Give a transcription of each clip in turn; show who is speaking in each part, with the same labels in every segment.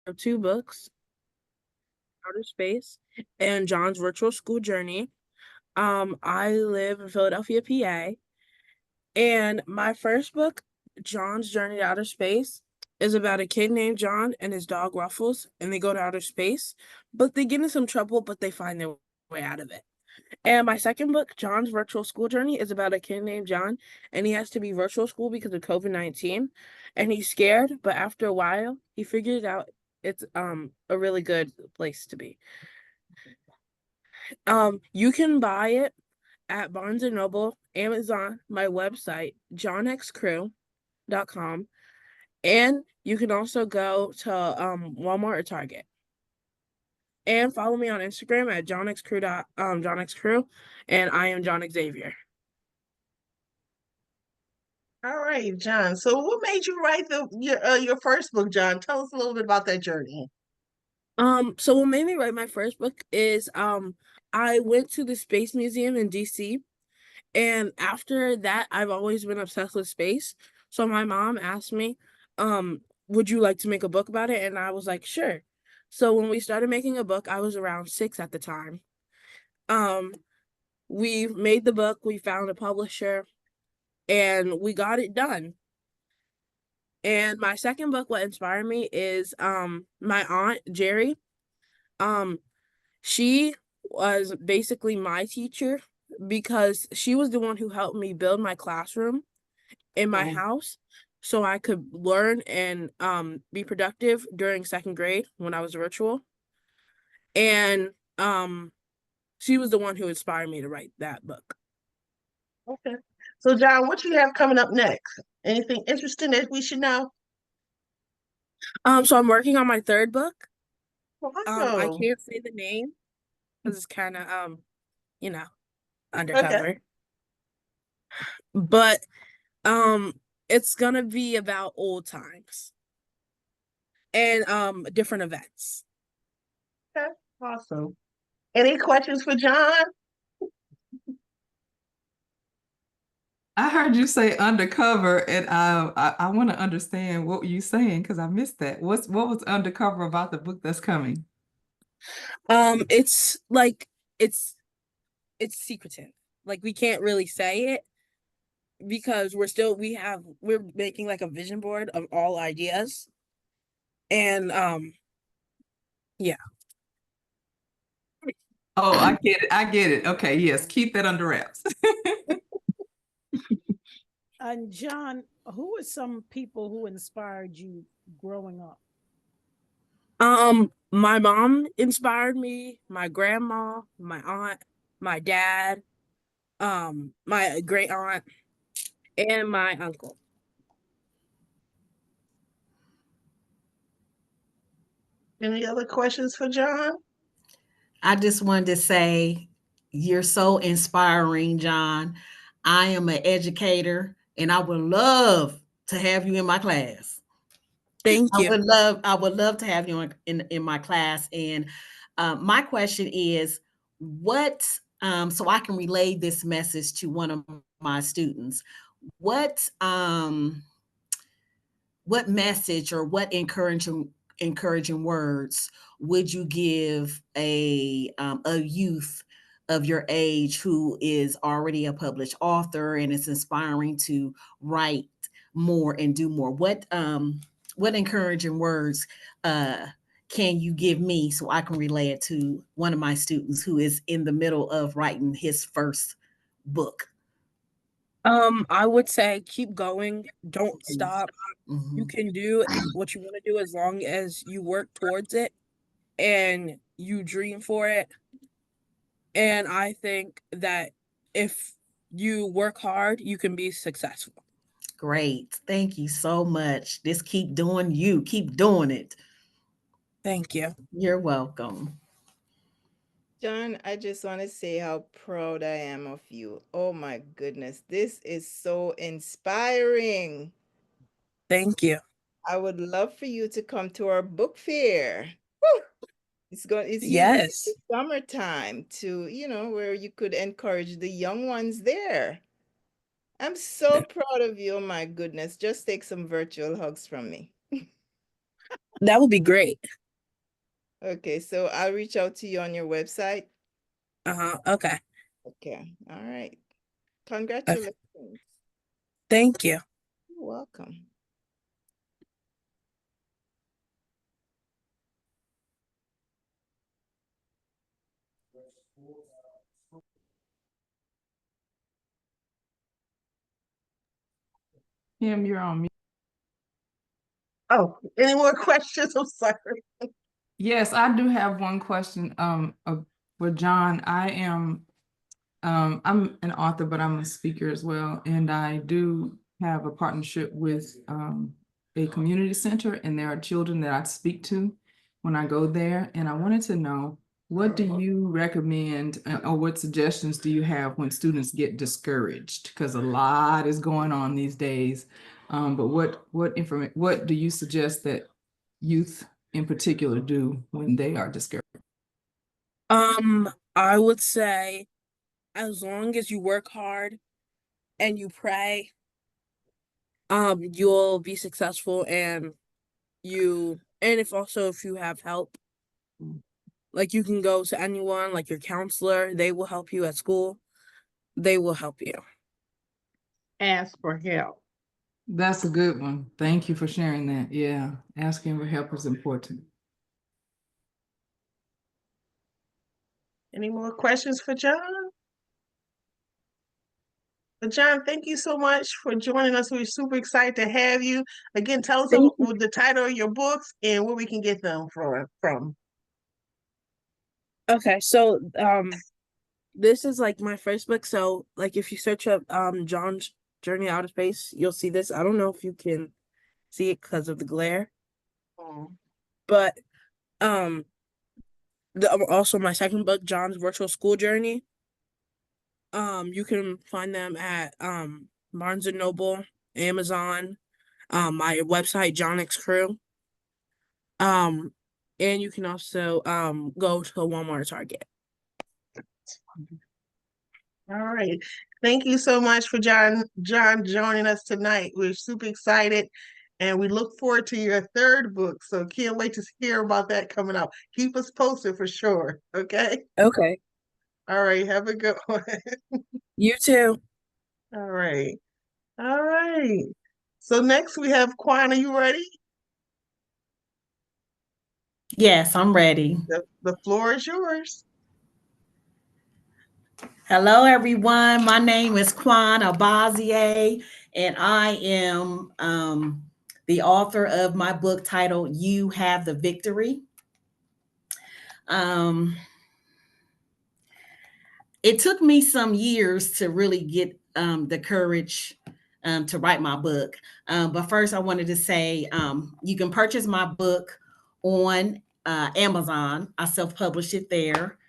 Speaker 1: have two books, Outer Space and John's Virtual School Journey. I live in Philadelphia, PA, and my first book, John's Journey to Outer Space, is about a kid named John and his dog Ruffles, and they go to outer space, but they get in some trouble, but they find their way out of it. And my second book, John's Virtual School Journey, is about a kid named John, and he has to be virtual school because of COVID-19, and he's scared, but after a while, he figures out it's a really good place to be. You can buy it at Barnes& and Noble, Amazon, my website, johnxcrew.com, and you can also go to Walmart or Target. And follow me on Instagram at johnxcrew, and I am John Xavier.
Speaker 2: All right, John. So what made you write your first book, John? Tell us a little bit about that journey.
Speaker 1: So what made me write my first book is I went to the Space Museum in DC, and after that I've always been obsessed with space. So my mom asked me, would you like to make a book about it? And I was like, sure. So when we started making a book, I was around 6 at the time. Um, we made the book, we found a publisher, and we got it done. And my second book, what inspired me is my aunt Jerry. Um, she was basically my teacher because she was the one who helped me build my classroom in my
Speaker 2: Oh,
Speaker 1: house so I could learn and be productive during second grade when I was virtual. And she was the one who inspired me to write that book.
Speaker 2: okay. So, John, what you have coming up next? Anything interesting that we should know?
Speaker 1: So I'm working on my third book. I
Speaker 2: Wow.
Speaker 1: can't say the name because it's kind of you know,
Speaker 2: Okay.
Speaker 1: undercover. But um it's gonna be about old times and different events.
Speaker 2: Okay. Awesome. Any questions for John?
Speaker 3: I heard you say undercover, and I want to understand what you saying because I missed that. What was undercover about the book that's coming?
Speaker 1: It's like it's it's secretive. Like we can't really say it because we're making like a vision board of all ideas. And yeah.
Speaker 3: Oh, I get it. I get it. Okay, yes, keep that under wraps.
Speaker 4: And John, who are some people who inspired you growing up?
Speaker 1: My mom inspired me, my grandma, my aunt, my dad, my great aunt, and my uncle.
Speaker 2: Any other questions for John?
Speaker 5: I just wanted to say you're so inspiring, John. I am an educator and I would love to have you in my class.
Speaker 1: Thank you.
Speaker 5: I would love to have you in my class. And my question is, what so I can relay this message to one of my students. What what message or what encouraging words would you give a youth of your age who is already a published author and is inspiring to write more and do more? What encouraging words uh, can you give me so I can relay it to one of my students who is in the middle of writing his first book?
Speaker 1: I would say keep going, don't stop. You
Speaker 5: Mhm.
Speaker 1: can do what you want to do as long as you work towards it and you dream for it. And I think that if you work hard, you can be successful.
Speaker 5: Great. Thank you so much. Just keep doing you. Keep doing it.
Speaker 1: Thank you.
Speaker 5: You're welcome.
Speaker 6: John, I just want to say how proud I am of you. Oh my goodness, this is so inspiring.
Speaker 1: Thank you.
Speaker 6: I would love for you to come to our book fair. Woo! It's usually the
Speaker 1: Yes.
Speaker 6: summertime to, where you could encourage the young ones there. I'm so proud of you. Oh my goodness. Just take some virtual hugs from me.
Speaker 1: That would be great.
Speaker 6: Okay, so I'll reach out to you on your website.
Speaker 1: Okay.
Speaker 6: Okay, all right.
Speaker 1: Okay.
Speaker 6: Congratulations.
Speaker 1: Thank you.
Speaker 6: You're welcome.
Speaker 3: Kim, you're on mute.
Speaker 2: Oh, any more questions? I'm sorry.
Speaker 3: Yes, I do have one question for John. I'm an author, but I'm a speaker as well, and I do have a partnership with a community center, and there are children that I speak to when I go there, and I wanted to know, what do you recommend or what suggestions do you have when students get discouraged? Because a lot is going on these days. But what do you suggest that youth in particular do when they are discouraged?
Speaker 1: I would say as long as you work hard and you pray, you'll be successful, and if you have help, like you can go to anyone, like your counselor, they will help you at school. They will help you.
Speaker 2: Ask for help.
Speaker 3: That's a good one. Thank you for sharing that. Yeah, asking for help is important.
Speaker 2: Any more questions for John? But John, thank you so much for joining us. We're super excited to have you. Again, tell us
Speaker 1: Thank you.
Speaker 2: about the title of your books and where we can get them from.
Speaker 1: Okay, so this is like my first book. So like if you search up John's Journey Out of Space, you'll see this. I don't know if you can see it because of the glare, but um also my second book, John's Virtual School Journey. You can find them at Barnes and Noble, Amazon, my website, John X Crew. And you can also go to Walmart or Target.
Speaker 2: All right. Thank you so much for John joining us tonight. We're super excited and we look forward to your third book. So can't wait to hear about that coming out. Keep us posted for sure. Okay.
Speaker 1: Okay.
Speaker 2: All right. Have a good one.
Speaker 1: You too.
Speaker 2: All right. All right. So next we have Quan. Are you ready?
Speaker 5: Yes, I'm ready.
Speaker 2: The floor is yours.
Speaker 5: Hello, everyone. My name is Quan Abazie, and I am the author of my book titled You Have the Victory. It took me some years to really get the courage to write my book. But first, I wanted to say you can purchase my book on Amazon. I self-published it there.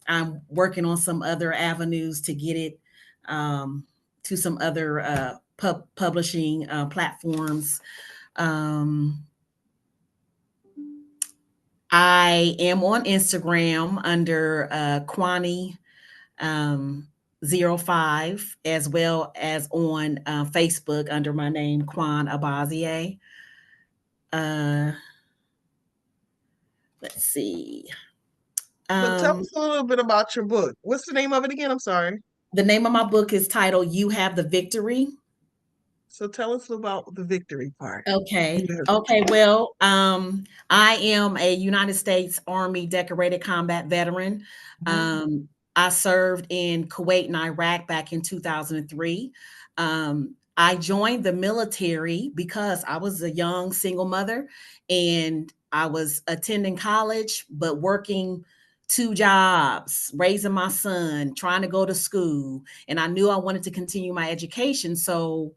Speaker 5: I'm working on some other avenues to get it to some other publishing platforms. I am on Instagram under Quani 05, as well as on Facebook under my name, Quan Abazie. Let's see.
Speaker 2: So tell us a little bit about your book. What's the name of it again? I'm sorry.
Speaker 5: The name of my book is titled You Have the Victory.
Speaker 2: So tell us about the victory part.
Speaker 5: Okay. Okay. Well, I am a United States Army decorated combat veteran. I served in Kuwait and Iraq back in 2003. I joined the military because I was a young single mother and I was attending college, but working 2 jobs, raising my son, trying to go to school. And I knew I wanted to continue my education. So,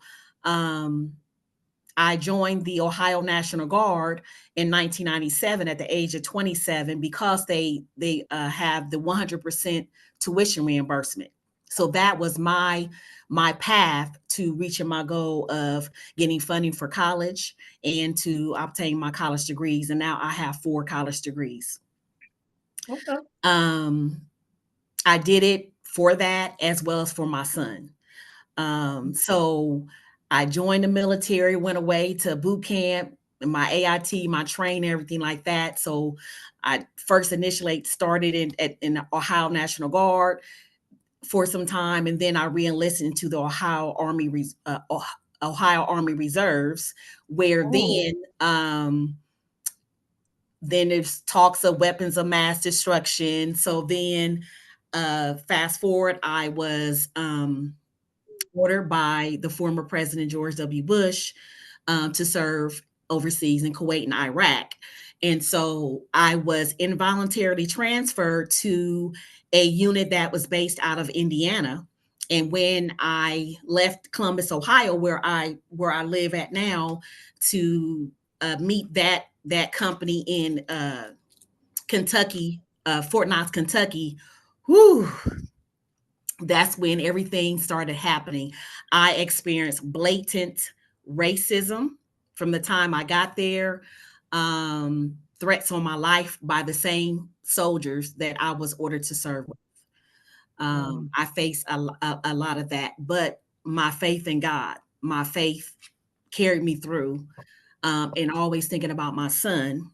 Speaker 5: I joined the Ohio National Guard in 1997 at the age of 27 because they have the 100% tuition reimbursement. So that was my path to reaching my goal of getting funding for college and to obtain my college degrees. And now I have 4 college degrees.
Speaker 2: Okay.
Speaker 5: I did it for that as well as for my son. So I joined the military, went away to boot camp, my AIT, my training, everything like that. So I first initially started in the Ohio National Guard for some time, and then I re-enlisted into the Ohio Army Reserves, where then there's talks of weapons of mass destruction. So then fast forward, I was ordered by the former President George W. Bush to serve overseas in Kuwait and Iraq. And so I was involuntarily transferred to a unit that was based out of Indiana. And when I left Columbus, Ohio, where I live at now, to meet that company in Kentucky, Fort Knox, Kentucky, whew, that's when everything started happening. I experienced blatant racism from the time I got there, threats on my life by the same soldiers that I was ordered to serve with. I faced a lot of that, but my faith in God, my faith carried me through, and always thinking about my son.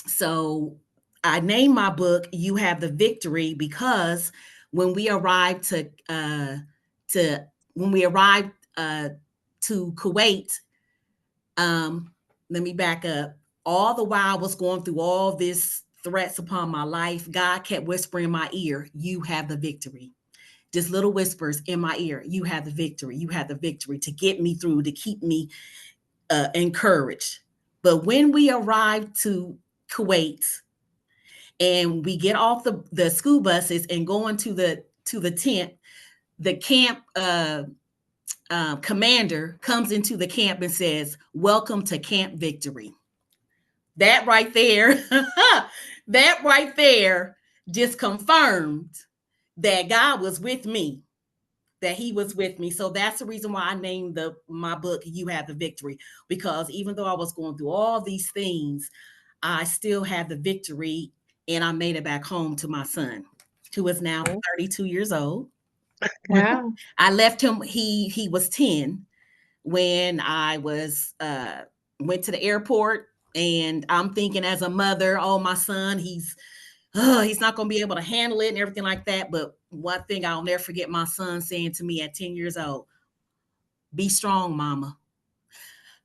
Speaker 5: So I named my book "You Have the Victory" because when we arrived to Kuwait, let me back up. All the while I was going through all this threats upon my life, God kept whispering in my ear, "You have the victory." Just little whispers in my ear, "You have the victory. You have the victory," to get me through, to keep me encouraged. But when we arrived to Kuwait and we get off the school buses and go into the tent, the camp commander comes into the camp and says, "Welcome to Camp Victory." That right there, that right there just confirmed that God was with me, that he was with me. So that's the reason why I named my book "You Have the Victory," because even though I was going through all these things, I still had the victory, and I made it back home to my son, who is now 32 years old.
Speaker 7: Wow.
Speaker 5: I left him, he was 10 when I was went to the airport, and I'm thinking as a mother, oh, my son, he's not going to be able to handle it and everything like that. But one thing I'll never forget my son saying to me at 10 years old, "Be strong, mama."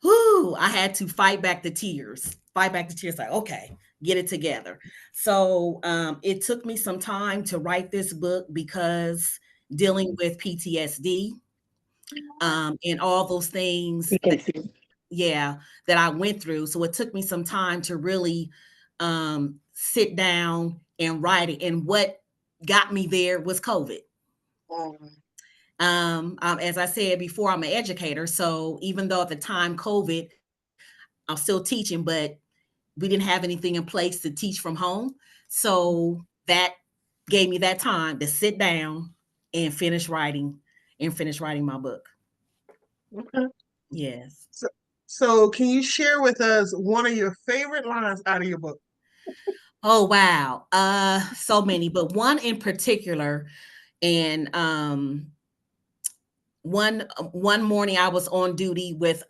Speaker 5: Whoo, I had to fight back the tears, like, okay, get it together. So it took me some time to write this book because dealing with PTSD and all those things that I went through. So it took me some time to really sit down and write it. And what got me there was COVID. As I said before, I'm an educator. So even though at the time COVID, I'm still teaching, but we didn't have anything in place to teach from home. So that gave me that time to sit down and finish writing my book.
Speaker 2: Okay.
Speaker 5: Yes.
Speaker 2: So can you share with us one of your favorite lines out of your book?
Speaker 5: Oh, wow. So many, but one in particular. And one morning I was on duty with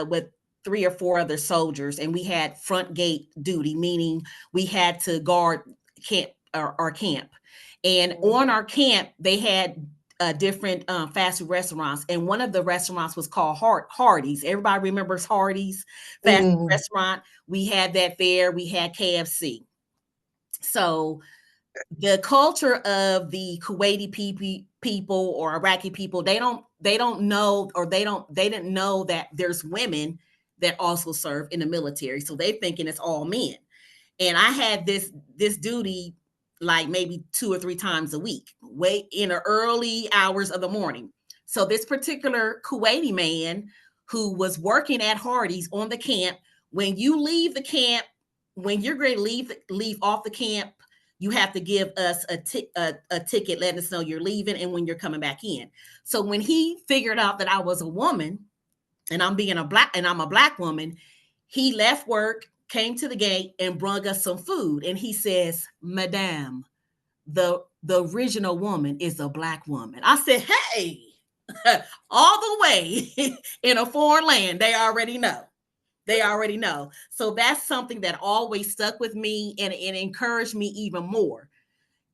Speaker 5: with 3 or 4 other soldiers, and we had front gate duty, meaning we had to guard our camp. And on our camp, they had different fast food restaurants, and one of the restaurants was called Hardee's. Everybody remembers Hardee's fast food restaurant. We had that there. We had KFC. So the culture of the Kuwaiti people or Iraqi people, they don't know, or they didn't know that there's women that also serve in the military. So they thinking it's all men. And I had this duty like maybe 2 or 3 times a week, way in the early hours of the morning. So this particular Kuwaiti man who was working at Hardee's on the camp, when you leave the camp, when you're going to leave off the camp, you have to give us a ticket letting us know you're leaving and when you're coming back in. So when he figured out that I was a woman and I'm a black woman, he left work, came to the gate and brought us some food. And he says, "Madame, the original woman is a black woman." I said, hey, all the way in a foreign land, they already know. They already know. So that's something that always stuck with me and encouraged me even more.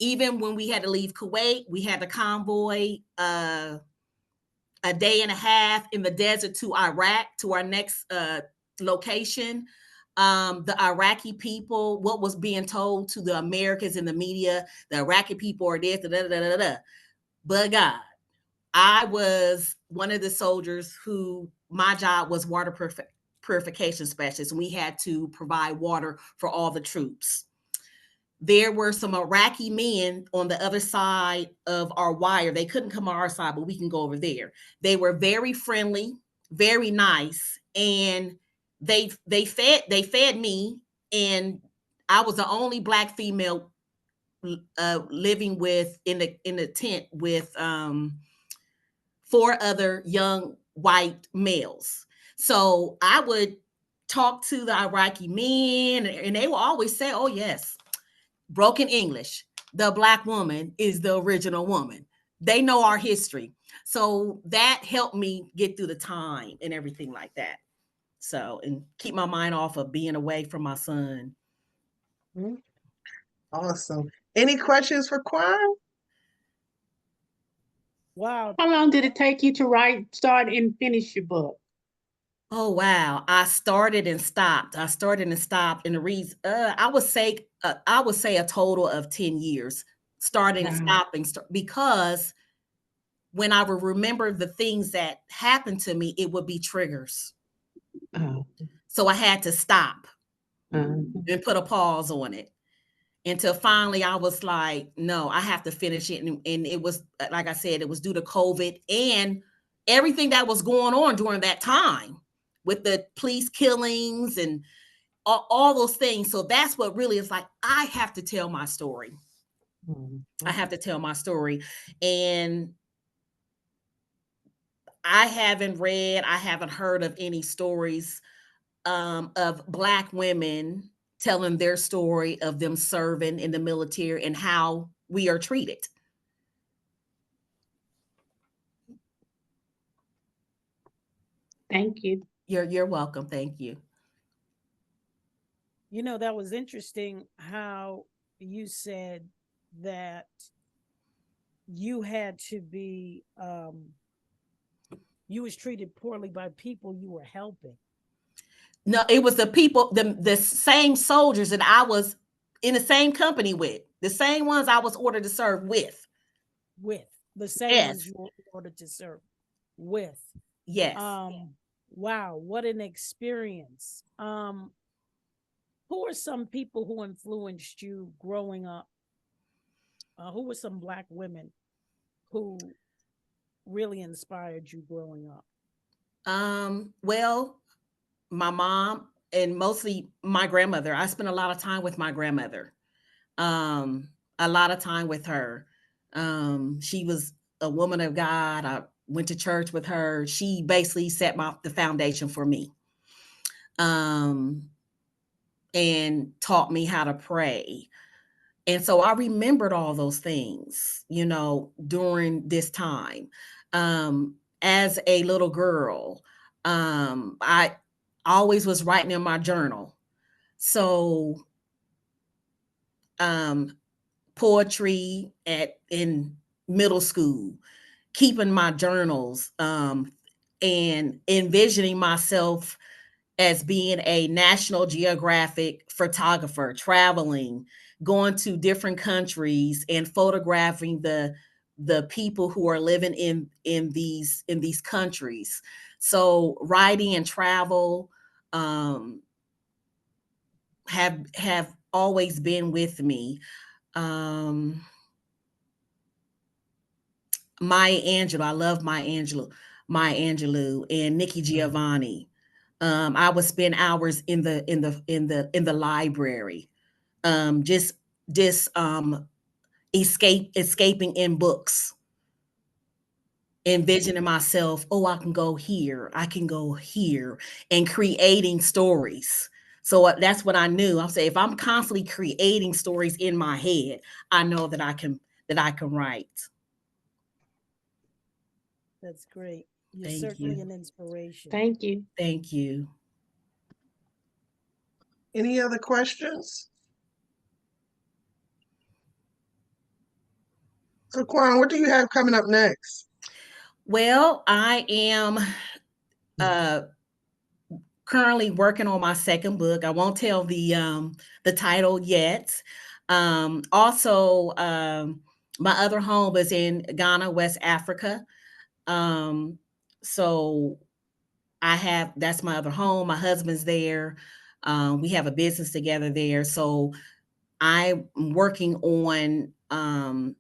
Speaker 5: Even when we had to leave Kuwait, we had to convoy a day and a half in the desert to Iraq, to our next location. The Iraqi people, what was being told to the Americans in the media, the Iraqi people are this, da, da, da, da, da. But God, I was one of the soldiers who my job was water purification specialist. And we had to provide water for all the troops. There were some Iraqi men on the other side of our wire. They couldn't come on our side, but we can go over there. They were very friendly, very nice, and they fed me, and I was the only Black female living with in the tent with 4 other young white males. So I would talk to the Iraqi men, and they will always say, "Oh yes, broken English, the Black woman is the original woman." They know our history. So that helped me get through the time and everything like that. So, and keep my mind off of being away from my son.
Speaker 2: Awesome. Any questions for Quan?
Speaker 4: Wow.
Speaker 7: How long did it take you to write, start, and finish your book?
Speaker 5: Oh wow! I started and stopped. And the reason I would say a total of 10 years, starting and stopping, because when I would remember the things that happened to me, it would be triggers. So I had to stop and put a pause on it until finally I was like, no, I have to finish it. And it was, like I said, it was due to COVID and everything that was going on during that time with the police killings and all those things. So that's what really is like, I have to tell my story. I have to tell my story. And I haven't heard of any stories of Black women telling their story of them serving in the military and how we are treated.
Speaker 7: Thank you.
Speaker 5: You're welcome. Thank you.
Speaker 4: You know, that was interesting how you said that you had to be you was treated poorly by people you were helping.
Speaker 5: No, it was the people, the same soldiers that I was in the same company with, the same ones I was ordered to serve with.
Speaker 4: With the same ones you were ordered to serve with.
Speaker 5: Yes.
Speaker 4: Wow, what an experience. Who are some people who influenced you growing up? Who were some Black women who really inspired you growing up?
Speaker 5: Well, my mom and mostly my grandmother. I spent a lot of time with my grandmother. A lot of time with her. She was a woman of God. I went to church with her. She basically set the foundation for me. And taught me how to pray. And so I remembered all those things, you know, during this time. As a little girl, I always was writing in my journal. So poetry in middle school, keeping my journals, and envisioning myself as being a National Geographic photographer, traveling, going to different countries and photographing the people who are living in these countries. So writing and travel have always been with me. Maya Angelou, I love Maya Angelou and Nikki Giovanni. I would spend hours in the library, just escaping in books, envisioning myself. Oh, I can go here, and creating stories. So that's what I knew. I'll say if I'm constantly creating stories in my head, I know that I can write.
Speaker 4: That's great. You're
Speaker 5: Thank
Speaker 4: certainly
Speaker 5: you.
Speaker 4: an inspiration.
Speaker 7: Thank you.
Speaker 5: Thank you.
Speaker 2: Any other questions? So Quan, what do you have coming up next?
Speaker 5: Well, I am currently working on my second book. I won't tell the title yet. Also, my other home is in Ghana, West Africa. So that's my other home. My husband's there. We have a business together there. So I'm working on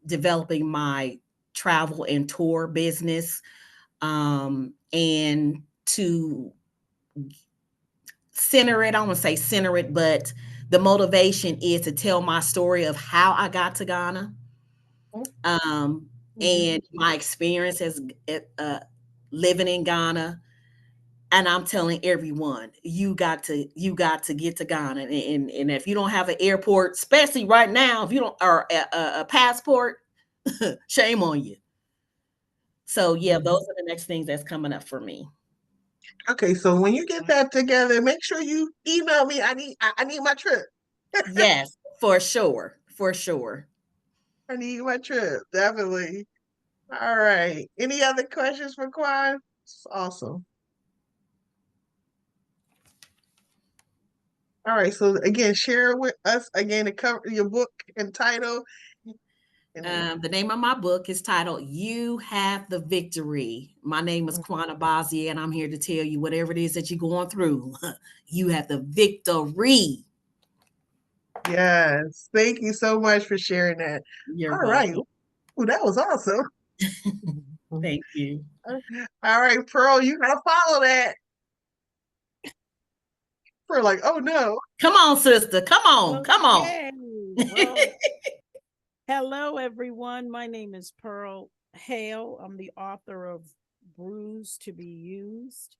Speaker 5: developing my travel and tour business, and to center it. I don't want to say center it, but the motivation is to tell my story of how I got to Ghana, and my experience as living in Ghana. And I'm telling everyone, you got to get to Ghana, and if you don't have an airport, especially right now, if you don't, or a passport, shame on you. So yeah, those are the next things that's coming up for me.
Speaker 2: Okay, so when you get that together, make sure you email me. I need my trip.
Speaker 5: Yes, for sure, for sure.
Speaker 2: I need my trip, definitely. All right. Any other questions for Quan? It's awesome. All right. So again, share with us again the cover, your book and title.
Speaker 5: The name of my book is titled "You Have the Victory." My name is Quan Abazie, and I'm here to tell you whatever it is that you're going through, you have the victory.
Speaker 2: Yes. Thank you so much for sharing that.
Speaker 5: You're
Speaker 2: All right.
Speaker 5: welcome.
Speaker 2: Ooh, that was awesome.
Speaker 5: Thank you.
Speaker 2: All right, Pearl, you gotta follow that. Pearl, like, oh no.
Speaker 5: Come on, sister. Come on. Come on.
Speaker 4: Okay. Well, hello, everyone. My name is Pearl Hale. I'm the author of Bruised to be Used.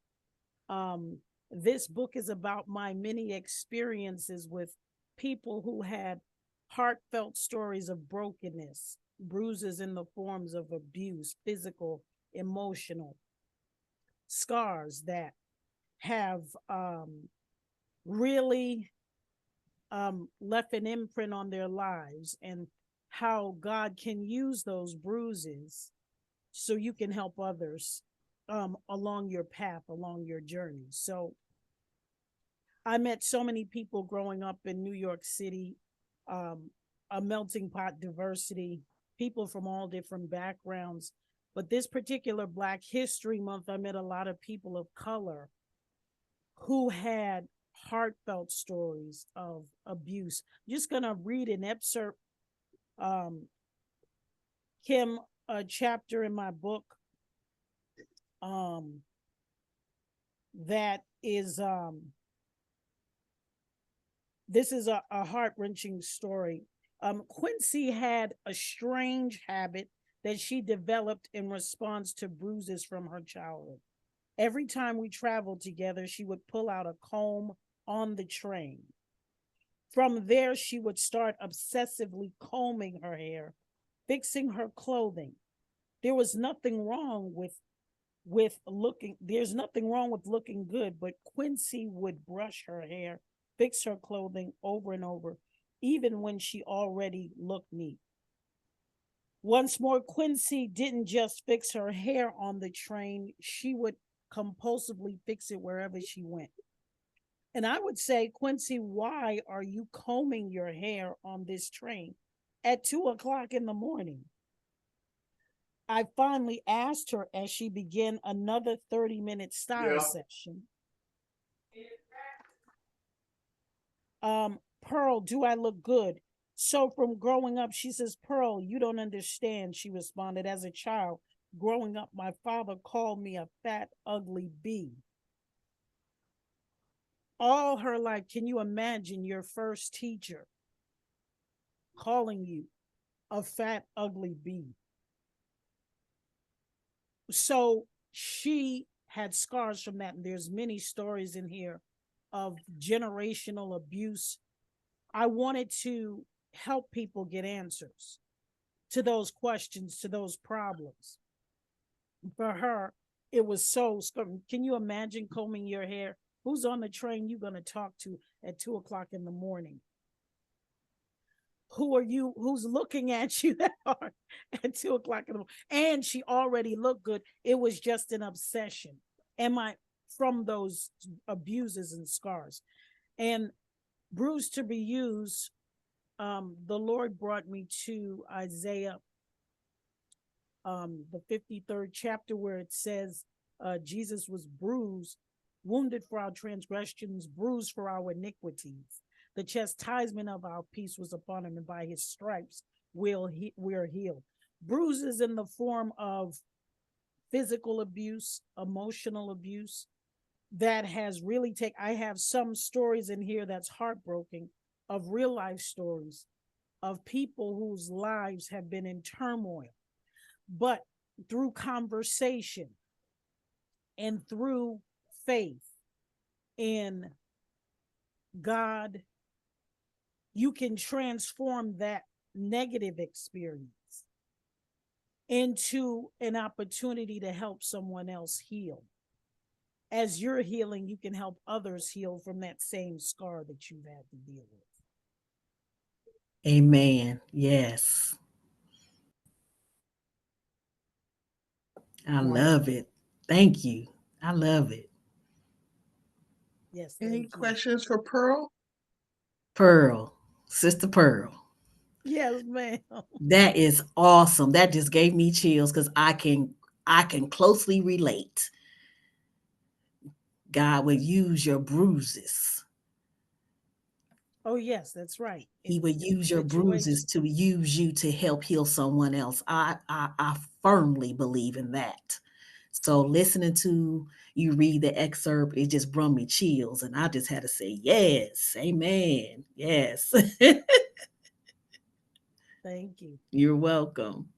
Speaker 4: This book is about my many experiences with people who had heartfelt stories of brokenness, bruises in the forms of abuse, physical, emotional, scars that have really left an imprint on their lives, and how God can use those bruises so you can help others along your path, along your journey. So I met so many people growing up in New York City, a melting pot diversity, people from all different backgrounds. But this particular Black History Month, I met a lot of people of color who had heartfelt stories of abuse. I'm just gonna read an excerpt, Kim, a chapter in my book that is this is a heart-wrenching story. Quincy had a strange habit that she developed in response to bruises from her childhood. Every time we traveled together, she would pull out a comb on the train. From there, she would start obsessively combing her hair, fixing her clothing. There was nothing wrong with looking, there's nothing wrong with looking good, but Quincy would brush her hair, fix her clothing over and over, even when she already looked neat. Once more, Quincy didn't just fix her hair on the train, she would compulsively fix it wherever she went. And I would say, Quincy, why are you combing your hair on this train at 2:00 in the morning? I finally asked her as she began another 30-minute style session. Pearl, do I look good? So from growing up, she says, Pearl, you don't understand, she responded. As a child, growing up, my father called me a fat, ugly bee. All her life, can you imagine your first teacher calling you a fat, ugly bee? So she had scars from that, and there's many stories in here of generational abuse. I wanted to help people get answers to those questions, to those problems. For her, it was so, can you imagine combing your hair Who's on the train you gonna talk to at 2 o'clock in the morning? Who are you? Who's looking at you that hard at 2 o'clock in the morning? And she already looked good. It was just an obsession. Am I from those abuses and scars? And bruised to be used. The Lord brought me to Isaiah, the 53rd chapter, where it says, Jesus was bruised, wounded for our transgressions, bruised for our iniquities. The chastisement of our peace was upon him, and by his stripes we're healed. Bruises in the form of physical abuse, emotional abuse, that has really taken. I have some stories in here that's heartbroken, of real life stories of people whose lives have been in turmoil. But through conversation and through faith in God, you can transform that negative experience into an opportunity to help someone else heal. As you're healing, you can help others heal from that same scar that you've had to deal with.
Speaker 5: Amen. Yes. I love it. Thank you. I love it.
Speaker 4: Yes.
Speaker 2: Any questions for Pearl?
Speaker 5: Pearl, Sister Pearl.
Speaker 4: Yes, ma'am.
Speaker 5: That is awesome. That just gave me chills because I can closely relate. God would use your bruises.
Speaker 4: Oh, yes, that's right.
Speaker 5: He would use your bruises to use you to help heal someone else. I firmly believe in that. So listening to you read the excerpt, it just brought me chills. And I just had to say, yes, amen. Yes.
Speaker 4: Thank you.
Speaker 5: You're welcome.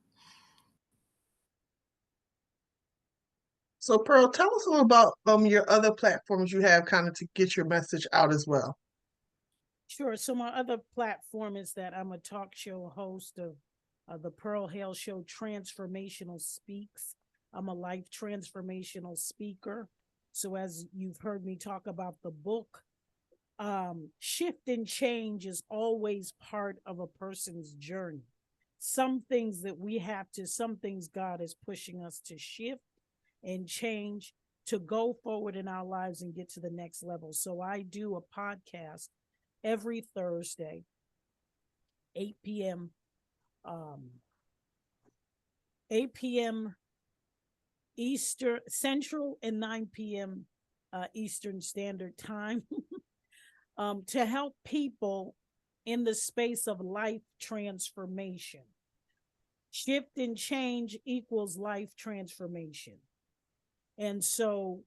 Speaker 2: So Pearl, tell us a little about your other platforms you have kind of to get your message out as well.
Speaker 4: Sure. So my other platform is that I'm a talk show host of the Pearl Hale Show Transformational Speaks. I'm a life transformational speaker. So as you've heard me talk about the book, shift and change is always part of a person's journey. Some things God is pushing us to shift and change to go forward in our lives and get to the next level. So I do a podcast every Thursday, 8 p.m. 8 p.m. Eastern Central and 9 p.m. Eastern Standard Time to help people in the space of life transformation. Shift and change equals life transformation. And so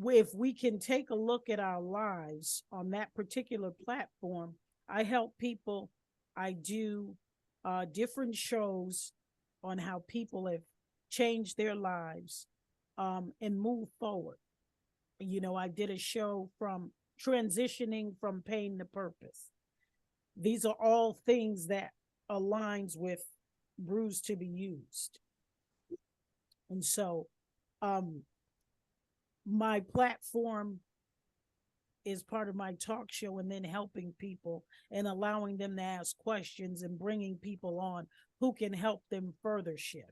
Speaker 4: if we can take a look at our lives on that particular platform, I help people. I do different shows on how people have changed their lives and move forward. You know, I did a show from transitioning from pain to purpose. These are all things that aligns with bruised to be used. And so my platform is part of my talk show, and then helping people and allowing them to ask questions and bringing people on who can help them further shift.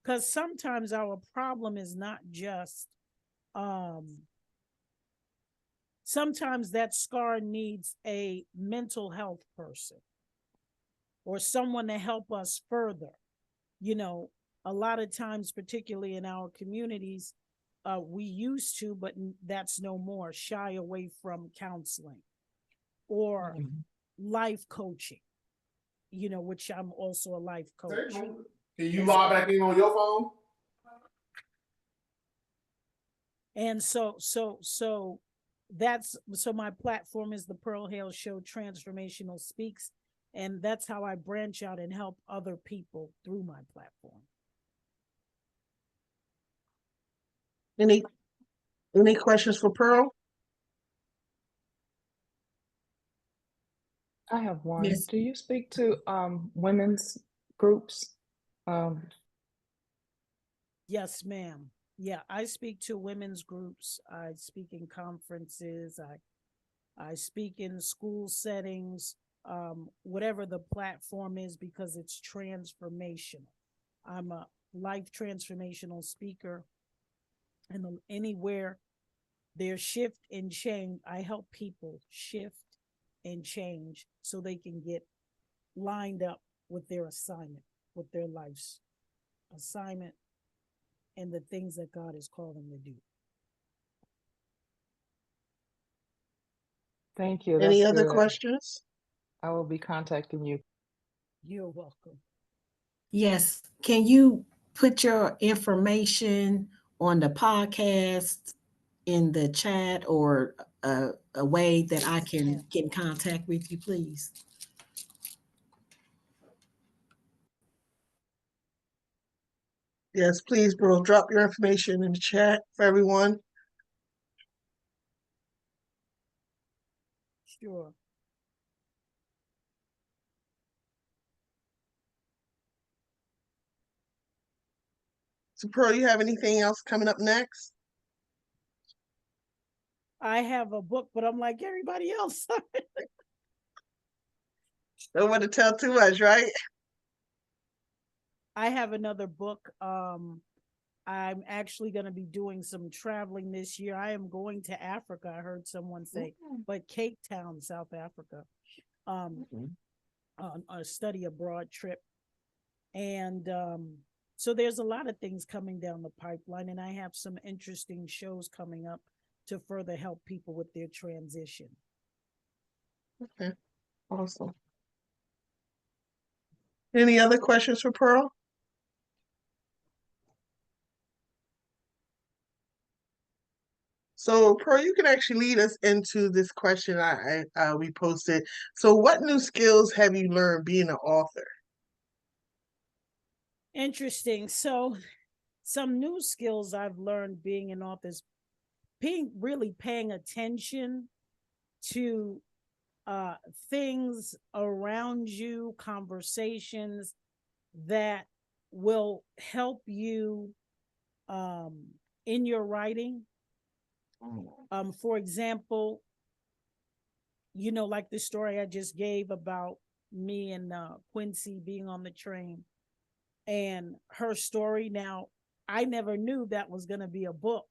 Speaker 4: Because sometimes our problem is not just, sometimes that scar needs a mental health person or someone to help us further. You know, a lot of times, particularly in our communities, we used to, but that's no more, shy away from counseling or life coaching, you know, which I'm also a life coach.
Speaker 8: Can you log back in on your phone?
Speaker 4: And so my platform is the Pearl Hale Show Transformational Speaks. And that's how I branch out and help other people through my platform.
Speaker 2: Any questions for Pearl?
Speaker 3: I have one.
Speaker 5: Yes.
Speaker 3: Do you speak to women's groups?
Speaker 4: Yes, ma'am. Yeah, I speak to women's groups. I speak in conferences. I speak in school settings, whatever the platform is, because it's transformational. I'm a life transformational speaker, and anywhere there's shift and change, I help people shift and change so they can get lined up with their assignment, with their life's assignment, and the things that God has called them to do.
Speaker 3: Thank you.
Speaker 2: Any
Speaker 3: That's
Speaker 2: other
Speaker 3: good.
Speaker 2: questions?
Speaker 3: I will be contacting you.
Speaker 4: You're welcome.
Speaker 5: Yes. Can you put your information on the podcast in the chat, or a way that I can get in contact with you, please?
Speaker 2: Yes, please, bro. Drop your information in the chat for everyone.
Speaker 4: Sure.
Speaker 2: So, Pearl, you have anything else coming up next?
Speaker 4: I have a book, but I'm like everybody else.
Speaker 2: Don't want to tell too much, right?
Speaker 4: I have another book. I'm actually going to be doing some traveling this year. I am going to Africa. I heard someone say, but Cape Town, South Africa, on a study abroad trip. And so there's a lot of things coming down the pipeline, and I have some interesting shows coming up to further help people with their transition.
Speaker 2: Okay, awesome. Any other questions for Pearl? So, Pearl, you can actually lead us into this question we posted. So, what new skills have you learned being an author?
Speaker 4: Interesting. So, some new skills I've learned being an author is really paying attention to things around you, conversations that will help you in your writing. For example, like the story I just gave about me and Quincy being on the train and her story. Now, I never knew that was going to be a book,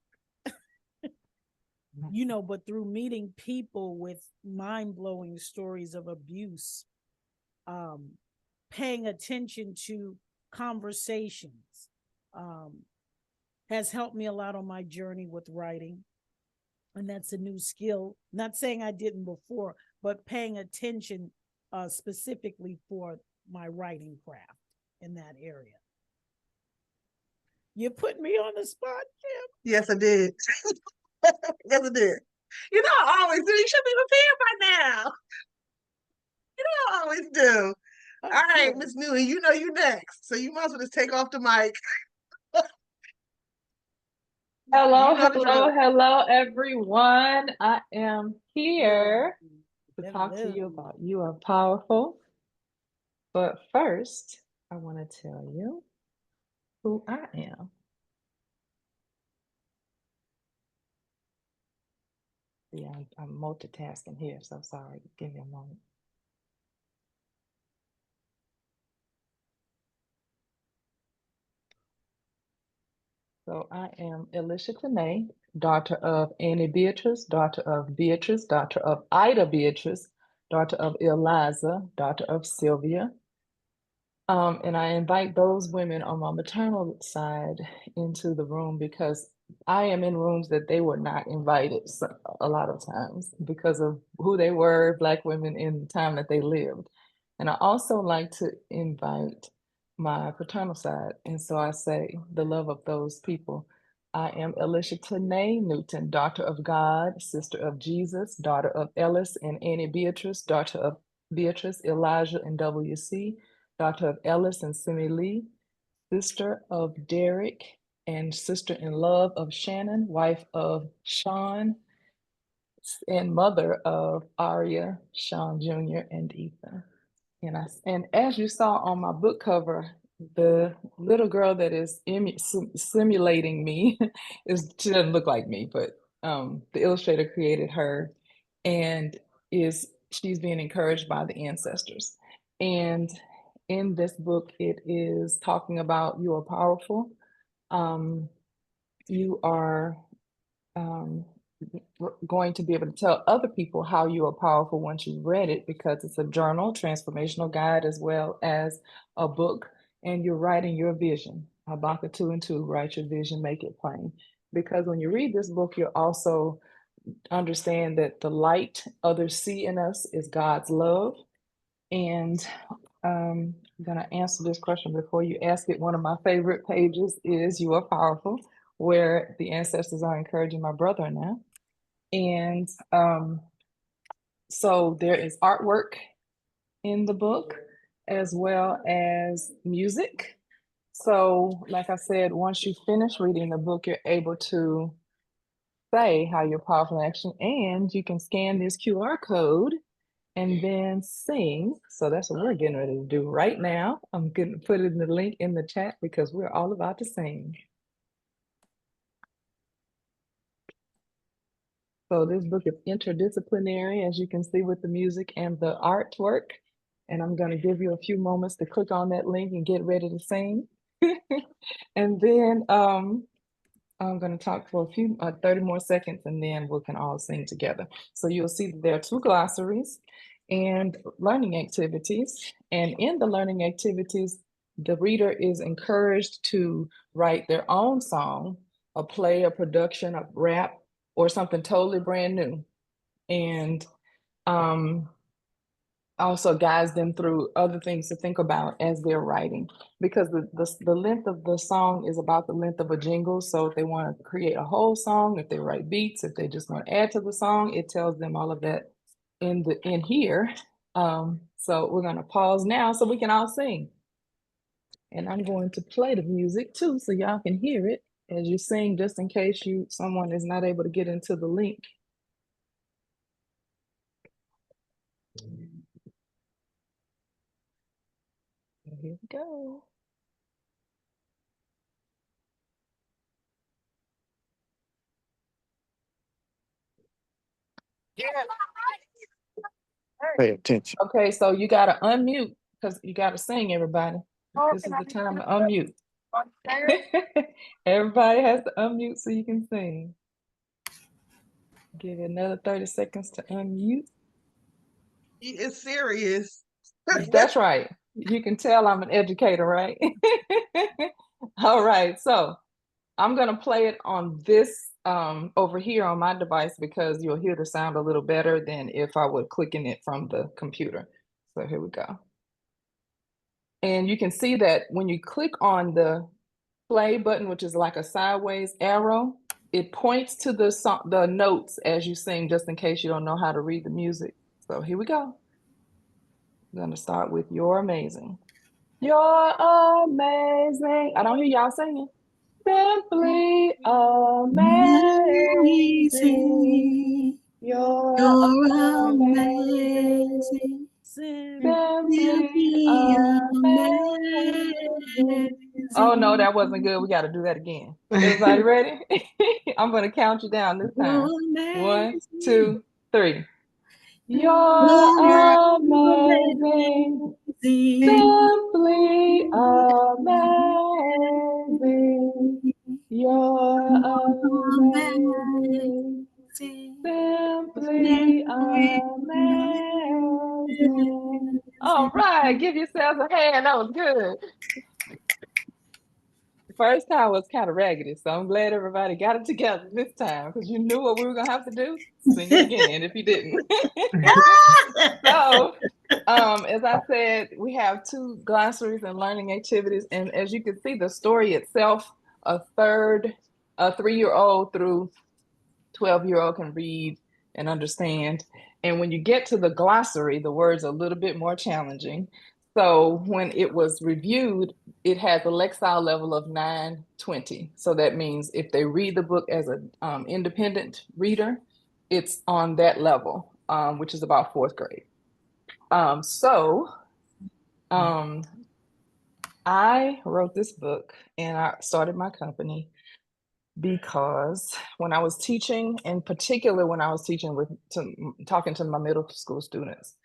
Speaker 4: but through meeting people with mind-blowing stories of abuse, paying attention to conversations has helped me a lot on my journey with writing. And that's a new skill. Not saying I didn't before, but paying attention specifically for my writing craft in that area. You put me on the spot, Kim.
Speaker 2: Yes, I did. Yes, I did. I always do. You should be prepared by now. I always do. All right, Miss Newey, you next. So you might as well just take off the mic.
Speaker 3: Hello, everyone. I am here to talk to you about You Are Powerful. But first, I want to tell you who I am. Yeah, I'm multitasking here, so sorry. Give me a moment. So I am Ellisha Tanae, daughter of Annie Beatrice, daughter of Beatrice, daughter of Ida Beatrice, daughter of Eliza, daughter of Sylvia. And I invite those women on my maternal side into the room because I am in rooms that they were not invited a lot of times because of who they were, Black women in the time that they lived. And I also like to invite my paternal side. And so I say the love of those people. I am Ellisha Tanae Newton, daughter of God, sister of Jesus, daughter of Ellis and Annie Beatrice, daughter of Beatrice, Elijah, and W.C., daughter of Ellis and Simi Lee, sister of Derek, and sister-in-law of Shannon, wife of Sean, and mother of Aria, Sean Jr., and Ethan. And as you saw on my book cover, the little girl that is simulating me she doesn't look like me, but the illustrator created her, and she's being encouraged by the ancestors. And in this book, it is talking about you are powerful. You are going to be able to tell other people how you are powerful once you've read it, because it's a journal, transformational guide, as well as a book, and you're writing your vision. Habakkuk 2 and 2, write your vision, make it plain. Because when you read this book, you also understand that the light others see in us is God's love. And I'm going to answer this question before you ask it. One of my favorite pages is You Are Powerful, where the ancestors are encouraging my brother now. And so there is artwork in the book as well as music. So, like I said, once you finish reading the book, you're able to say how you're powerful in action, and you can scan this QR code and then sing. So that's what we're getting ready to do right now. I'm going to put it in the link in the chat because we're all about to sing. So this book is interdisciplinary, as you can see with the music and the artwork. And I'm going to give you a few moments to click on that link and get ready to sing. And then I'm going to talk for a few 30 more seconds, and then we can all sing together. So you'll see that there are 2 glossaries and learning activities. And in the learning activities, the reader is encouraged to write their own song, a play, a production, a rap, or something totally brand new. And also guides them through other things to think about as they're writing, because the length of the song is about the length of a jingle. So if they want to create a whole song, if they write beats, if they just want to add to the song, it tells them all of that in here. So we're going to pause now so we can all sing. And I'm going to play the music too, so y'all can hear it as you sing, just in case someone is not able to get into the link. Here we go.
Speaker 9: Pay attention.
Speaker 3: Okay, so you got to unmute because you got to sing, everybody. This is the time to unmute. Everybody has to unmute so you can sing. Give it another 30 seconds to unmute.
Speaker 2: He is serious.
Speaker 3: That's right. You can tell I'm an educator, right? All right, so I'm going to play it on this over here on my device because you'll hear the sound a little better than if I were clicking it from the computer. So here we go. And you can see that when you click on the play button, which is like a sideways arrow, it points to the notes as you sing, just in case you don't know how to read the music. So here we go. I'm going to start with You're Amazing. You're amazing. I don't hear y'all singing. Simply amazing. You're amazing. Simply amazing. Oh no, that wasn't good. We got to do that again. Everybody ready? I'm going to count you down this time. 1, 2, 3. You're amazing. Simply amazing. You're amazing. Simply amazing. All right, give yourselves a hand. That was good. The first time was kind of raggedy, so I'm glad everybody got it together this time because you knew what we were gonna have to do. Sing it again if you didn't. So, as I said, we have 2 glossaries and learning activities, and as you can see, the story itself, a 3-year-old through 12-year-old can read and understand. And when you get to the glossary, the words are a little bit more challenging. So when it was reviewed, it has a Lexile level of 920. So that means if they read the book as an independent reader, it's on that level, which is about 4th grade. I wrote this book and I started my company because when I was teaching, in particular when I was teaching talking to my middle school students,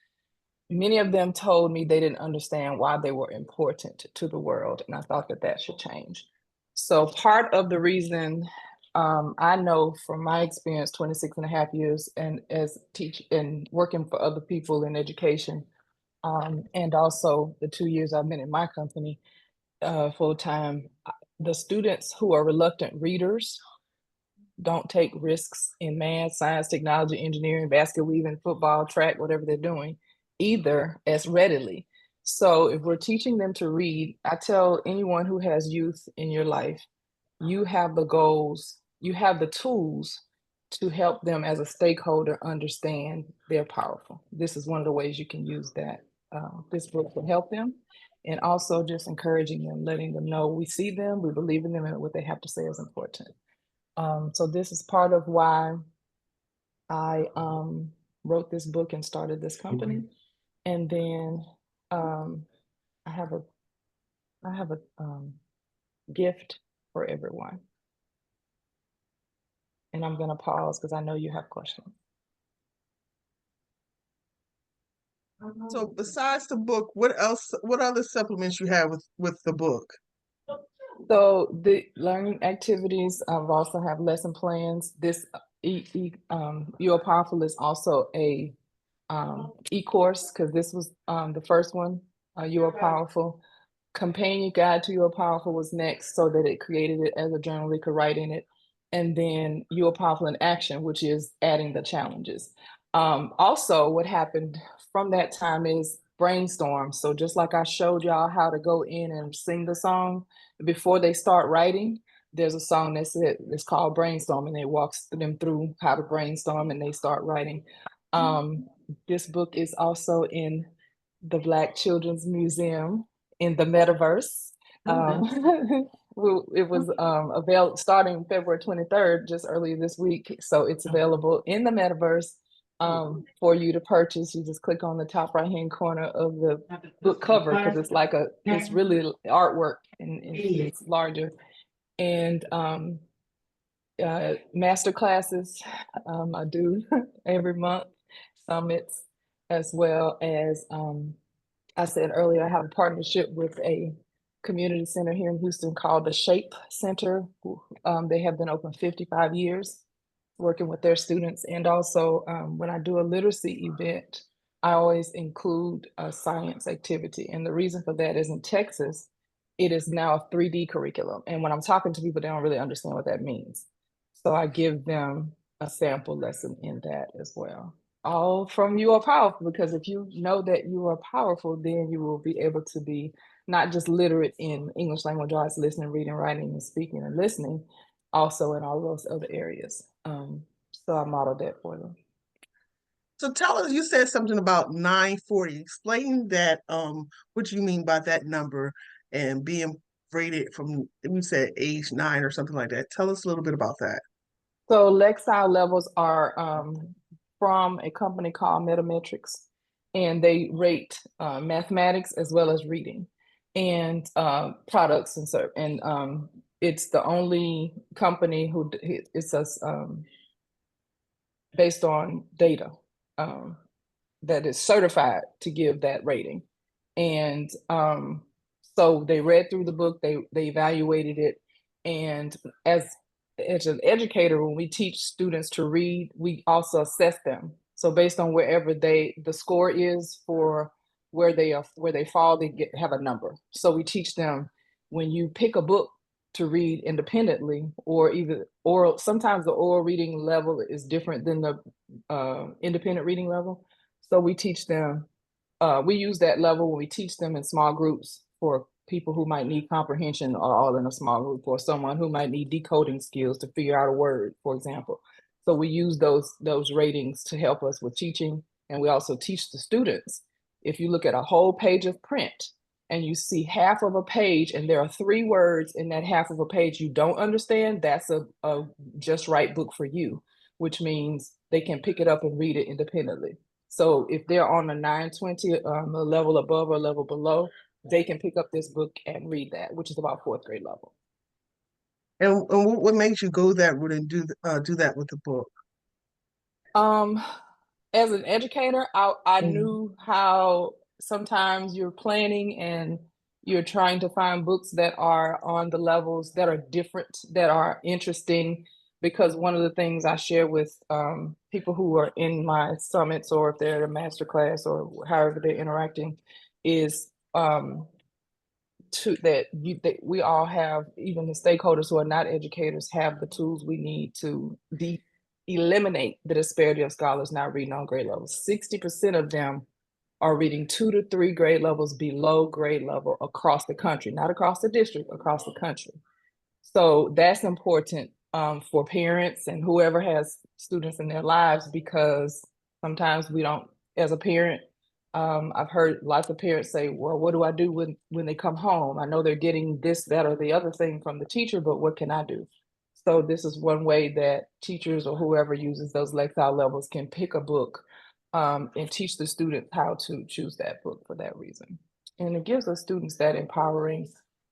Speaker 3: many of them told me they didn't understand why they were important to the world, and I thought that that should change. So part of the reason I know from my experience, 26 and a half years and as teach and working for other people in education, and also the 2 years I've been in my company full time, the students who are reluctant readers don't take risks in math, science, technology, engineering, basket weaving, football, track, whatever they're doing, either as readily. So if we're teaching them to read, I tell anyone who has youth in your life, you have the goals, you have the tools to help them as a stakeholder understand they're powerful. This is one of the ways you can use that. This book will help them. And also just encouraging them, letting them know we see them, we believe in them, and what they have to say is important. So this is part of why I wrote this book and started this company. And then I have a gift for everyone. And I'm gonna pause because I know you have questions.
Speaker 2: So besides the book, what else? What other supplements you have with the book?
Speaker 3: So the learning activities, I've also have lesson plans. This You Are Powerful is also a e-course because this was the first one. You Are Powerful. Companion Guide to You Are Powerful was next, so that it created it as a journal they could write in it. And then You Are Powerful in Action, which is adding the challenges. Also, what happened from that time is brainstorm. So just like I showed y'all how to go in and sing the song before they start writing, there's a song it's called Brainstorm, and it walks them through how to brainstorm and they start writing. This book is also in the Black Children's Museum in the metaverse. It was available starting February 23rd, just earlier this week. So it's available in the metaverse for you to purchase. You just click on the top right-hand corner of the book cover because it's really artwork and it's larger. And master classes I do every month, summits, as well as I said earlier, I have a partnership with a community center here in Houston called the Shape Center. They have been open 55 years, working with their students. And also when I do a literacy event, I always include a science activity. And the reason for that is in Texas, it is now a 3D curriculum. And when I'm talking to people, they don't really understand what that means. So I give them a sample lesson in that as well. All from You Are Powerful, because if you know that you are powerful, then you will be able to be not just literate in English language arts, listening, reading, writing, and speaking and listening, also in all those other areas. So I modeled that for them.
Speaker 2: So tell us, you said something about 940. Explain that, what you mean by that number and being rated from, we said age 9 or something like that. Tell us a little bit about that.
Speaker 3: So Lexile levels are from a company called Metametrics, and they rate mathematics as well as reading and products and so. And it's the only company who it's based on data that is certified to give that rating. And so they read through the book, they evaluated it, and as an educator, when we teach students to read, we also assess them. So based on wherever the score is for where they fall, they have a number. So we teach them when you pick a book to read independently, or even oral, sometimes the oral reading level is different than the independent reading level. So we teach them, we use that level when we teach them in small groups for people who might need comprehension or all in a small group, or someone who might need decoding skills to figure out a word, for example. So we use those ratings to help us with teaching. And we also teach the students, if you look at a whole page of print and you see half of a page and there are 3 words in that half of a page you don't understand, that's a just right book for you, which means they can pick it up and read it independently. So if they're on a 920, a level above or level below, they can pick up this book and read that, which is about 4th grade level.
Speaker 2: And what made you go that route and do that with the book?
Speaker 3: As an educator, I knew how sometimes you're planning and you're trying to find books that are on the levels that are different, that are interesting, because one of the things I share with people who are in my summits, or if they're at a master class or however they're interacting, is that we all have, even the stakeholders who are not educators, have the tools we need to eliminate the disparity of scholars not reading on grade levels. 60% of them are reading 2 to 3 grade levels below grade level across the country, not across the district, across the country. So that's important for parents and whoever has students in their lives, because sometimes we don't, as a parent, I've heard lots of parents say, well, what do I do when they come home? I know they're getting this, that, or the other thing from the teacher, but what can I do? So this is one way that teachers or whoever uses those lexile levels can pick a book and teach the students how to choose that book for that reason. And it gives the students that empowering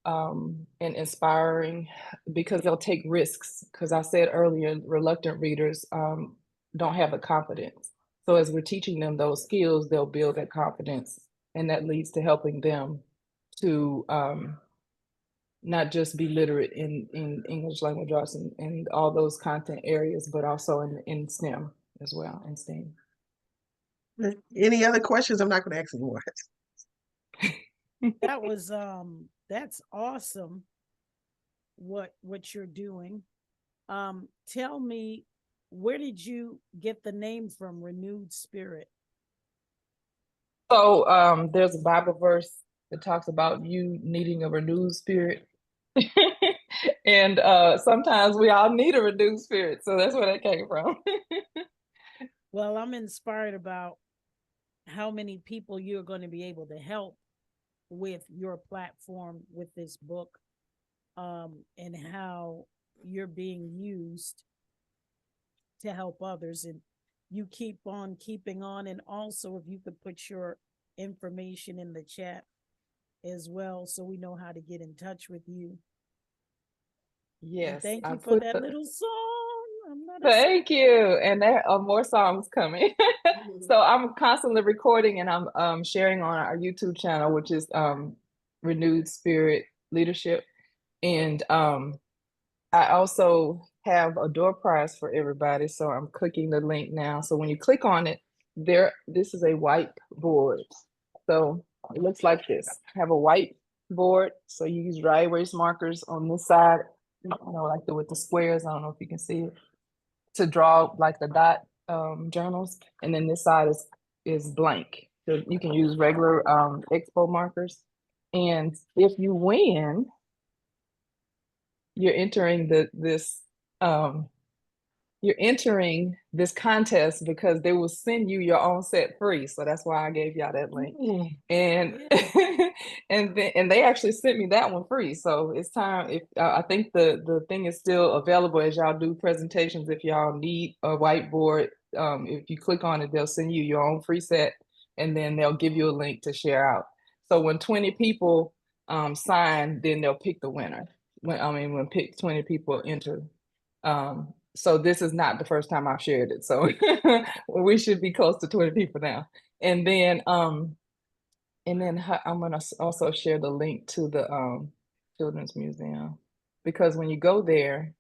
Speaker 3: and inspiring, because they'll take risks. Because I said earlier, reluctant readers don't have the confidence. So as we're teaching them those skills, they'll build that confidence, and that leads to helping them to not just be literate in English language arts and all those content areas, but also in STEM as well, in STEAM.
Speaker 2: Any other questions? I'm not going to ask any more.
Speaker 4: That was that's awesome what you're doing. Tell me, where did you get the name from, Renewed Spirit?
Speaker 3: So there's a Bible verse that talks about you needing a renewed spirit. And sometimes we all need a renewed spirit. So that's where that came from.
Speaker 4: Well, I'm inspired about how many people you're going to be able to help with your platform with this book, and how you're being used to help others, and you keep on keeping on. And also, if you could put your information in the chat as well, so we know how to get in touch with you.
Speaker 3: Yes,
Speaker 4: and thank
Speaker 3: I
Speaker 4: you for
Speaker 3: put
Speaker 4: that little song. I'm not
Speaker 3: Thank you. And there are more songs coming. So I'm constantly recording, and I'm sharing on our YouTube channel, which is Renewed Spirit Leadership. And I also have a door prize for everybody. So I'm clicking the link now. So when you click on it, this is a whiteboard. So it looks like this. I have a whiteboard. So you use dry erase markers on this side, like with the squares. I don't know if you can see it, to draw like the dot journals. And then this side is blank. So you can use regular expo markers. And if you win, you're entering this contest, because they will send you your own set free. So that's why I gave y'all that link. And and they actually sent me that one free. So it's time. If I think the thing is still available as y'all do presentations. If y'all need a whiteboard, if you click on it, they'll send you your own free set, and then they'll give you a link to share out. So when 20 people sign, then they'll pick the winner. When 20 people enter. So this is not the first time I've shared it. So we should be close to 20 people now. And then I'm gonna also share the link to the Children's Museum, because when you go there,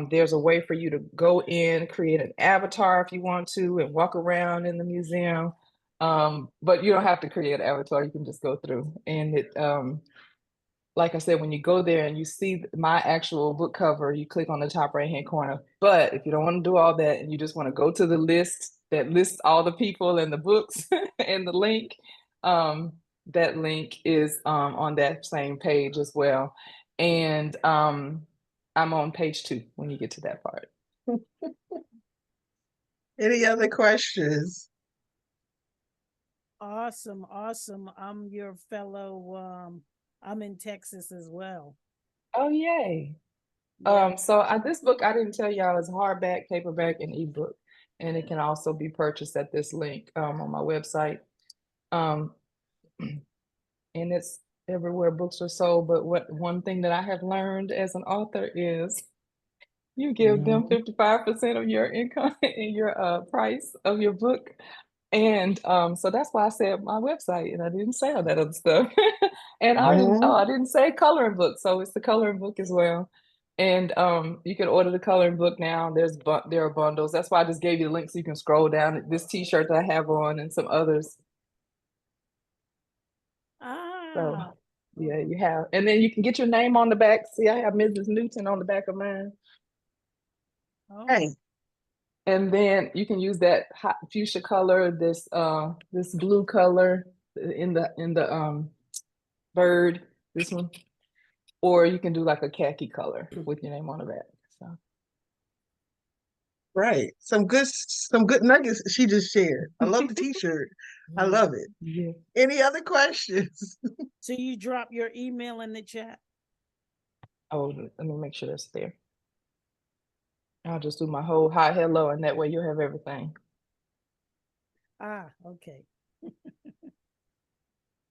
Speaker 3: there's a way for you to go in, create an avatar if you want to, and walk around in the museum. But you don't have to create an avatar, you can just go through. And it like I said, when you go there and you see my actual book cover, you click on the top right-hand corner. But if you don't want to do all that and you just want to go to the list that lists all the people and the books and the link, that link is on that same page as well. And I'm on page 2 when you get to that part.
Speaker 2: Any other questions?
Speaker 4: Awesome. I'm your fellow, I'm in Texas as well.
Speaker 3: Oh, yay.
Speaker 4: Yeah.
Speaker 3: So this book, I didn't tell y'all, is hardback, paperback, and ebook. And it can also be purchased at this link on my website. and it's everywhere books are sold. But one thing that I have learned as an author is you give them 55% of your income in your price of your book. And so that's why I said my website and I didn't say all that other stuff. And I didn't say coloring book. So it's the coloring book as well. And you can order the coloring book now. There are bundles. That's why I just gave you the link so you can scroll down. This t-shirt that I have on and some others. So
Speaker 4: Ah,
Speaker 3: yeah, you have. And then you can get your name on the back. See, I have Mrs. Newton on the back of mine.
Speaker 4: oh,
Speaker 2: Hey,
Speaker 3: And then you can use that hot fuchsia color, this blue color in the bird, this one, or you can do like a khaki color with your name on the back. So
Speaker 2: right. Some good nuggets she just shared. I love the t-shirt. I love it.
Speaker 3: yeah.
Speaker 2: Any other questions?
Speaker 4: so you drop your email in the chat.
Speaker 3: Oh, let me make sure that's there. I'll just do my whole hi, hello, and that way you'll have everything.
Speaker 4: Ah, okay.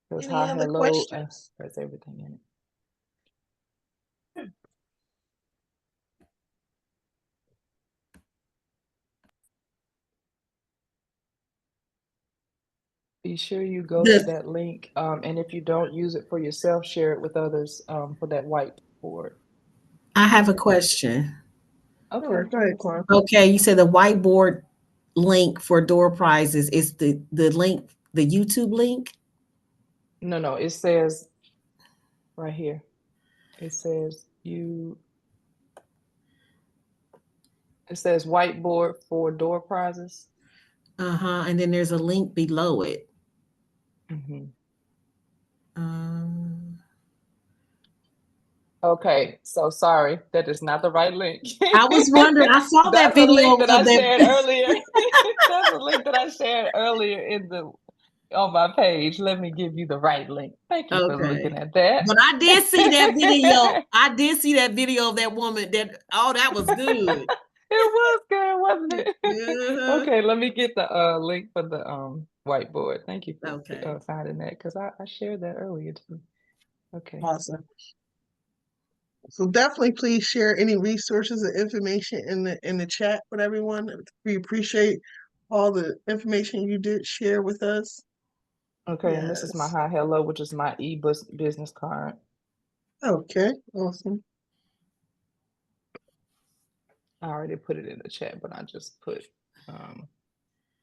Speaker 3: Because
Speaker 2: Any
Speaker 3: hi,
Speaker 2: other
Speaker 3: hello,
Speaker 2: questions?
Speaker 3: there's everything in it. Be sure you go to that link, and if you don't use it for yourself, share it with others for that whiteboard.
Speaker 5: I have a question.
Speaker 3: Okay.
Speaker 2: Sure, go ahead, Quan.
Speaker 5: Okay, you said the whiteboard link for door prizes is the link, the YouTube link?
Speaker 3: No, it says right here. It says it says whiteboard for door prizes.
Speaker 5: Uh-huh. And then there's a link below it.
Speaker 3: Mm-hmm.
Speaker 5: Um,
Speaker 3: Okay, so sorry, that is not the right link.
Speaker 5: I was wondering, I saw that
Speaker 3: That's a
Speaker 5: video
Speaker 3: link that I
Speaker 5: of that.
Speaker 3: shared earlier. That's a link that I shared earlier on my page. Let me give you the right link. Thank you for looking
Speaker 5: Okay.
Speaker 3: at that.
Speaker 5: But I did see that video. I did see that video of that woman that was good.
Speaker 3: It was good, wasn't it?
Speaker 5: Uh-huh.
Speaker 3: Okay, let me get the link for the whiteboard. Thank you for
Speaker 5: Okay.
Speaker 3: finding that because I shared that earlier too. Okay.
Speaker 2: Awesome. So definitely please share any resources or information in the chat with everyone. We appreciate all the information you did share with us.
Speaker 3: Okay, and this is my
Speaker 2: Yes.
Speaker 3: hi hello, which is my business card.
Speaker 2: Okay, awesome.
Speaker 3: I already put it in the chat, but I just put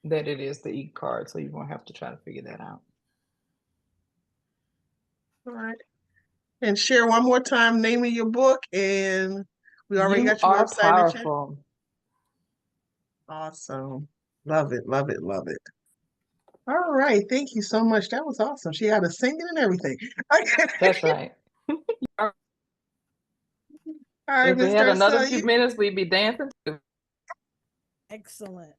Speaker 3: that it is the e-card, so you won't have to try to figure that out.
Speaker 2: All right. And share one more time, name of your book, and we already got your website in the chat.
Speaker 3: Powerful.
Speaker 2: Awesome. Love it, love it, love it. All right, thank you so much. That was awesome. She had us singing and everything.
Speaker 3: That's right.
Speaker 2: All right,
Speaker 3: If we
Speaker 2: Miss
Speaker 3: had another
Speaker 2: Darcele,
Speaker 3: few minutes, we'd be dancing too.
Speaker 4: Excellent.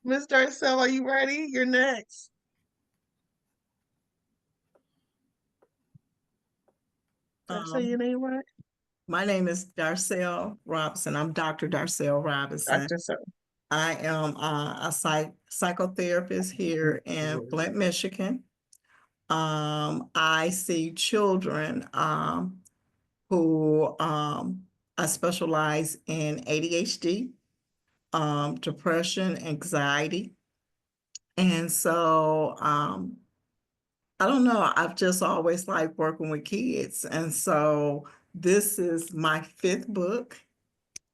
Speaker 2: Miss Darcele, are you ready? You're next. Did I say your name right?
Speaker 9: My name is Darcele Robinson. I'm Dr. Darcele Robinson.
Speaker 2: Dr.
Speaker 9: I am a psychotherapist here in Flint, Michigan. I see children who I specialize in ADHD, depression, anxiety. And so I don't know, I've just always liked working with kids. And so this is my 5th book,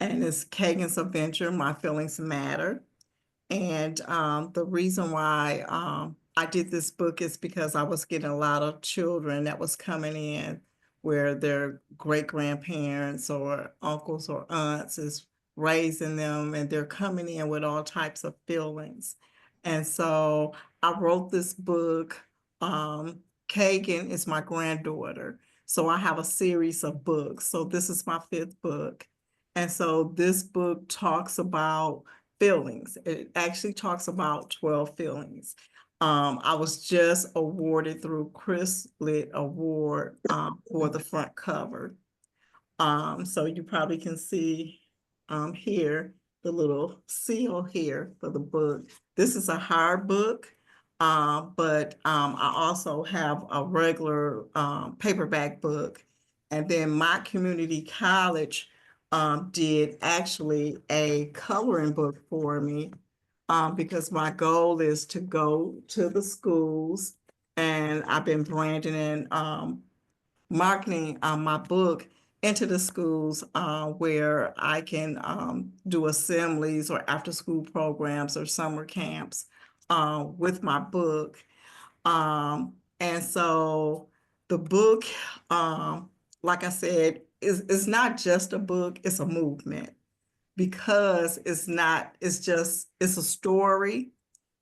Speaker 9: and it's Kagan's Adventure, My Feelings Matter. And the reason why I did this book is because I was getting a lot of children that was coming in where their great-grandparents or uncles or aunts is raising them, and they're coming in with all types of feelings. And so I wrote this book. Kagan is my granddaughter. So I have a series of books. So this is my 5th book. And so this book talks about feelings. It actually talks about 12 feelings. I was just awarded through Chris Lit Award for the front cover. So you probably can see here the little seal here for the book. This is a hard book. But I also have a regular paperback book. And then my community college did actually a coloring book for me because my goal is to go to the schools, and I've been branding and marketing my book into the schools where I can do assemblies or after school programs or summer camps with my book. And so the book, like I said, is not just a book, it's a movement because it's a story.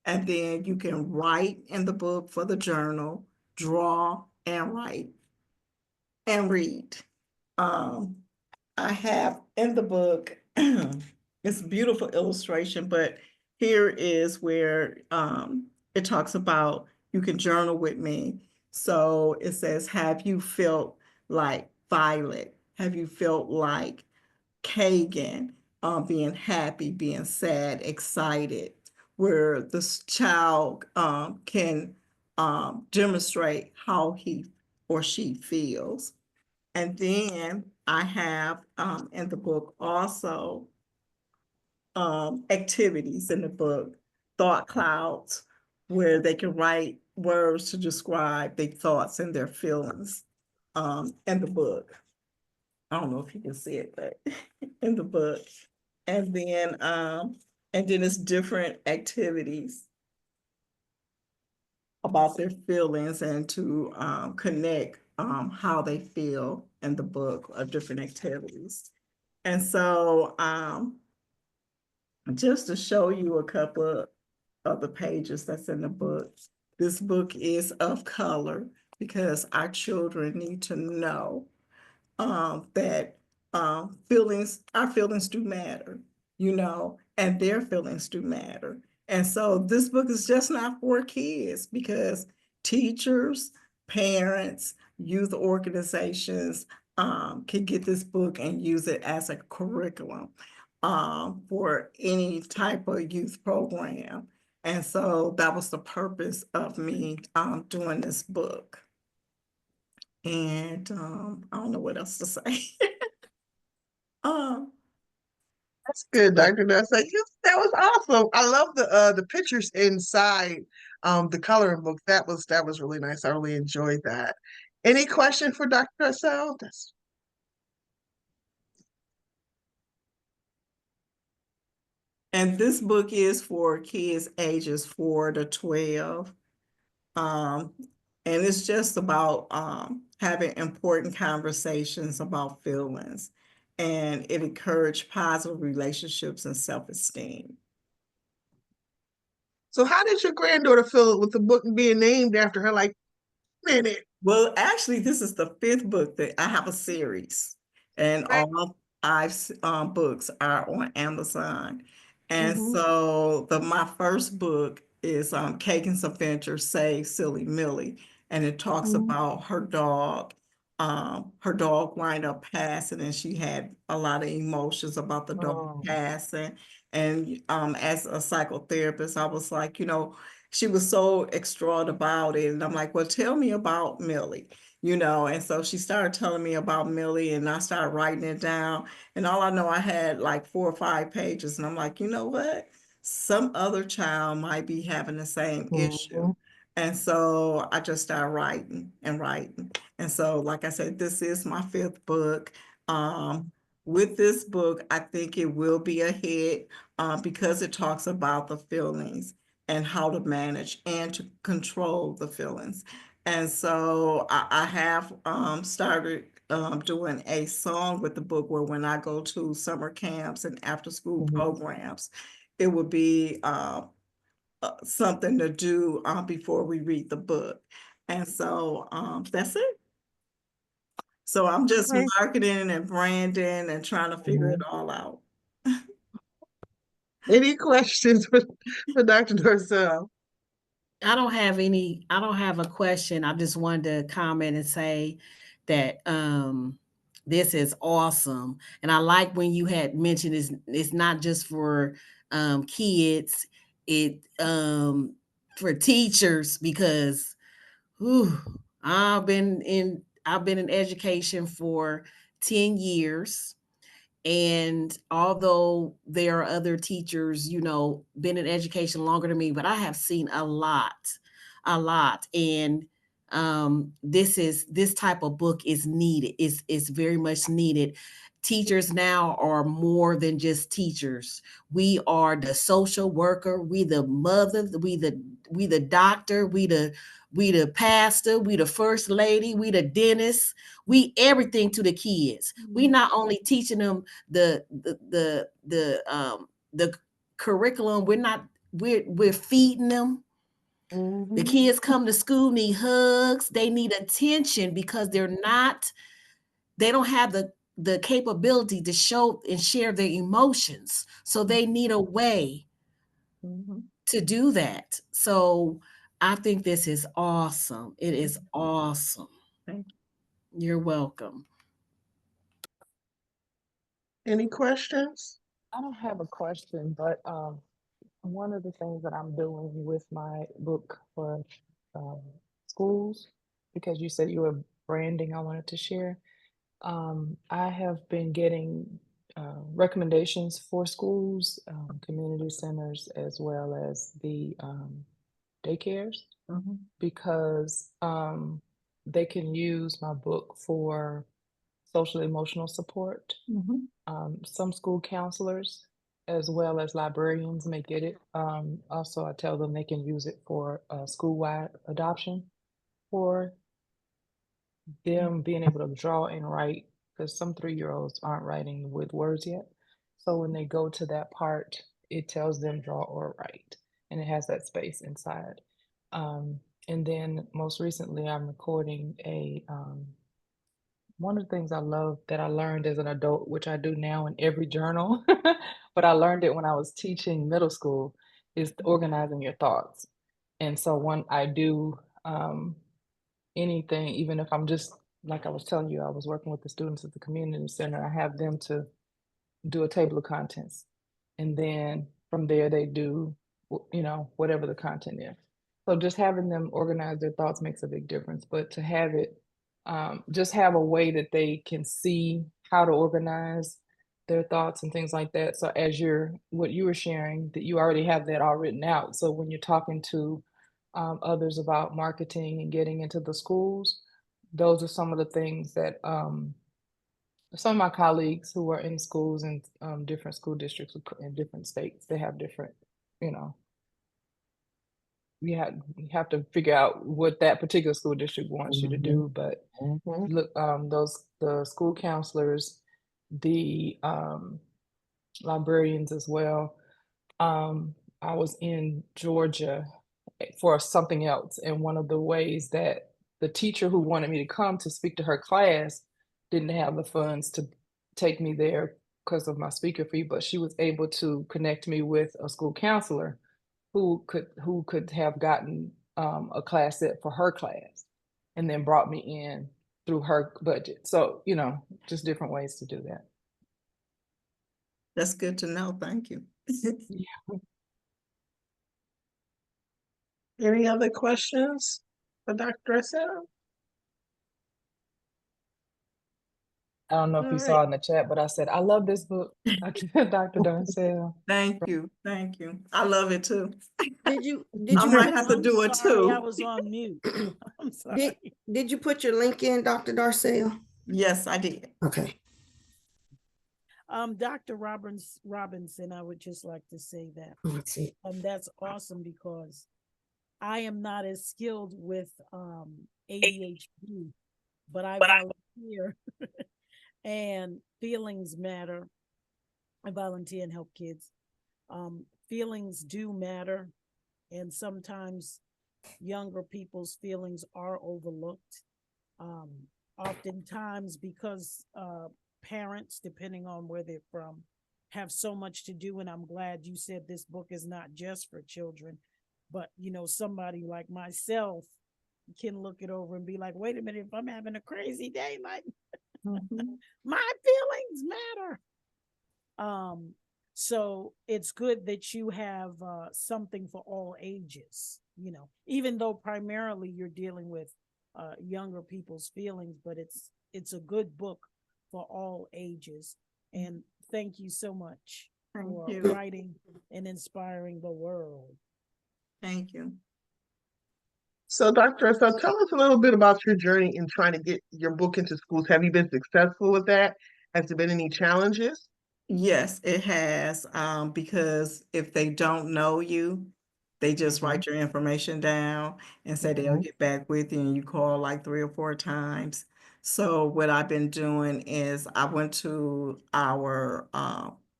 Speaker 9: And then you can write in the book for the journal, draw and write and read. Um, I have in the book, it's a beautiful illustration, but here is where it talks about you can journal with me. So it says, have you felt like Violet? Have you felt like Kagan, being happy, being sad, excited, where this child can demonstrate how he or she feels. And then I have in the book also activities in the book, thought clouds, where they can write words to describe their thoughts and their feelings in the book. I don't know if you can see it, but in the book. And then it's different activities about their feelings and to connect how they feel in the book of different activities. And so just to show you a couple of the pages that's in the book, this book is of color because our children need to know that our feelings do matter, and their feelings do matter. And so this book is just not for kids because teachers, parents, youth organizations can get this book and use it as a curriculum for any type of youth program. And so that was the purpose of me doing this book. And I don't know what else to say.
Speaker 2: That's good, Dr. Darcele. That was awesome. I love the pictures inside the coloring book. That was really nice. I really enjoyed that. Any question for Dr. Darcele?
Speaker 9: And this book is for kids ages 4 to 12. And it's just about having important conversations about feelings. And it encouraged positive relationships and self-esteem.
Speaker 2: So how did your granddaughter feel with the book being named after her? Like, minute.
Speaker 9: Well, actually, this is the 5th book that I have a series, and all 5 books are on Amazon. And so my first book is Kagan's Adventure Save Silly Millie, and it talks about her dog. Her dog wind up passing, and she had a lot of emotions about the dog passing. And as a psychotherapist, I was like, she was so extraordinary about it. And I'm like, well, tell me about Millie, And so she started telling me about Millie, and I started writing it down. And all I know, I had like 4 or 5 pages. And I'm like, you know what? Some other child might be having the same issue. And so I just started writing and writing. And so, like I said, this is my 5th book. With this book, I think it will be a hit because it talks about the feelings and how to manage and to control the feelings. And so I have started doing a song with the book where when I go to summer camps and after school programs, it would be something to do before we read the book. And so that's it. So I'm just marketing and branding and trying to figure it all out.
Speaker 2: Any questions for Dr. Darcele?
Speaker 5: I don't have a question. I just wanted to comment and say that this is awesome. And I like when you had mentioned it's not just for kids. It for teachers because whew, I've been in education for 10 years. And although there are other teachers, been in education longer than me, but I have seen a lot. And this type of book is needed. It's very much needed. Teachers now are more than just teachers. We are the social worker, we the mother, we the doctor, we the pastor, we the first lady, we the dentist, we everything to the kids. We not only teaching them the curriculum, we're feeding them. The kids come to school, need hugs, they need attention because they don't have the capability to show and share their emotions. So they need a way to do that. So I think this is awesome. It is awesome.
Speaker 9: Thank you.
Speaker 5: You're welcome.
Speaker 2: Any questions?
Speaker 3: I don't have a question, but one of the things that I'm doing with my book for schools, because you said you were branding, I wanted to share. I have been getting recommendations for schools, community centers, as well as the daycares, because they can use my book for social emotional support. Some school counselors as well as librarians may get it. Also, I tell them they can use it for school-wide adoption for them being able to draw and write, because some 3-year-olds aren't writing with words yet. So when they go to that part, it tells them draw or write, and it has that space inside. And then most recently, I'm recording a one of the things I love that I learned as an adult, which I do now in every journal, but I learned it when I was teaching middle school, is organizing your thoughts. And so when I do anything, even if I'm just, like I was telling you, I was working with the students at the community center, I have them to do a table of contents. And then from there, they do, whatever the content is. So just having them organize their thoughts makes a big difference. But to have it, just have a way that they can see how to organize their thoughts and things like that. So as what you were sharing, that you already have that all written out. So when you're talking to others about marketing and getting into the schools, those are some of the things that some of my colleagues who are in schools in different school districts in different states, they have different, you have to figure out what that particular school district wants you to do. But look, the school counselors, the librarians as well. I was in Georgia for something else, and one of the ways that the teacher who wanted me to come to speak to her class didn't have the funds to take me there because of my speaker fee, but she was able to connect me with a school counselor who could have gotten a class set for her class and then brought me in through her budget. So, just different ways to do that.
Speaker 9: That's good to know. Thank you.
Speaker 2: Any other questions for Dr. Darcele?
Speaker 3: I don't know if you saw in the chat, but I said, I love this book, Dr. Darcele.
Speaker 9: Thank you. Thank you. I love it too.
Speaker 10: Did you
Speaker 9: I might have to do it too.
Speaker 4: I was on mute. I'm sorry.
Speaker 10: Did you put your link in, Dr. Darcele?
Speaker 9: Yes, I did.
Speaker 10: Okay.
Speaker 4: Dr. Robinson, I would just like to say that.
Speaker 10: Let's see.
Speaker 4: That's awesome because I am not as skilled with ADHD, but I volunteer and feelings matter. I volunteer and help kids. Feelings do matter, and sometimes younger people's feelings are overlooked. Oftentimes because parents, depending on where they're from, have so much to do. And I'm glad you said this book is not just for children, but somebody like myself can look it over and be like, wait a minute, if I'm having a crazy day, like my feelings matter. So it's good that you have something for all ages. you know, even though primarily you're dealing with younger people's feelings, but it's a good book for all ages. And thank you so much for
Speaker 9: you.
Speaker 4: writing and inspiring the world.
Speaker 9: Thank you.
Speaker 2: So, Dr. So tell us a little bit about your journey in trying to get your book into schools. Have you been successful with that? Has there been any challenges?
Speaker 9: Yes, it has, because if they don't know you, they just write your information down and say they'll get back with you, and you call like 3 or 4 times. So what I've been doing is I went to our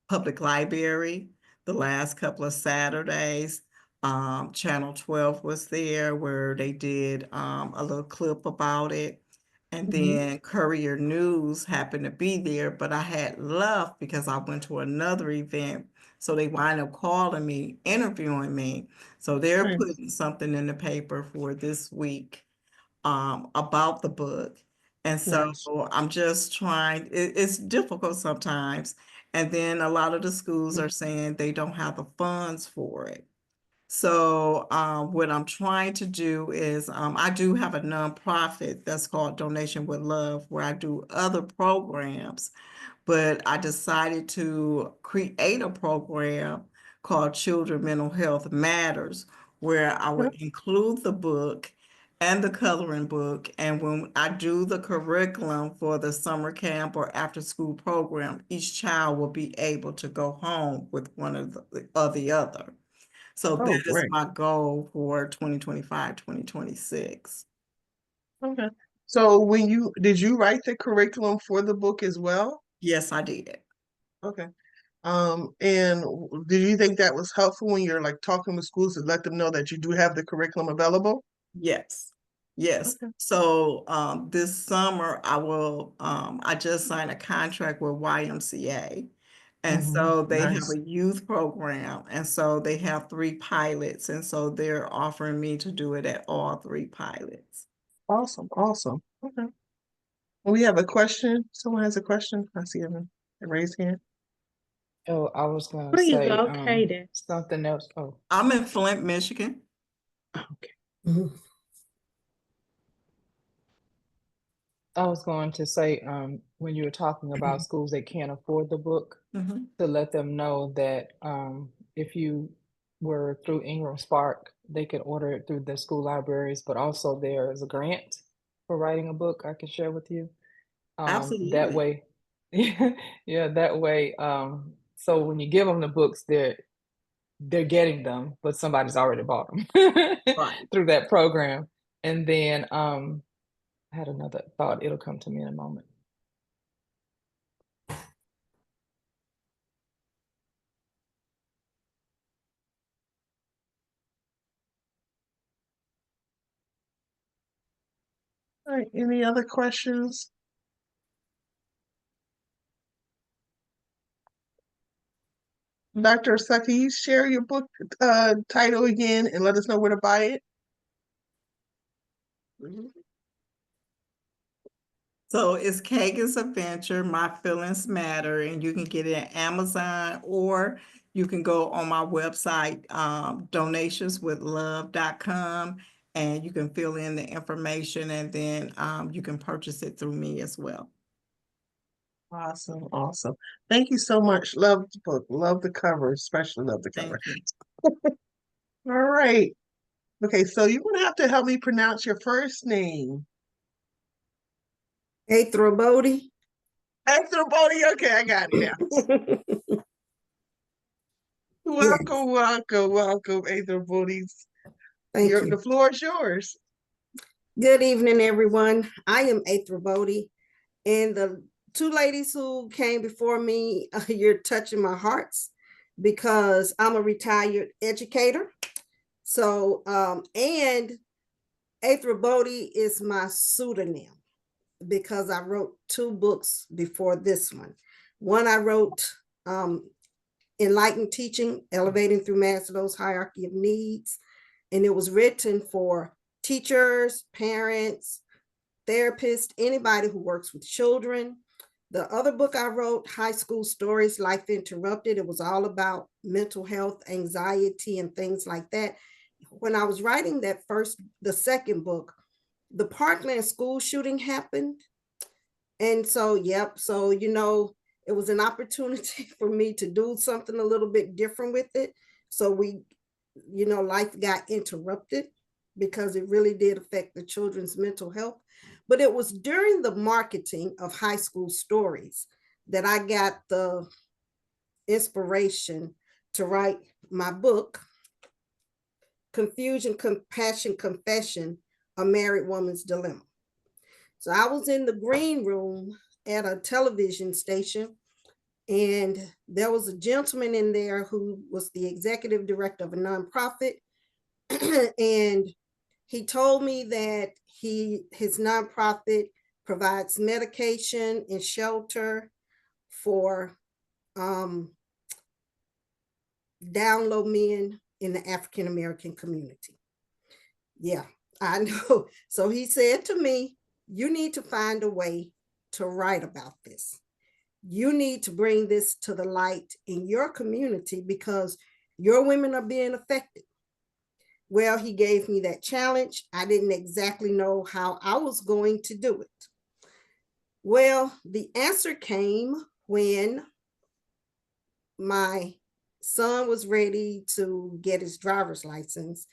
Speaker 9: public library the last couple of Saturdays. Channel 12 was there where they did a little clip about it. And then Courier News happened to be there, but I had left because I went to another event. So they wind up calling me, interviewing me. So they're
Speaker 2: Nice.
Speaker 9: putting something in the paper for this week about the book. And so
Speaker 2: Nice.
Speaker 9: I'm just trying, it's difficult sometimes. And then a lot of the schools are saying they don't have the funds for it. So what I'm trying to do is I do have a nonprofit that's called Donation with Love, where I do other programs, but I decided to create a program called Children Mental Health Matters, where I would include the book and the coloring book. And when I do the curriculum for the summer camp or after school program, each child will be able to go home with one of the other. So
Speaker 2: Oh,
Speaker 9: that is
Speaker 2: great.
Speaker 9: my goal for 2025, 2026.
Speaker 2: Okay. So did you write the curriculum for the book as well?
Speaker 9: Yes, I did.
Speaker 2: Okay. And did you think that was helpful when you're like talking with schools to let them know that you do have the curriculum available?
Speaker 9: Yes. Yes.
Speaker 2: Okay.
Speaker 9: So this summer I just signed a contract with YMCA. And so they have
Speaker 2: Nice.
Speaker 9: a youth program. And so they have 3 pilots. And so they're offering me to do it at all 3 pilots.
Speaker 2: Awesome. Awesome. Okay. We have a question. Someone has a question. I see him raise hand.
Speaker 3: Oh, I was gonna
Speaker 7: Please,
Speaker 3: say
Speaker 7: okay then.
Speaker 3: something else. Oh,
Speaker 9: I'm in Flint, Michigan.
Speaker 7: Okay.
Speaker 3: I was going to say, when you were talking about schools that can't afford the book,
Speaker 9: Mhm.
Speaker 3: to let them know that if you were through Ingram Spark, they could order it through the school libraries, but also there is a grant for writing a book I can share with you. That
Speaker 9: Absolutely.
Speaker 3: way, yeah, that way, so when you give them the books, they're getting them, but somebody's already bought them
Speaker 9: Right.
Speaker 3: through that program. And then I had another thought, it'll come to me in a moment.
Speaker 2: All right. Any other questions? Dr. Sa, can you share your book title again and let us know where to buy it?
Speaker 9: So it's Kagan's Adventure, My Feelings Matter, and you can get it at Amazon, or you can go on my website, donationswithlove.com, and you can fill in the information, and then you can purchase it through me as well.
Speaker 2: Awesome. Awesome. Thank you so much. Love the book. Love the cover, especially love the cover.
Speaker 9: Thank you.
Speaker 2: All right. Okay, so you're gonna have to help me pronounce your first name.
Speaker 10: Athra Bodhi.
Speaker 2: Athra Bodhi. Okay, I got it now. Welcome, welcome, welcome, Athra Bodhi.
Speaker 10: Thank you.
Speaker 2: The floor is yours.
Speaker 10: Good evening, everyone. I am Athra Bodhi, and the 2 ladies who came before me, you're touching my hearts because I'm a retired educator. So, and Athra Bodhi is my pseudonym because I wrote 2 books before this one. One I wrote, Enlightened Teaching, Elevating Through Maslow's Hierarchy of Needs. And it was written for teachers, parents, therapists, anybody who works with children. The other book I wrote, High School Stories, Life Interrupted, it was all about mental health, anxiety, and things like that. when I was writing the second book, the Parkland school shooting happened. And so, yep. So, it was an opportunity for me to do something a little bit different with it. So life got interrupted because it really did affect the children's mental health. But it was during the marketing of high school stories that I got the inspiration to write my book, Confusion, Compassion, Confession, A Married Woman's Dilemma. So I was in the green room at a television station, and there was a gentleman in there who was the executive director of a nonprofit. And he told me that his nonprofit provides medication and shelter for down low men in the African American community. Yeah, I know. So he said to me, you need to find a way to write about this. You need to bring this to the light in your community because your women are being affected. Well, he gave me that challenge. I didn't exactly know how I was going to do it. Well, the answer came when my son was ready to get his driver's license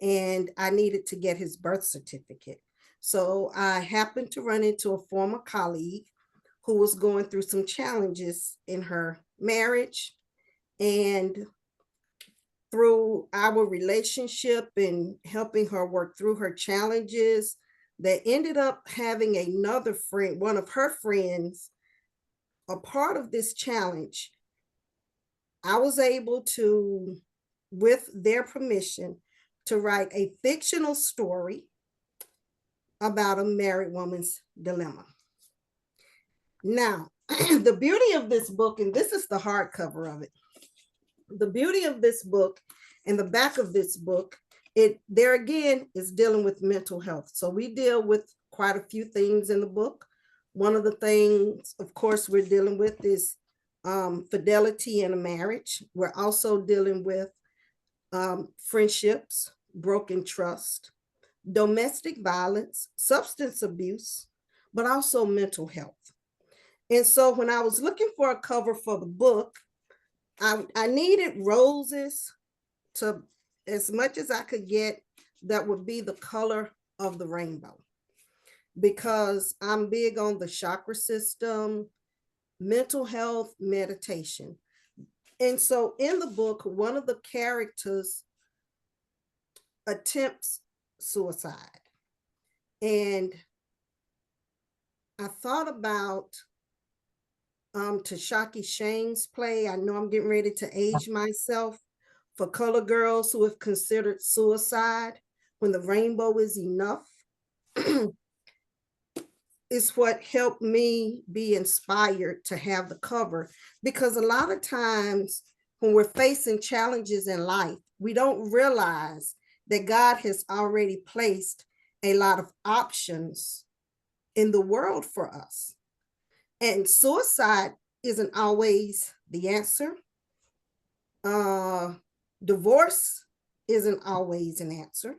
Speaker 10: and I needed to get his birth certificate. So I happened to run into a former colleague who was going through some challenges in her marriage. And through our relationship and helping her work through her challenges, they ended up having another friend, one of her friends, a part of this challenge. I was able to, with their permission, to write a fictional story about a married woman's dilemma. Now, the beauty of this book, and this is the hardcover of it, the beauty of this book and the back of this book, there again is dealing with mental health. So we deal with quite a few things in the book. One of the things, of course, we're dealing with is fidelity in a marriage. We're also dealing with friendships, broken trust, domestic violence, substance abuse, but also mental health. And so when I was looking for a cover for the book, I needed roses to, as much as I could get, that would be the color of the rainbow, because I'm big on the chakra system, mental health, meditation. And so in the book, one of the characters attempts suicide. And I thought about Tashaki Shane's play, I Know I'm Getting Ready to Age Myself, for color girls who have considered suicide when the rainbow is enough. Is what helped me be inspired to have the cover, because a lot of times when we're facing challenges in life, we don't realize that God has already placed a lot of options in the world for us. And suicide isn't always the answer. Divorce isn't always an answer.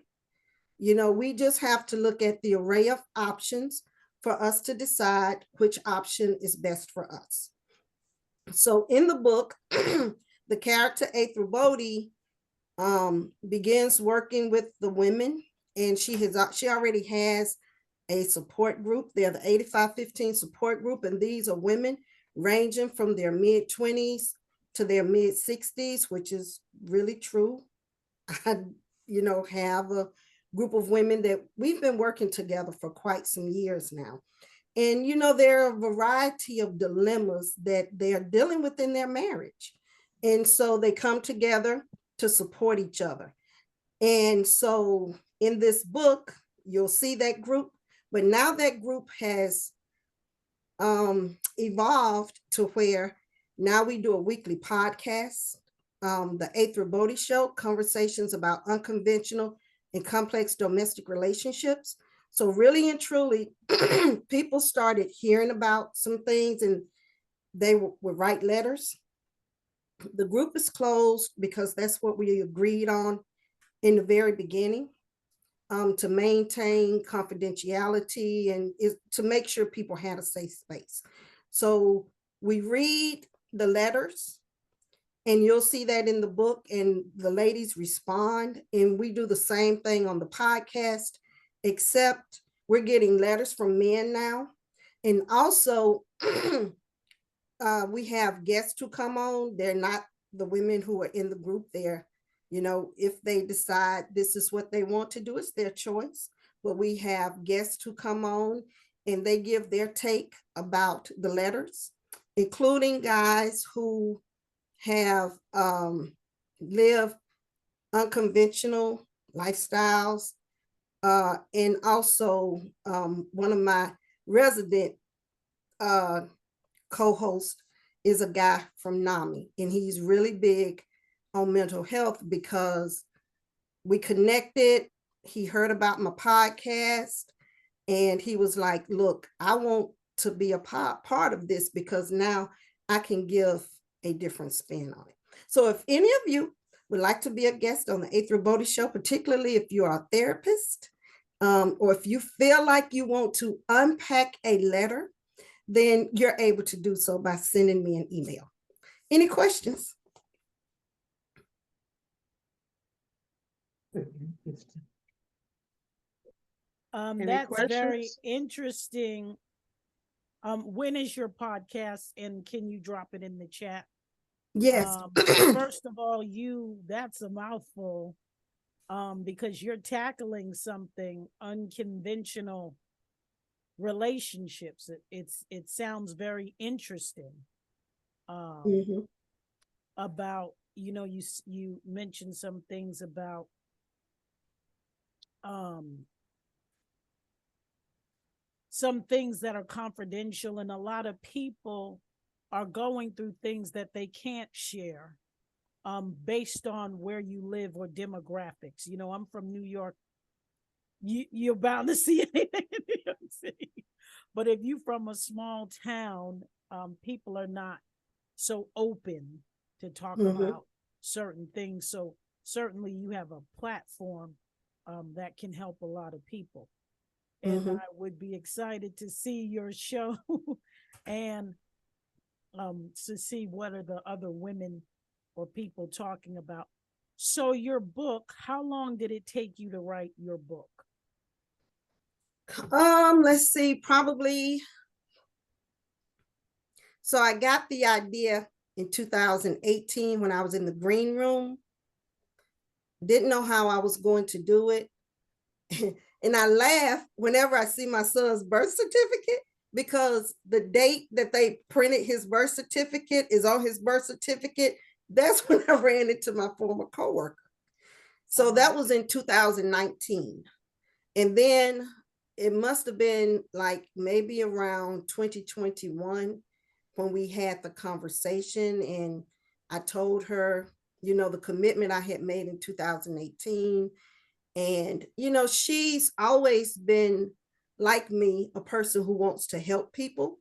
Speaker 10: We just have to look at the array of options for us to decide which option is best for us. So in the book, the character Athra Bodhi begins working with the women, and she already has a support group. They're the 8515 support group, and these are women ranging from their mid-20s to their mid-60s, which is really true. I, have a group of women that we've been working together for quite some years now. And, there are a variety of dilemmas that they are dealing with in their marriage. And so they come together to support each other. And so in this book, you'll see that group, but now that group has evolved to where now we do a weekly podcast, the Athra Bodhi Show, conversations about unconventional and complex domestic relationships. So really and truly, people started hearing about some things and they would write letters. The group is closed because that's what we agreed on in the very beginning, to maintain confidentiality and to make sure people had a safe space. So we read the letters, and you'll see that in the book, and the ladies respond, and we do the same thing on the podcast, except we're getting letters from men now. And also, we have guests who come on. They're not the women who are in the group. They're, if they decide this is what they want to do, it's their choice. But we have guests who come on and they give their take about the letters, including guys who have lived unconventional lifestyles. And also one of my resident co-host is a guy from NAMI, and he's really big on mental health because we connected. He heard about my podcast and he was like, look, I want to be a part of this because now I can give a different spin on it. So if any of you would like to be a guest on the Athra Bodhi Show, particularly if you are a therapist, or if you feel like you want to unpack a letter, then you're able to do so by sending me an email. Any questions?
Speaker 4: That's very interesting. When is your podcast, and can you drop it in the chat?
Speaker 10: Yes.
Speaker 4: First of all, that's a mouthful, because you're tackling something unconventional relationships. It sounds very interesting. About, you mentioned some things about some things that are confidential, and a lot of people are going through things that they can't share based on where you live or demographics. I'm from New York. You're bound to see anything in New York City. But if you're from a small town, people are not so open to talk about certain things. So certainly you have a platform that can help a lot of people. And I would be excited to see your show and to see what are the other women or people talking about. So your book, how long did it take you to write your book?
Speaker 10: Let's see, probably. So I got the idea in 2018 when I was in the green room. Didn't know how I was going to do it. And I laugh whenever I see my son's birth certificate, because the date that they printed his birth certificate is on his birth certificate. That's when I ran into my former coworker. So that was in 2019. And then it must have been like maybe around 2021 when we had the conversation, and I told her, the commitment I had made in 2018. And, she's always been like me, a person who wants to help people.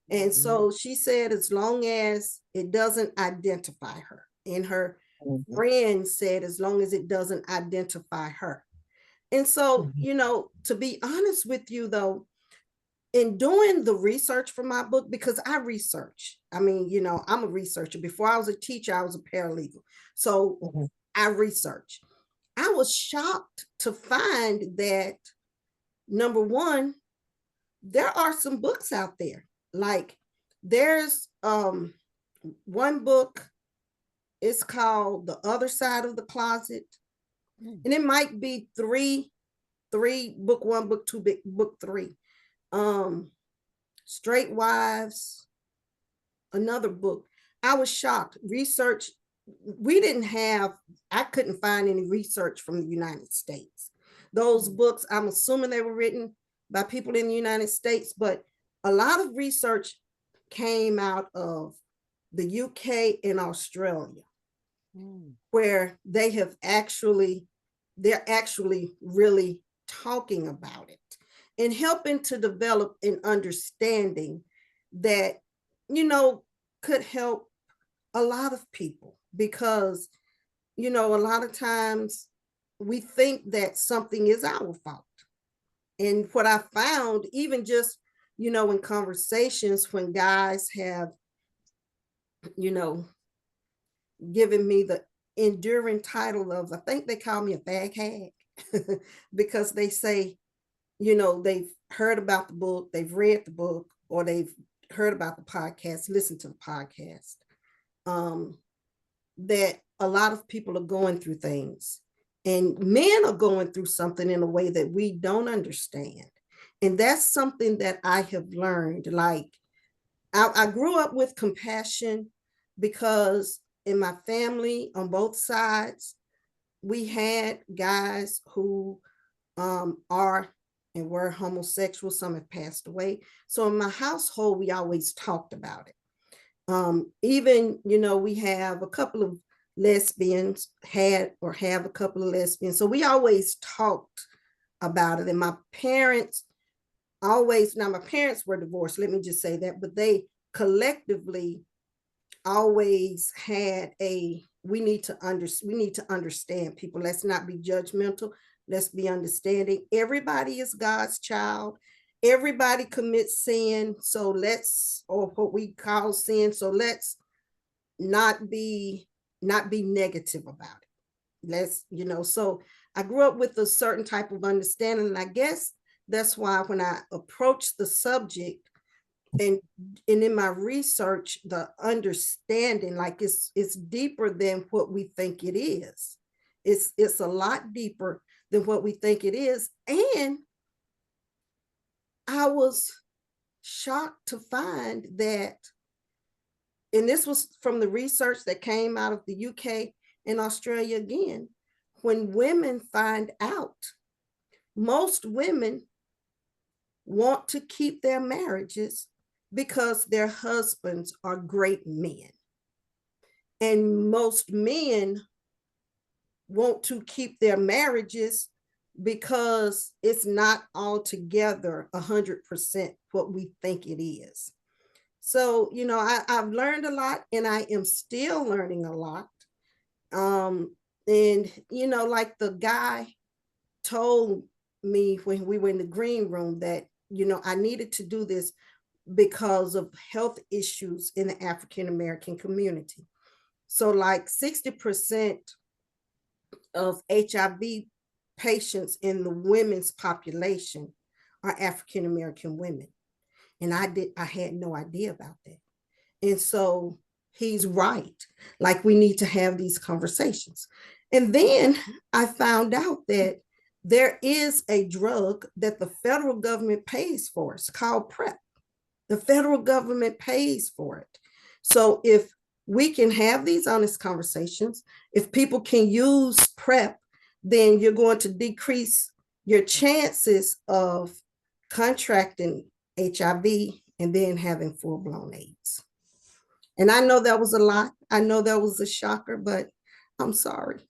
Speaker 10: And so she said, as long as it doesn't identify her, and her friend said, as long as it doesn't identify her. And so, to be honest with you, though, in doing the research for my book, because I research, I'm a researcher. Before I was a teacher, I was a paralegal. So I research. I was shocked to find that, number one, there are some books out there. Like there's one book, it's called The Other Side of the Closet. And it might be three, book one, book two, book three. Straight Wives, another book. I was shocked. Research, I couldn't find any research from the United States. Those books, I'm assuming they were written by people in the United States, but a lot of research came out of the UK and Australia, where they're actually really talking about it and helping to develop an understanding that, could help a lot of people. Because, a lot of times we think that something is our fault. And what I found, even just, in conversations when guys have, given me the enduring title of, I think they call me a fag hag, because they say, they've heard about the book, they've read the book, or they've heard about the podcast, listened to the podcast, that a lot of people are going through things, and men are going through something in a way that we don't understand. And that's something that I have learned. Like, I grew up with compassion because in my family on both sides, we had guys who are and were homosexual. Some have passed away. So in my household, we always talked about it. Even, we have a couple of lesbians, had or have a couple of lesbians. So we always talked about it. And my parents my parents were divorced, let me just say that, but they collectively always had we need to understand people. Let's not be judgmental. Let's be understanding. Everybody is God's child. Everybody commits sin. So or what we call sin. So let's not be negative about it. Let's, so I grew up with a certain type of understanding. And I guess that's why when I approach the subject and in my research, the understanding, like it's deeper than what we think it is. It's a lot deeper than what we think it is. And I was shocked to find that, and this was from the research that came out of the UK and Australia again, when women find out, most women want to keep their marriages because their husbands are great men. And most men want to keep their marriages because it's not altogether 100% what we think it is. So, I've learned a lot, and I am still learning a lot. And, like the guy told me when we were in the green room that, I needed to do this because of health issues in the African-American community. So like 60% of HIV patients in the women's population are African-American women. And I had no idea about that. And so he's right. Like, we need to have these conversations. And then I found out that there is a drug that the federal government pays for. It's called PrEP. The federal government pays for it. So if we can have these honest conversations, if people can use PrEP, then you're going to decrease your chances of contracting HIV and then having full-blown AIDS. And I know that was a lot. I know that was a shocker, but I'm sorry.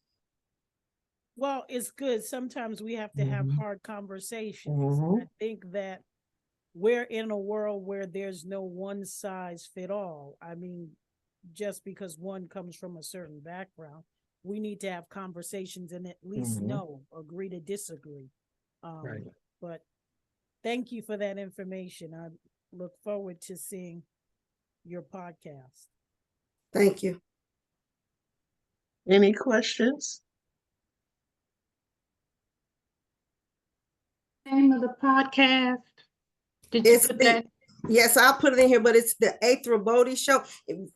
Speaker 4: Well, it's good. Sometimes we have to have hard conversations. I think that we're in a world where there's no one size fit all. I mean, just because one comes from a certain background, we need to have conversations and at least agree to disagree. Right. But thank you for that information. I look forward to seeing your podcast.
Speaker 10: Thank you.
Speaker 2: Any questions?
Speaker 7: Name of the podcast? Did you put that?
Speaker 10: Yes, I'll put it in here, but it's the Athra Bodhi Show.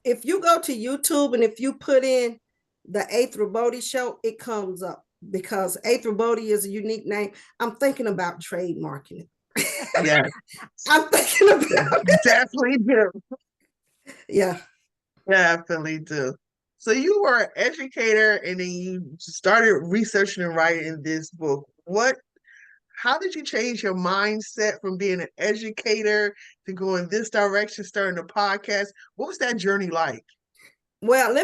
Speaker 10: If you go to YouTube and if you put in the Athra Bodhi Show, it comes up because Athra Bodhi is a unique name. I'm thinking about trademarking it.
Speaker 2: Yeah.
Speaker 10: I'm thinking about it.
Speaker 2: Definitely do.
Speaker 10: Yeah.
Speaker 2: Definitely do. So you were an educator and then you started researching and writing this book. How did you change your mindset from being an educator to go in this direction, starting a podcast? What was that journey like?
Speaker 10: Well,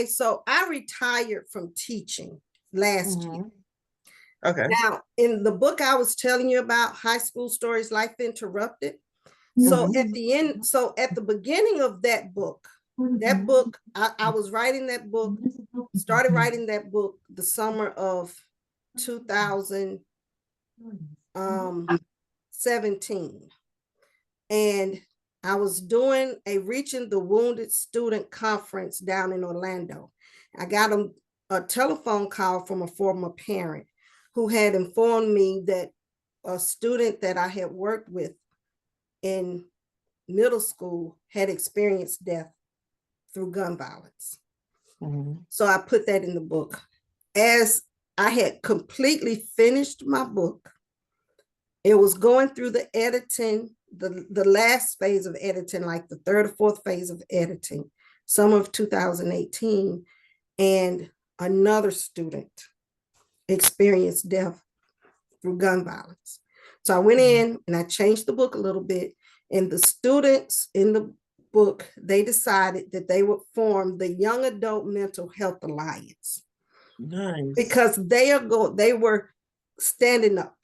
Speaker 10: so I retired from teaching last year.
Speaker 2: Okay.
Speaker 10: Now, in the book I was telling you about, High School Stories, Life Interrupted. So at the beginning of that book, I was writing that book, started writing that book the summer of 2017. And I was doing a Reaching the Wounded Student Conference down in Orlando. I got a telephone call from a former parent who had informed me that a student that I had worked with in middle school had experienced death through gun violence. So I put that in the book. As I had completely finished my book, it was going through the editing, the last phase of editing, like the third or fourth phase of editing, summer of 2018, and another student experienced death through gun violence. So I went in and I changed the book a little bit, and the students in the book, they decided that they would form the Young Adult Mental Health Alliance.
Speaker 2: Nice.
Speaker 10: Because they were standing up.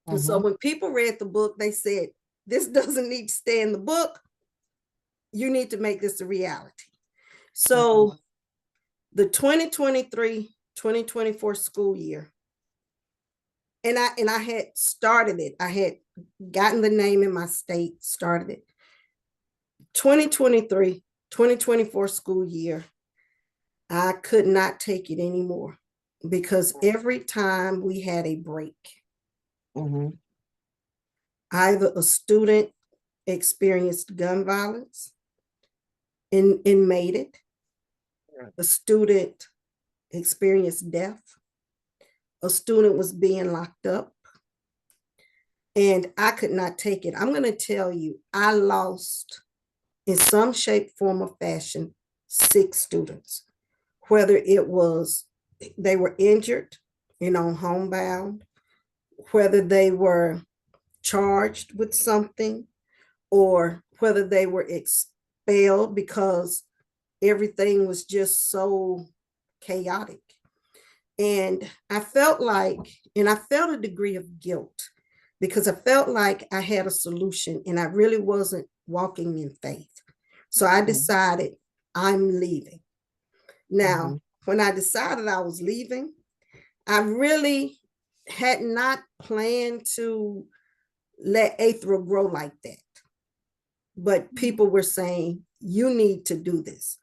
Speaker 10: And so when people read the book, they said, this doesn't need to stay in the book. You need to make this a reality. So the 2023-2024 school year, and I had started it. I had gotten the name in my state, started it. 2023-2024 school year, I could not take it anymore because every time we had a break, either a student experienced gun violence and made it, a student experienced death, a student was being locked up, and I could not take it. I'm going to tell you, I lost in some shape, form, or fashion 6 students, whether it was they were injured, homebound, whether they were charged with something, or whether they were expelled because everything was just so chaotic. And I felt a degree of guilt because I felt like I had a solution and I really wasn't walking in faith. So I decided I'm leaving. Now, when I decided I was leaving, I really had not planned to let Athra grow like that. But people were saying, you need to do this.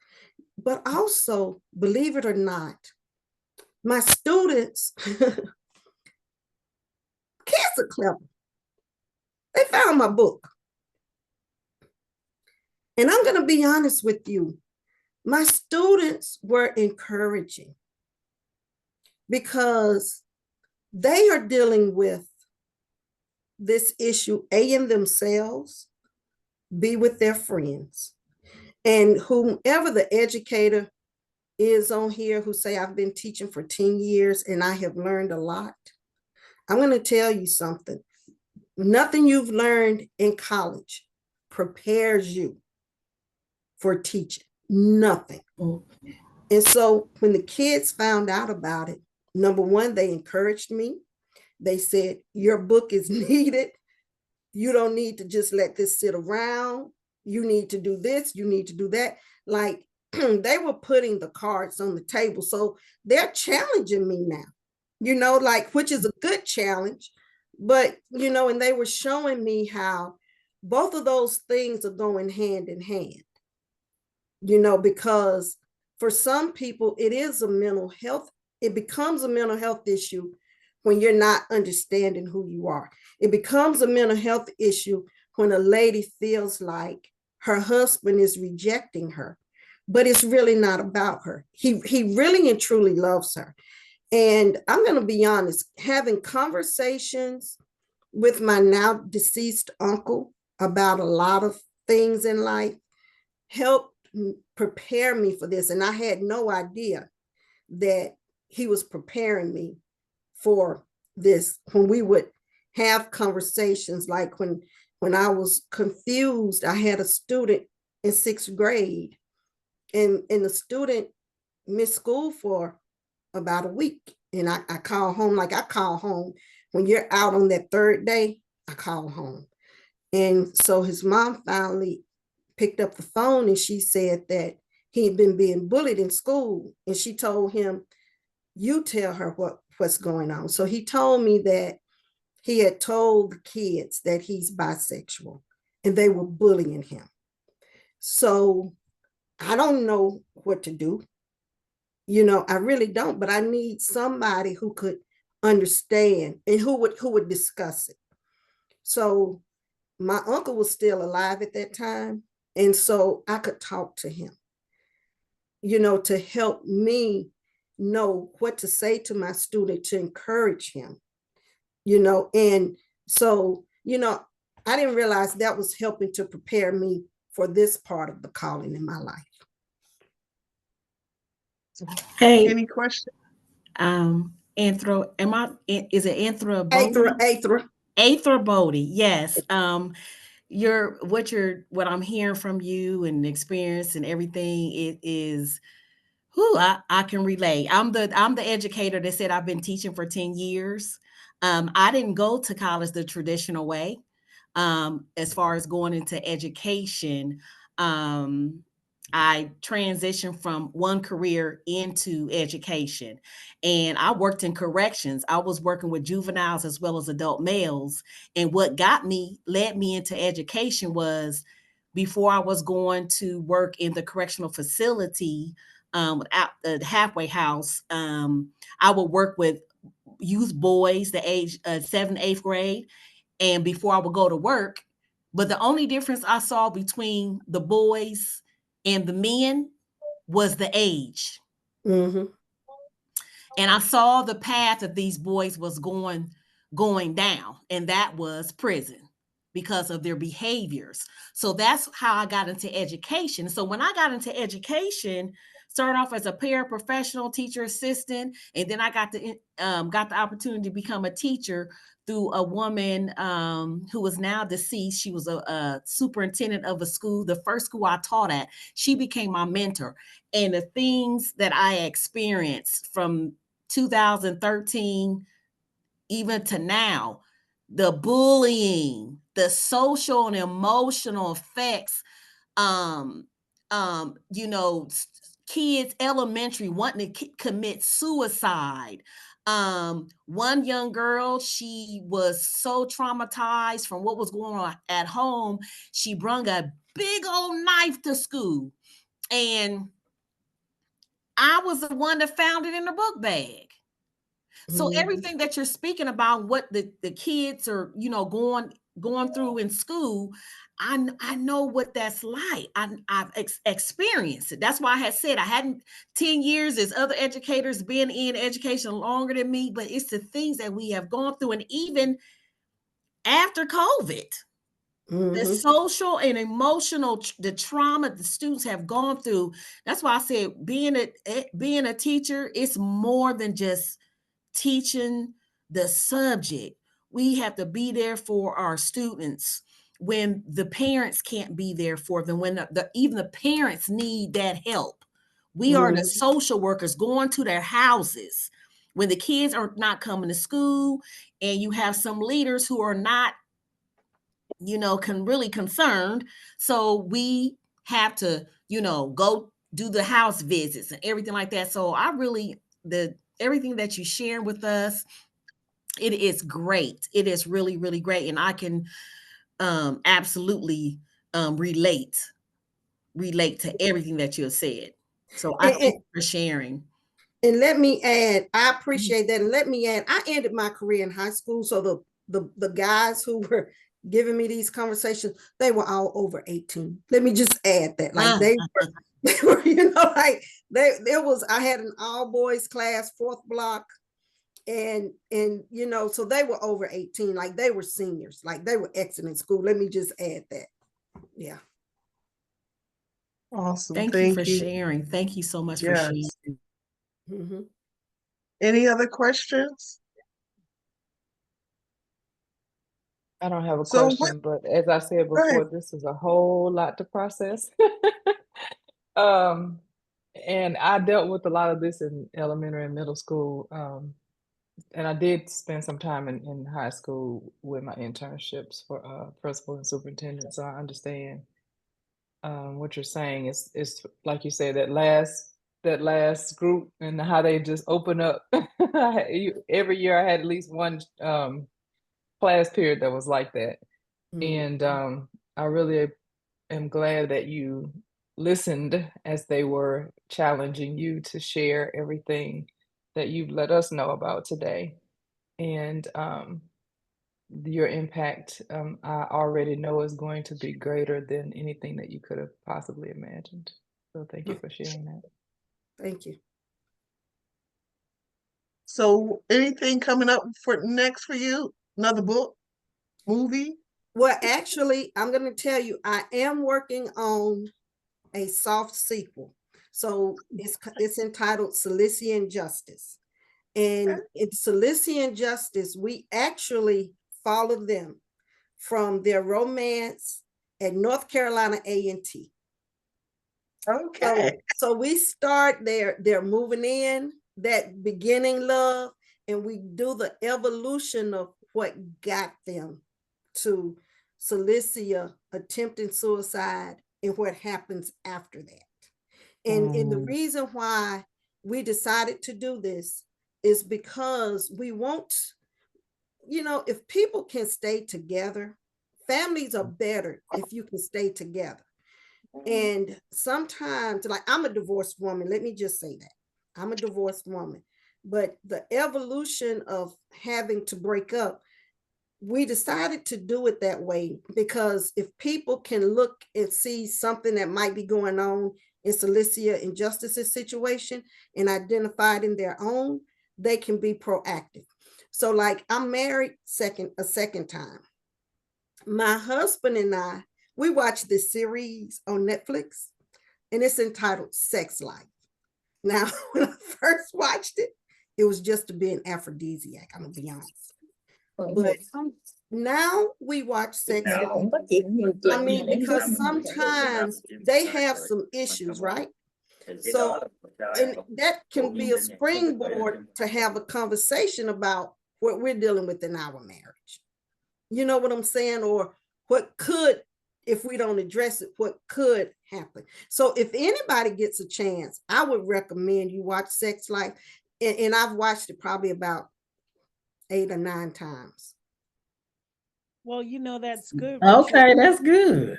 Speaker 10: But also, believe it or not, my students, kids are clever. They found my book. And I'm going to be honest with you. My students were encouraging because they are dealing with this issue, A, in themselves, B, with their friends. And whomever the educator is on here who say, I've been teaching for 10 years and I have learned a lot. I'm going to tell you something. Nothing you've learned in college prepares you for teaching. Nothing. And so when the kids found out about it, number one, they encouraged me. They said, your book is needed. You don't need to just let this sit around. You need to do this. You need to do that. Like they were putting the cards on the table. So they're challenging me now, which is a good challenge. But, and they were showing me how both of those things are going hand in hand, because for some people, it is a mental health. It becomes a mental health issue when you're not understanding who you are. It becomes a mental health issue when a lady feels like her husband is rejecting her, but it's really not about her. He really and truly loves her. And I'm going to be honest, having conversations with my now deceased uncle about a lot of things in life helped prepare me for this. And I had no idea that he was preparing me for this. When we would have conversations, like when I was confused, I had a student in 6th grade and the student missed school for about a week. And I call home, like I call home when you're out on that 3rd day, I call home. And so his mom finally picked up the phone and she said that he'd been being bullied in school. And she told him, you tell her what's going on. So he told me that he had told the kids that he's bisexual and they were bullying him. So I don't know what to do. I really don't, but I need somebody who could understand and who would discuss it. So my uncle was still alive at that time. And so I could talk to him, to help me know what to say to my student to encourage him, and so, I didn't realize that was helping to prepare me for this part of the calling in my life.
Speaker 5: Hey,
Speaker 2: Any questions?
Speaker 5: Athra, is it Athra
Speaker 10: Athra.
Speaker 5: Athra Bodhi, yes. What I'm hearing from you and experience and everything, it is I can relate. I'm the educator that said I've been teaching for 10 years. I didn't go to college the traditional way. As far as going into education, I transitioned from one career into education, and I worked in corrections. I was working with juveniles as well as adult males. And what led me into education was, before I was going to work in the correctional facility, at the halfway house, I would work with youth boys, the age 7th, 8th grade, and before I would go to work. But the only difference I saw between the boys and the men was the age.
Speaker 10: Mm-hmm.
Speaker 5: And I saw the path that these boys was going down, and that was prison because of their behaviors. So that's how I got into education. So when I got into education, started off as a paraprofessional teacher assistant, and then I got the opportunity to become a teacher through a woman who is now deceased. She was a superintendent of a school, the first school I taught at. She became my mentor. And the things that I experienced from 2013 even to now, the bullying, the social and emotional effects, kids elementary wanting to commit suicide. One young girl, she was so traumatized from what was going on at home, she brung a big old knife to school, and I was the one that found it in the book bag. So everything that you're speaking about, what the kids are, going through in school, I know what that's like. I've experienced it. That's why I had said I hadn't 10 years as other educators been in education longer than me, but it's the things that we have gone through. And even after COVID, the social and emotional, the trauma the students have gone through. That's why I said being a teacher, it's more than just teaching the subject. We have to be there for our students when the parents can't be there for them, when even the parents need that help. We are the social workers going to their houses when the kids are not coming to school, and you have some leaders who are not, really concerned. So we have to, go do the house visits and everything like that. So I really, everything that you share with us, it is great. It is really, really great. And I can absolutely relate to everything that you have said. So I thank you for sharing.
Speaker 10: And let me add, I appreciate that. And let me add, I ended my career in high school. So the guys who were giving me these conversations, they were all over 18. Let me just add that. Like they were, I had an all boys class, 4th block. And so they were over 18, like they were seniors, like they were excellent school. Let me just add that. Yeah.
Speaker 2: Awesome.
Speaker 5: Thank you for sharing. Thank you so much for sharing.
Speaker 2: Any other questions?
Speaker 3: I don't have a question, but as I said before, this is a whole lot to process. And I dealt with a lot of this in elementary and middle school. And I did spend some time in high school with my internships for principal and superintendent. So I understand what you're saying. It's like you said, that last that last group and how they just open up. Every year I had at least one class period that was like that. And I really am glad that you listened as they were challenging you to share everything that you've let us know about today. And your impact, I already know is going to be greater than anything that you could have possibly imagined. So thank you for sharing that.
Speaker 10: Thank you.
Speaker 2: So anything coming up for next for you? Another book, movie?
Speaker 10: Well, actually, I'm going to tell you, I am working on a soft sequel. So it's entitled Cilician Justice. And in Cilician Justice, we actually follow them from their romance at North Carolina A&T.
Speaker 2: Okay.
Speaker 10: So we start they're moving in, that beginning love, and we do the evolution of what got them to Cilicia attempting suicide and what happens after that. And the reason why we decided to do this is because we want, if people can stay together, families are better if you can stay together. And sometimes, like, I'm a divorced woman, let me just say that. I'm a divorced woman. But the evolution of having to break up, we decided to do it that way because if people can look and see something that might be going on in Cilicia and Justice's situation and identify it in their own, they can be proactive. So, like, I'm married a second time. My husband and I, we watched this series on Netflix, and it's entitled Sex Life. Now, when I first watched it, it was just to be an aphrodisiac, I'm gonna be honest. But now we watch Sex Life. I mean, because sometimes they have some issues, right? So, and that can be a springboard to have a conversation about what we're dealing with in our marriage. You know what I'm saying? Or what could, if we don't address it, what could happen. So if anybody gets a chance, I would recommend you watch Sex Life. And I've watched it probably about 8 or 9 times.
Speaker 4: Well, that's good.
Speaker 11: Okay, that's good.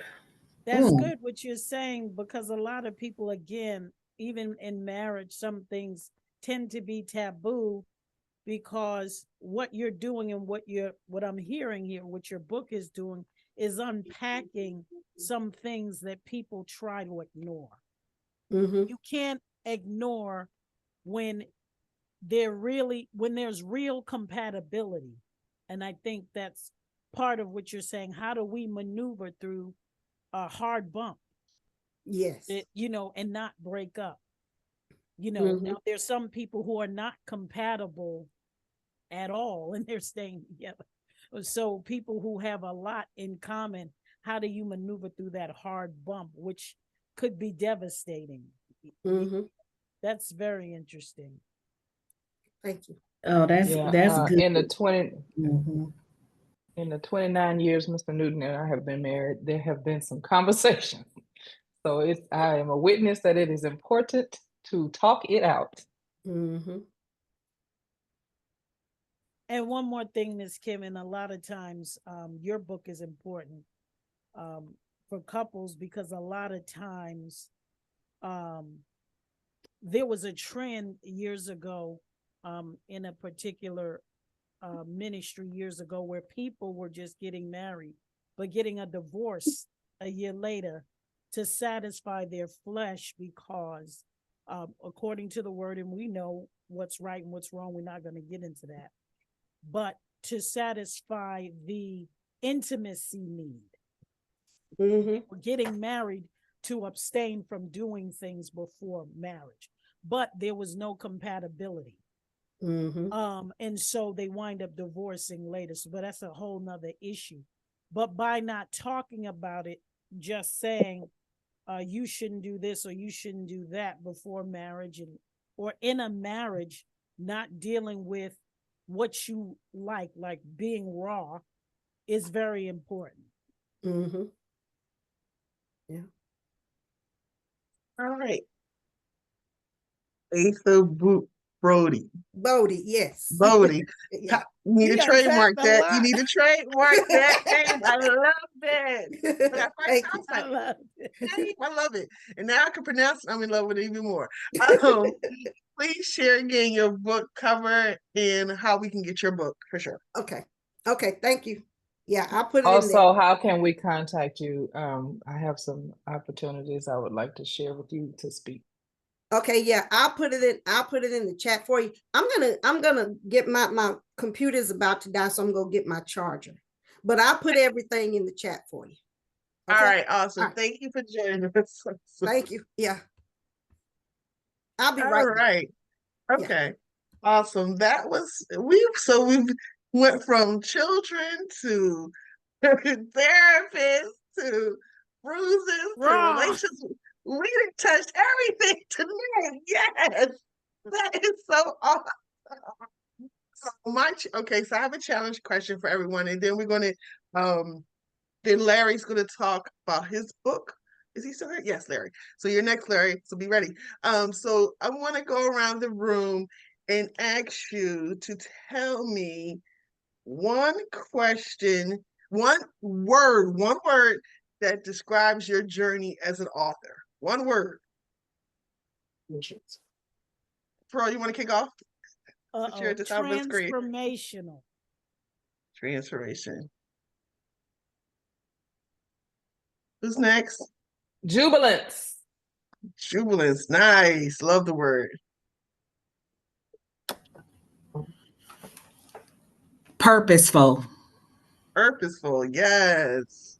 Speaker 4: That's good what you're saying, because a lot of people, again, even in marriage, some things tend to be taboo because what you're doing and what I'm hearing here, what your book is doing, is unpacking some things that people try to ignore. You can't ignore when there's real compatibility. And I think that's part of what you're saying. How do we maneuver through a hard bump?
Speaker 10: Yes.
Speaker 4: And not break up. Now there's some people who are not compatible at all and they're staying together. So people who have a lot in common, how do you maneuver through that hard bump, which could be devastating? That's very interesting.
Speaker 10: Thank you.
Speaker 11: Oh, that's good.
Speaker 3: In the 29 years Mr. Newton and I have been married, there have been some conversations. So I am a witness that it is important to talk it out.
Speaker 4: And one more thing, Ms. Kim, and a lot of times your book is important for couples because a lot of times there was a trend years ago in a particular ministry years ago where people were just getting married, but getting a divorce a year later to satisfy their flesh because according to the word, and we know what's right and what's wrong, we're not going to get into that, but to satisfy the intimacy need. We're getting married to abstain from doing things before marriage, but there was no compatibility. And so they wind up divorcing later. But that's a whole nother issue. But by not talking about it, just saying you shouldn't do this or you shouldn't do that before marriage, or in a marriage, not dealing with what you like being raw, is very important.
Speaker 10: Yeah.
Speaker 2: All right. Aether Brody.
Speaker 10: Bodhi, yes.
Speaker 2: Bodhi.
Speaker 10: Yeah.
Speaker 2: You need
Speaker 4: You
Speaker 2: to
Speaker 4: done tapped
Speaker 2: trademark
Speaker 4: a
Speaker 2: that. You
Speaker 4: lot.
Speaker 2: need to trademark that name. I love that. When I first
Speaker 10: Thank
Speaker 2: I was
Speaker 10: you.
Speaker 4: I
Speaker 2: like,
Speaker 4: love it.
Speaker 2: "Dang, I love it." And now I can pronounce it. I'm in love with it even more. Please share again your book cover and how we can get your book for sure.
Speaker 10: Okay. Okay. Thank you. Yeah, I'll put it in there.
Speaker 3: Also, how can we contact you? I have some opportunities I would like to share with you to speak.
Speaker 10: Okay, yeah, I'll put it in the chat for you. I'm gonna get my computer's about to die, so I'm gonna get my charger. But I'll put everything in the chat for you.
Speaker 2: All
Speaker 10: Okay?
Speaker 2: right, awesome.
Speaker 10: All right.
Speaker 2: Thank you for joining us.
Speaker 10: Thank you. Yeah. I'll be
Speaker 2: All
Speaker 10: right back.
Speaker 2: right.
Speaker 10: Yeah.
Speaker 2: Okay. Awesome. That was we went from children to therapists to bruises to
Speaker 4: Wrong.
Speaker 2: relations. We done touched everything tonight. Yes. That is so awesome. Okay, so I have a challenge question for everyone, and then we're gonna then Larry's gonna talk about his book. Is he still here? Yes, Larry. So you're next, Larry. So be ready. So I want to go around the room and ask you to tell me one question, one word that describes your journey as an author. One word. Pearl, you want to kick off? Since you're at the top of the screen.
Speaker 4: Transformational.
Speaker 2: Transformation. Who's next?
Speaker 3: Jubilance.
Speaker 2: Jubilance. Nice. Love the word.
Speaker 5: Purposeful.
Speaker 2: Purposeful. Yes.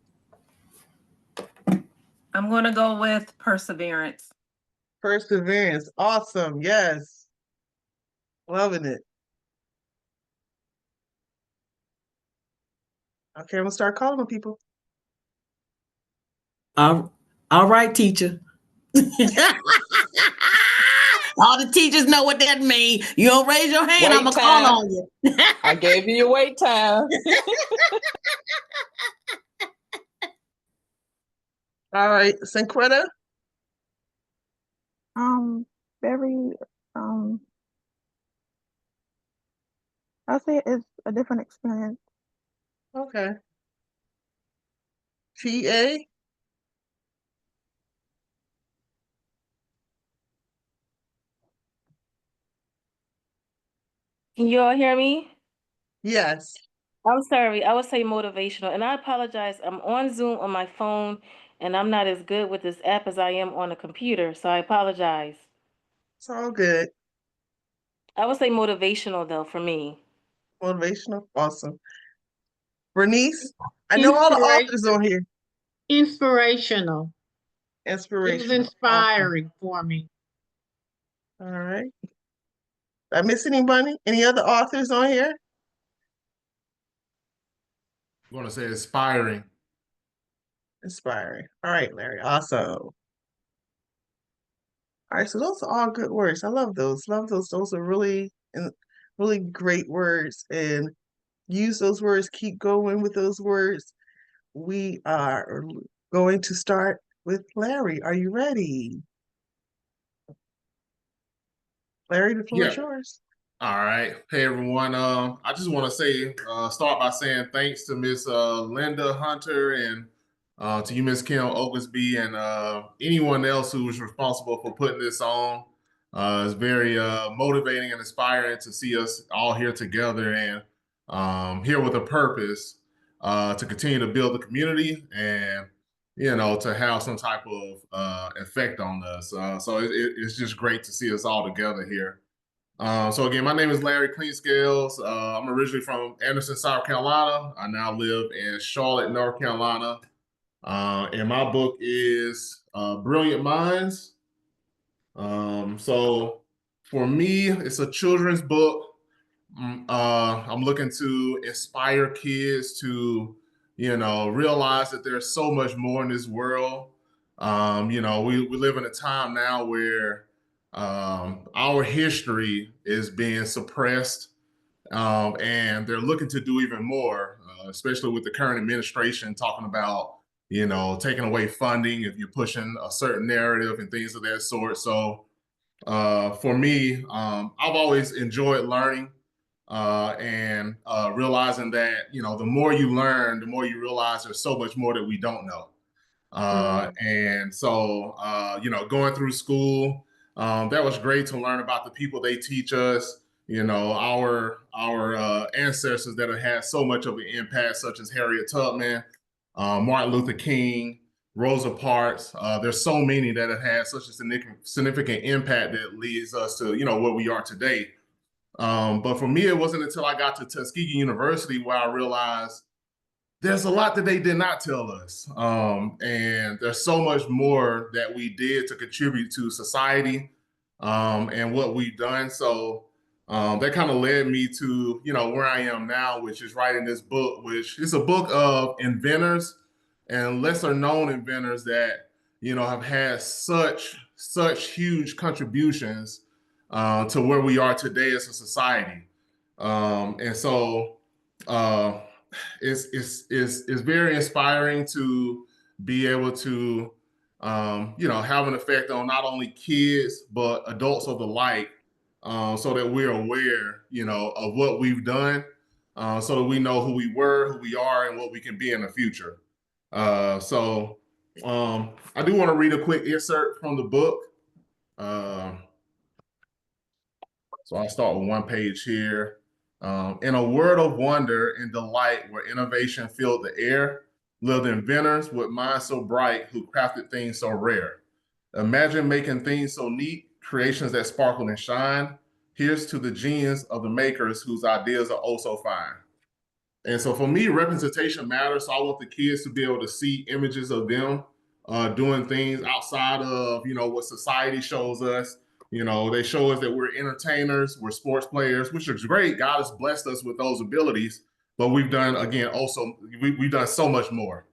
Speaker 12: I'm going to go with perseverance.
Speaker 2: Perseverance. Awesome. Yes. Loving it. Okay, I'm gonna start calling on people.
Speaker 5: All right, teacher. All the teachers know what that means. You don't raise your hand, I'm gonna call on you.
Speaker 3: I gave you your wait time.
Speaker 2: All right, SamQunita.
Speaker 13: Very I'll say it's a different experience.
Speaker 2: Okay. TA.
Speaker 12: Can you all hear me?
Speaker 2: Yes.
Speaker 12: I'm sorry. I would say motivational. And I apologize. I'm on Zoom on my phone and I'm not as good with this app as I am on a computer. So I apologize.
Speaker 2: It's all good.
Speaker 12: I would say motivational though for me.
Speaker 2: Motivational. Awesome. Bernice. I know all the authors on here.
Speaker 7: Inspirational.
Speaker 2: Inspirational.
Speaker 7: It was inspiring for me.
Speaker 2: All right. Did I miss anybody? Any other authors on here?
Speaker 8: I'm going to say inspiring.
Speaker 2: Inspiring. All right, Larry. Awesome. All right, so those are all good words. I love those. Love those. Those are really great words. And use those words. Keep going with those words. We are going to start with Larry. Are you ready? Larry, the floor is yours.
Speaker 8: All right. Hey, everyone. I just want to say, start by saying thanks to Miss Linda Hunter and to you, Miss Kim Oglesby, and anyone else who was responsible for putting this on. It's very motivating and inspiring to see us all here together and here with a purpose to continue to build the community and, you know, to have some type of effect on us. So it's just great to see us all together here. So again, my name is Larry Clinkscales. I'm originally from Anderson, South Carolina. I now live in Charlotte, North Carolina. And my book is Brilliant Minds. So for me, it's a children's book. I'm looking to inspire kids to, you know, realize that there's so much more in this world. You know, we live in a time now where our history is being suppressed, and they're looking to do even more, especially with the current administration talking about, you know, taking away funding if you're pushing a certain narrative and things of that sort. So for me, I've always enjoyed learning and realizing that, you know, the more you learn, the more you realize there's so much more that we don't know. And so, you know, going through school, that was great to learn about the people they teach us, you know, our ancestors that have had so much of an impact, such as Harriet Tubman, Martin Luther King, Rosa Parks. There's so many that have had such a significant impact that leads us to, you know, where we are today. But for me, it wasn't until I got to Tuskegee University where I realized there's a lot that they did not tell us. And there's so much more that we did to contribute to society and what we've done. So that kind of led me to, you know, where I am now, which is writing this book, which is a book of inventors and lesser known inventors that, you know, have had such huge contributions to where we are today as a society. And so it's very inspiring to be able to you know, have an effect on not only kids but adults of the like, so that we're aware, you know, of what we've done, so that we know who we were, who we are, and what we can be in the future. So I do want to read a quick excerpt from the book. So I'll start with one page here. In a world of wonder and delight where innovation filled the air, lived inventors with minds so bright who crafted things so rare. Imagine making things so neat, creations that sparkle and shine. Here's to the genius of the makers whose ideas are oh so fine. And so for me, representation matters. So I want the kids to be able to see images of them doing things outside of, you know, what society shows us. You know, they show us that we're entertainers, we're sports players, which is great. God has blessed us with those abilities, but we've done, again, also, we've done so much more.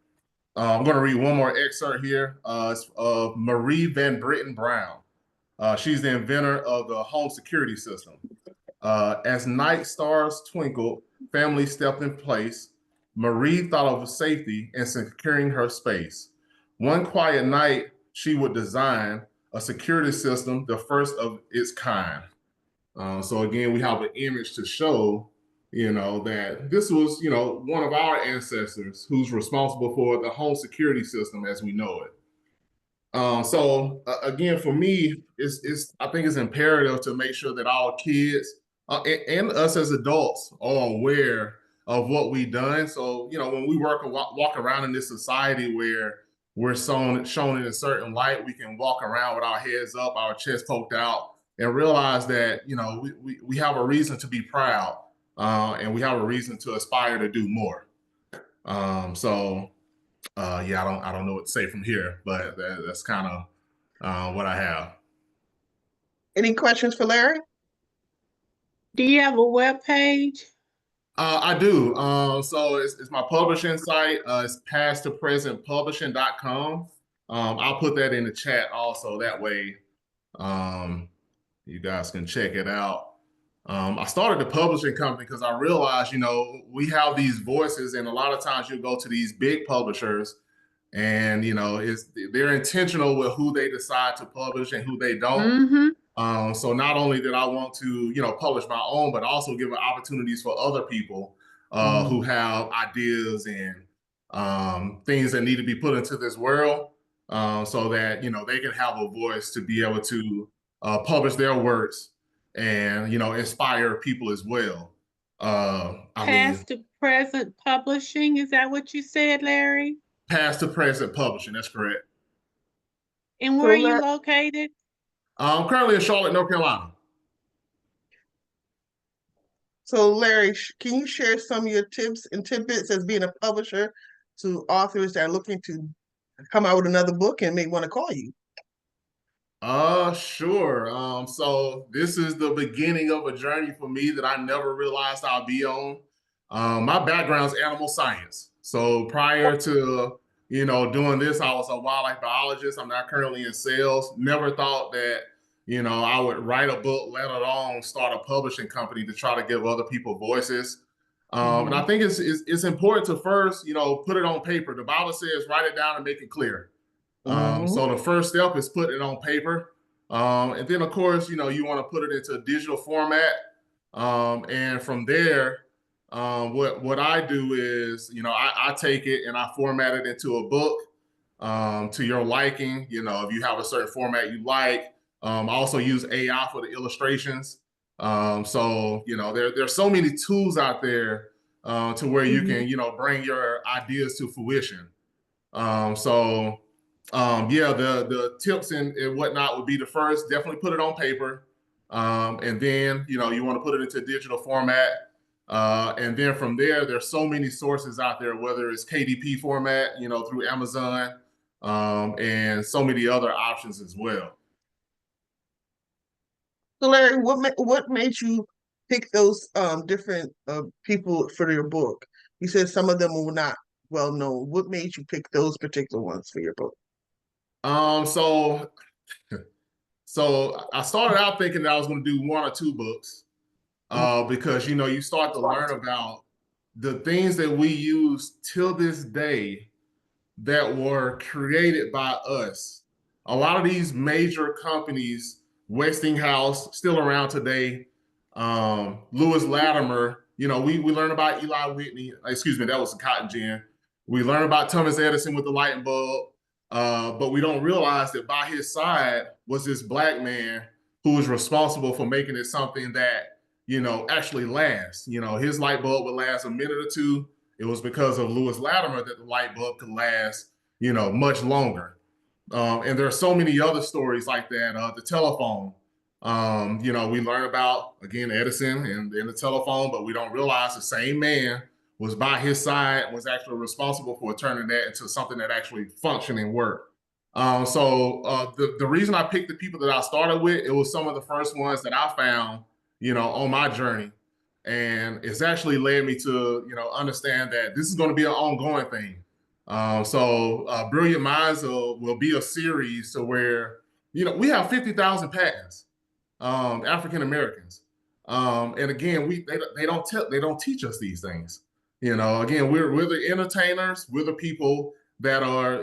Speaker 8: I'm going to read one more excerpt here. It's of Marie Van Britten Brown. She's the inventor of the home security system. As night stars twinkled, families stepped in place. Marie thought of safety and securing her space. One quiet night, she would design a security system, the first of its kind. So again, we have an image to show, you know, that this was, you know, one of our ancestors who's responsible for the home security system as we know it. So again, for me, I think it's imperative to make sure that our kids and us as adults are aware of what we've done. So, you know, when we walk around in this society where we're shown in a certain light, we can walk around with our heads up, our chest poked out, and realize that, you know, we have a reason to be proud, and we have a reason to aspire to do more. Yeah, I don't know what to say from here, but that's kind of what I have.
Speaker 2: Any questions for Larry?
Speaker 7: Do you have a web page?
Speaker 8: I do. So it's my publishing site. It's pasttopresentpublishing.com. I'll put that in the chat also. That way, you guys can check it out. I started the publishing company because I realized, you know, we have these voices, and a lot of times you go to these big publishers, and you know, they're intentional with who they decide to publish and who they don't. So not only did I want to, you know, publish my own, but also give opportunities for other people who have ideas and things that need to be put into this world, so that, you know, they can have a voice to be able to publish their works and, you know, inspire people as well.
Speaker 7: Past to present publishing, is that what you said, Larry?
Speaker 8: Past to present publishing, that's correct.
Speaker 7: And where are you located?
Speaker 8: I'm currently in Charlotte, North Carolina.
Speaker 2: So Larry, can you share some of your tips and tidbits as being a publisher to authors that are looking to come out with another book and may want to call you?
Speaker 8: Sure. So this is the beginning of a journey for me that I never realized I'd be on. My background is animal science. So prior to, you know, doing this, I was a wildlife biologist. I'm not currently in sales. Never thought that, you know, I would write a book, let alone start a publishing company to try to give other people voices. And I think it's important to first, you know, put it on paper. The Bible says, write it down and make it clear. So the first step is putting it on paper. And then of course, you want to put it into a digital format. And from there, what I do is, I take it and I format it into a book to your liking. If you have a certain format you like, I also use AI for the illustrations. So there's so many tools out there to where you can bring your ideas to fruition. Yeah, the tips and whatnot would be the first. Definitely put it on paper, and then you want to put it into digital format, and then from there, there's so many sources out there. Whether it's KDP format, through Amazon, and so many other options as well.
Speaker 2: So Larry, what made you pick those different people for your book? You said some of them were not well known. What made you pick those particular ones for your book?
Speaker 8: So I started out thinking that I was going to do 1 or 2 books, because you start to learn about the things that we use till this day that were created by us. A lot of these major companies, Westinghouse, still around today, Lewis Latimer, we learn about Eli Whitney, excuse me, that was the cotton gin. We learn about Thomas Edison with the light bulb, but we don't realize that by his side was this Black man who was responsible for making it something that, actually lasts. His light bulb would last a minute or two. It was because of Lewis Latimer that the light bulb could last, much longer. And there are so many other stories like that. The telephone, we learn about, again, Edison and the telephone, but we don't realize the same man was by his side, was actually responsible for turning that into something that actually functioned and worked. The reason I picked the people that I started with, it was some of the first ones that I found, on my journey. And it's actually led me to, understand that this is going to be an ongoing thing. Brilliant Minds will be a series to where, we have 50,000 patents, African Americans. And again, they don't teach us these things. Again, we're the entertainers, we're the people that are,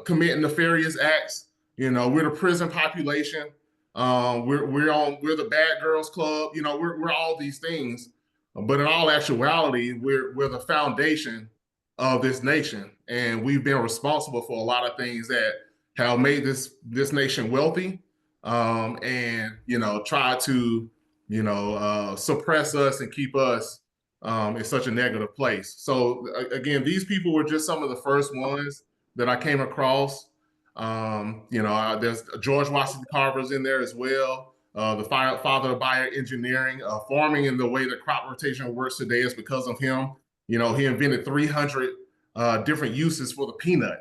Speaker 8: committing nefarious acts. We're the prison population. We're the bad girls club. We're all these things, but in all actuality, we're the foundation of this nation, and we've been responsible for a lot of things that have made this nation wealthy, and try to suppress us and keep us in such a negative place. So again, these people were just some of the first ones that I came across. There's George Washington Carver's in there as well. The father of bioengineering, farming in the way that crop rotation works today is because of him. He invented 300 different uses for the peanut.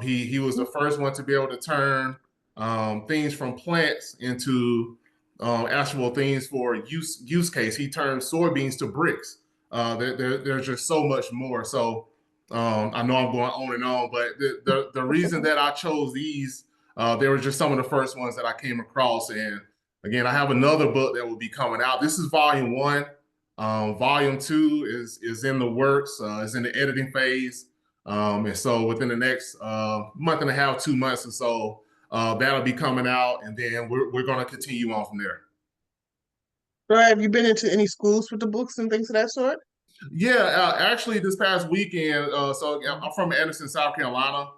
Speaker 8: He was the first one to be able to turn things from plants into actual things for use case. He turned soybeans to bricks. There's just so much more. So I know I'm going on and on, but the reason that I chose these, they were just some of the first ones that I came across. And again, I have another book that will be coming out. This is volume 1. Volume 2 is in the works. It's in the editing phase. And so within the next month and a half, 2 months or so, that'll be coming out, and then we're going to continue on from there.
Speaker 2: So have you been into any schools with the books and things of that sort?
Speaker 8: Yeah, actually this past weekend, so I'm from Anderson, South Carolina.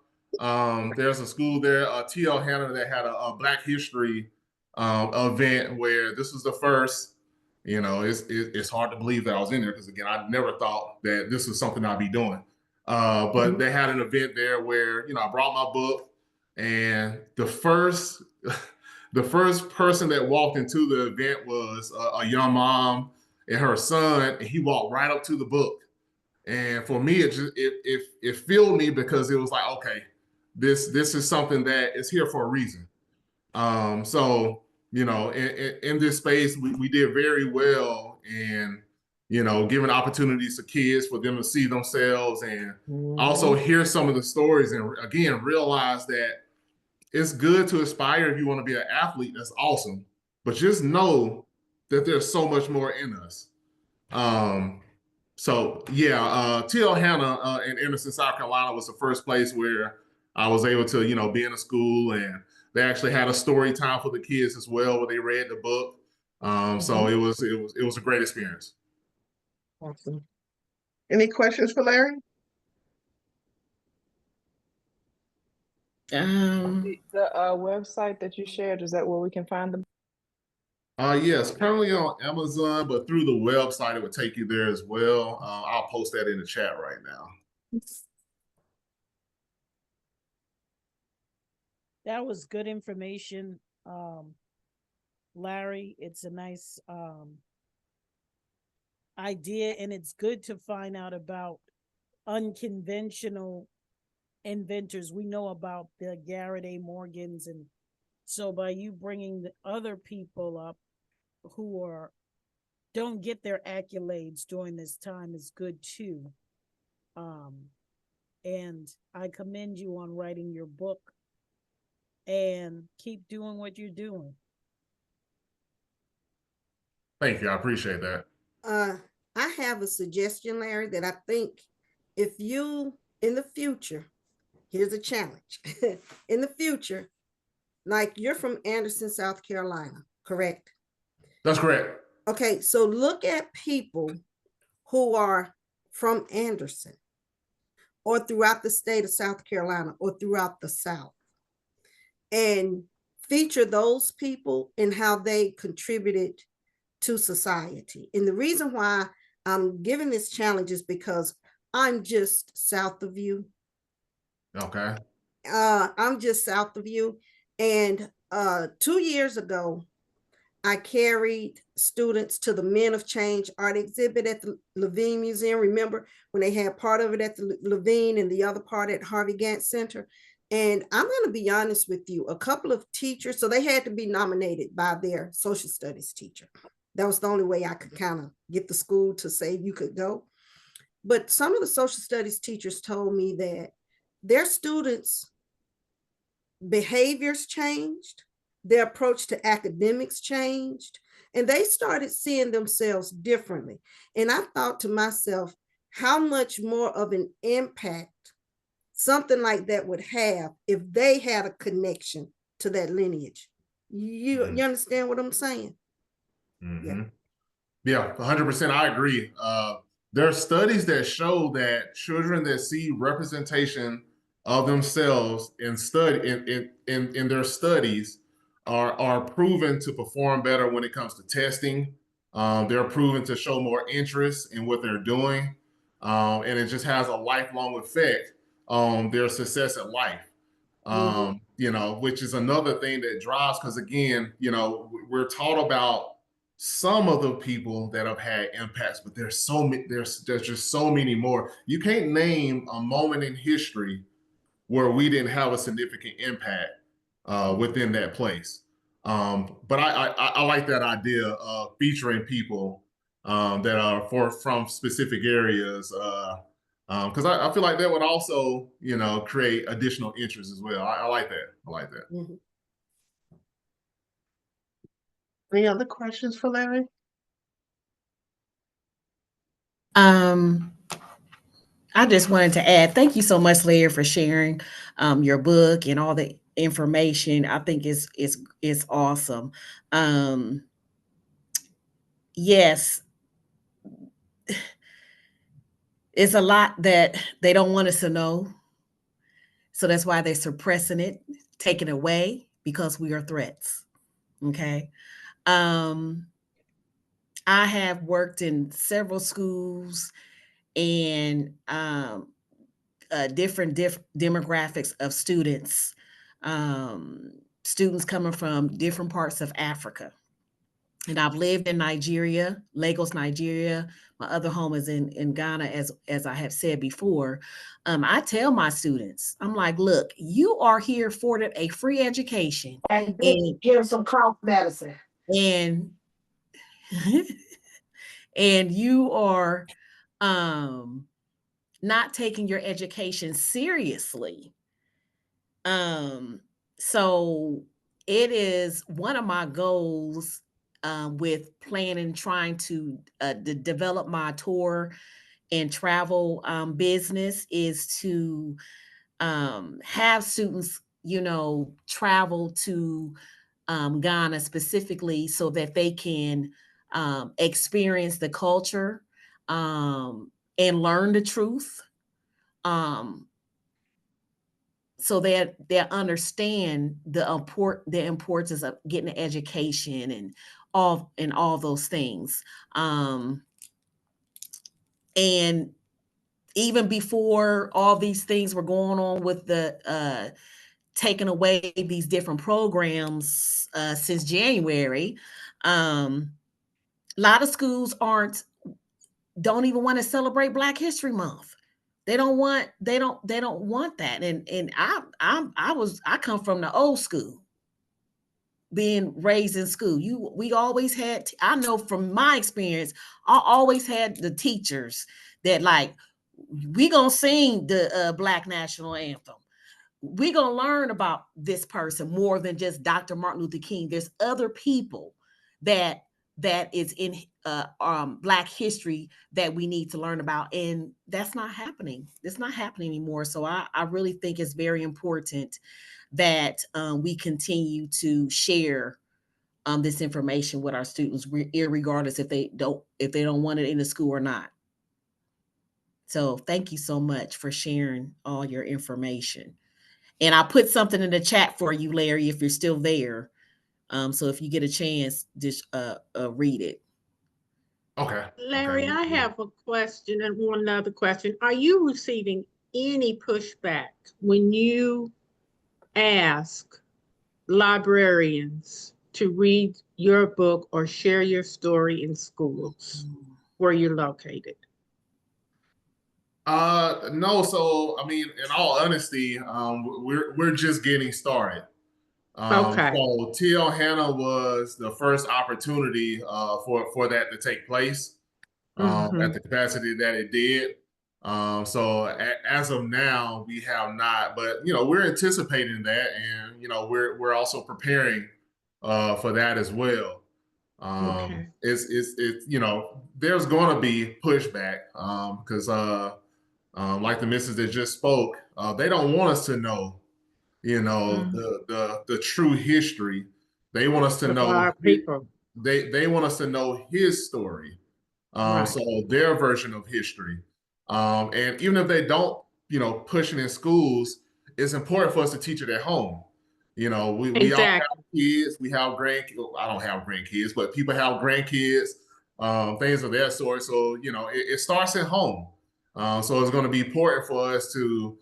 Speaker 8: There's a school there, T.L. Hanna, that had a Black History event where this was the first. It's hard to believe that I was in there because, again, I never thought that this was something I'd be doing. But they had an event there where, I brought my book, and the first person that walked into the event was a young mom and her son, and he walked right up to the book. And for me, it filled me because it was like, okay, this is something that is here for a reason. In this space, we did very well in, giving opportunities to kids for them to see themselves and also hear some of the stories, and again, realize that it's good to aspire. If you want to be an athlete, that's awesome. But just know that there's so much more in us. T.L. Hanna in Anderson, South Carolina was the first place where I was able to, be in a school, and they actually had a story time for the kids as well, where they read the book. So it was a great experience.
Speaker 2: Awesome. Any questions for Larry?
Speaker 3: The website that you shared, is that where we can find them?
Speaker 8: Yes, currently on Amazon, but through the website, it would take you there as well. I'll post that in the chat right now.
Speaker 4: That was good information, Larry. It's a nice idea, and it's good to find out about unconventional inventors. We know about the Garrett A. Morgans, and so by you bringing the other people up who don't get their accolades during this time is good too. And I commend you on writing your book, and keep doing what you're doing.
Speaker 8: Thank you. I appreciate that.
Speaker 10: I have a suggestion, Larry, that I think if you, in the future, here's a challenge. In the future, like you're from Anderson, South Carolina, correct?
Speaker 8: That's correct.
Speaker 10: Okay, so look at people who are from Anderson or throughout the state of South Carolina or throughout the South, and feature those people and how they contributed to society. And the reason why I'm giving this challenge is because I'm just south of you.
Speaker 8: Okay.
Speaker 10: I'm just south of you. And 2 years ago, I carried students to the Men of Change art exhibit at the Levine Museum. Remember when they had part of it at the Levine and the other part at Harvey Gantt Center? And I'm going to be honest with you, a couple of teachers, so they had to be nominated by their social studies teacher. That was the only way I could kind of get the school to say you could go. But some of the social studies teachers told me that their students' behaviors changed, their approach to academics changed, and they started seeing themselves differently. And I thought to myself, how much more of an impact something like that would have if they had a connection to that lineage. You understand what I'm saying?
Speaker 8: Mm-hmm. Yeah, 100%. I agree. There are studies that show that children that see representation of themselves in their studies are proven to perform better when it comes to testing. They're proven to show more interest in what they're doing, and it just has a lifelong effect on their success at life. Which is another thing that drives, because again, we're taught about some of the people that have had impacts, but there's just so many more. You can't name a moment in history where we didn't have a significant impact within that place. But I like that idea of featuring people that are from specific areas, because I feel like that would also, create additional interest as well. I like that. I like that.
Speaker 10: Mm-hmm.
Speaker 2: Any other questions for Larry?
Speaker 5: I just wanted to add, thank you so much, Larry, for sharing your book and all the information. I think it's awesome. Yes, it's a lot that they don't want us to know. So that's why they're suppressing it, taking it away, because we are threats. Okay. I have worked in several schools and different demographics of students, students coming from different parts of Africa. And I've lived in Nigeria, Lagos, Nigeria. My other home is in Ghana, as I have said before. I tell my students, I'm like, look, you are here afforded a free education.
Speaker 10: And give some cough medicine.
Speaker 5: And and you are not taking your education seriously. So it is one of my goals with planning, trying to develop my tour and travel business, is to have students, travel to Ghana specifically so that they can experience the culture and learn the truth, so that they understand the importance of getting an education and all those things. And even before all these things were going on with the taking away these different programs since January, a lot of schools don't even want to celebrate Black History Month. They don't want that. And I come from the old school, being raised in school. We always had, I know from my experience, I always had the teachers that like, we gonna sing the Black National Anthem. We gonna learn about this person more than just Dr. Martin Luther King. There's other people that is in Black history that we need to learn about, and that's not happening. It's not happening anymore. So I really think it's very important that we continue to share this information with our students, regardless if they don't want it in the school or not. So thank you so much for sharing all your information. And I put something in the chat for you, Larry, if you're still there. So if you get a chance, just read it.
Speaker 8: Okay.
Speaker 7: Larry,
Speaker 8: okay.
Speaker 7: I have a question and one other question. Are you receiving any pushback when you ask librarians to read your book or share your story in schools where you're located?
Speaker 8: No. So, I mean, in all honesty, we're just getting started.
Speaker 7: Okay.
Speaker 8: So T.L. Hannah was the first opportunity for that to take place at the capacity that it did. So as of now, we have not, but we're anticipating that, and we're also preparing for that as well.
Speaker 7: Okay.
Speaker 8: It's there's going to be pushback because like the missus that just spoke, they don't want us to know the true history. They want us to know
Speaker 7: our people.
Speaker 8: They want us to know his story.
Speaker 7: Right.
Speaker 8: So their version of history. And even if they don't, push it in schools, it's important for us to teach it at home. We all have kids, we have grandkids. I don't have grandkids, but people have grandkids, things of that sort. So, it starts at home. So it's going to be important for us to,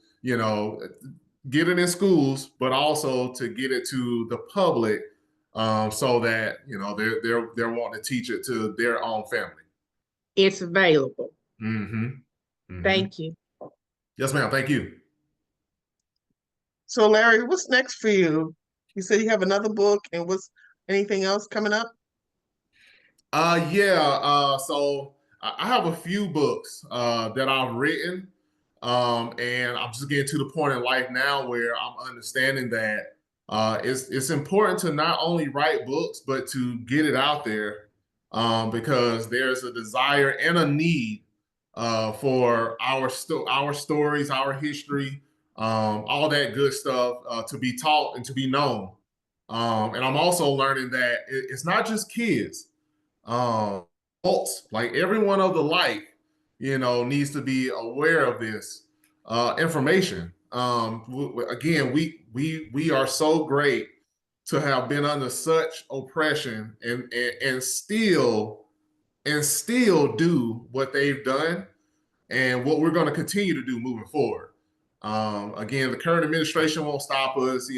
Speaker 8: get it in schools, but also to get it to the public, so that they're wanting to teach it to their own family.
Speaker 7: It's available. Thank you.
Speaker 8: Yes, ma'am. Thank you.
Speaker 2: So, Larry, what's next for you? You said you have another book, and what's anything else coming up?
Speaker 8: Yeah. So I have a few books that I've written, and I'm just getting to the point in life now where I'm understanding that it's important to not only write books but to get it out there, because there's a desire and a need for our stories, our history, all that good stuff to be taught and to be known. And I'm also learning that it's not just kids. Adults, like everyone of the like, needs to be aware of this information. Again, we are so great to have been under such oppression and still do what they've done and what we're going to continue to do moving forward. Again, the current administration won't stop us.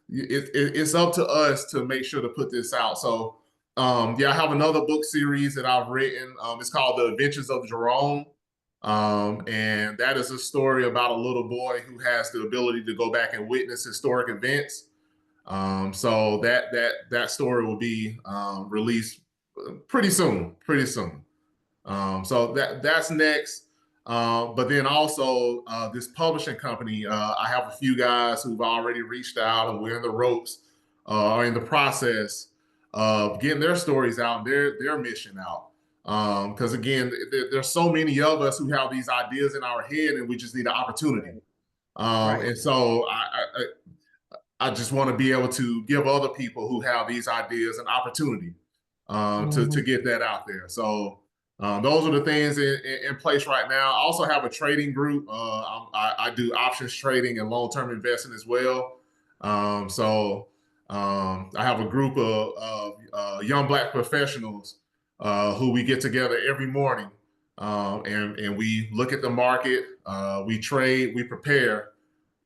Speaker 8: It's up to us to make sure to put this out. So, yeah, I have another book series that I've written. It's called The Adventures of Jerome. And that is a story about a little boy who has the ability to go back and witness historic events. So that story will be released pretty soon. So that's next. But then also this publishing company, I have a few guys who've already reached out, and we're in the ropes, are in the process of getting their stories out, and their mission out. Because again, there's so many of us who have these ideas in our head, and we just need an opportunity. And so I just want to be able to give other people who have these ideas an opportunity to get that out there. So those are the things in place right now. I also have a trading group. I do options trading and long-term investing as well. I have a group of young Black professionals who we get together every morning, and we look at the market, we trade, we prepare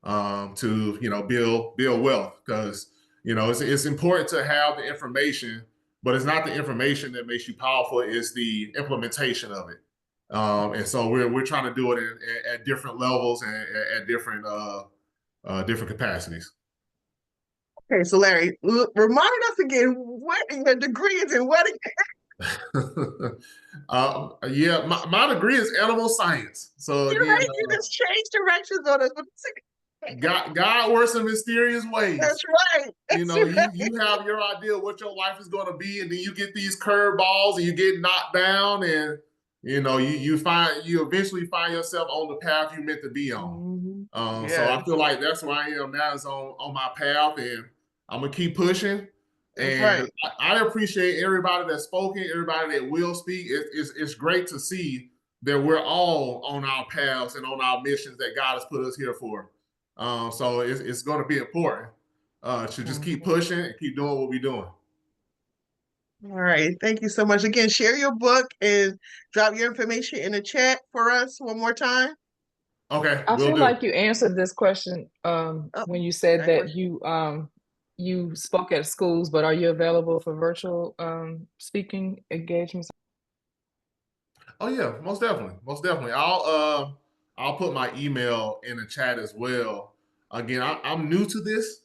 Speaker 8: to build wealth, because it's important to have the information, but it's not the information that makes you powerful, it's the implementation of it. And so we're trying to do it at different levels and at different capacities.
Speaker 2: Okay, so Larry, remind us again what your degree is in what?
Speaker 8: Yeah, my degree is animal science. So
Speaker 2: You're
Speaker 8: again,
Speaker 2: right, you just changed directions on us.
Speaker 8: God works in mysterious ways.
Speaker 2: That's right.
Speaker 8: You have your idea of what your life is going to be, and then you get these curveballs and you get knocked down, and you eventually find yourself on the path you meant to be on. So I feel like that's where I am now, is on my path, and I'm gonna keep pushing. And I appreciate everybody that's spoken, everybody that will speak. It's great to see that we're all on our paths and on our missions that God has put us here for. So it's going to be important to just keep pushing and keep doing what we're doing.
Speaker 2: All right. Thank you so much. Again, share your book and drop your information in the chat for us one more time.
Speaker 8: Okay.
Speaker 3: I feel like you answered this question when you said that you spoke at schools, but are you available for virtual speaking engagements?
Speaker 8: Oh yeah, most definitely. Most definitely. I'll put my email in the chat as well. Again, I'm new to this.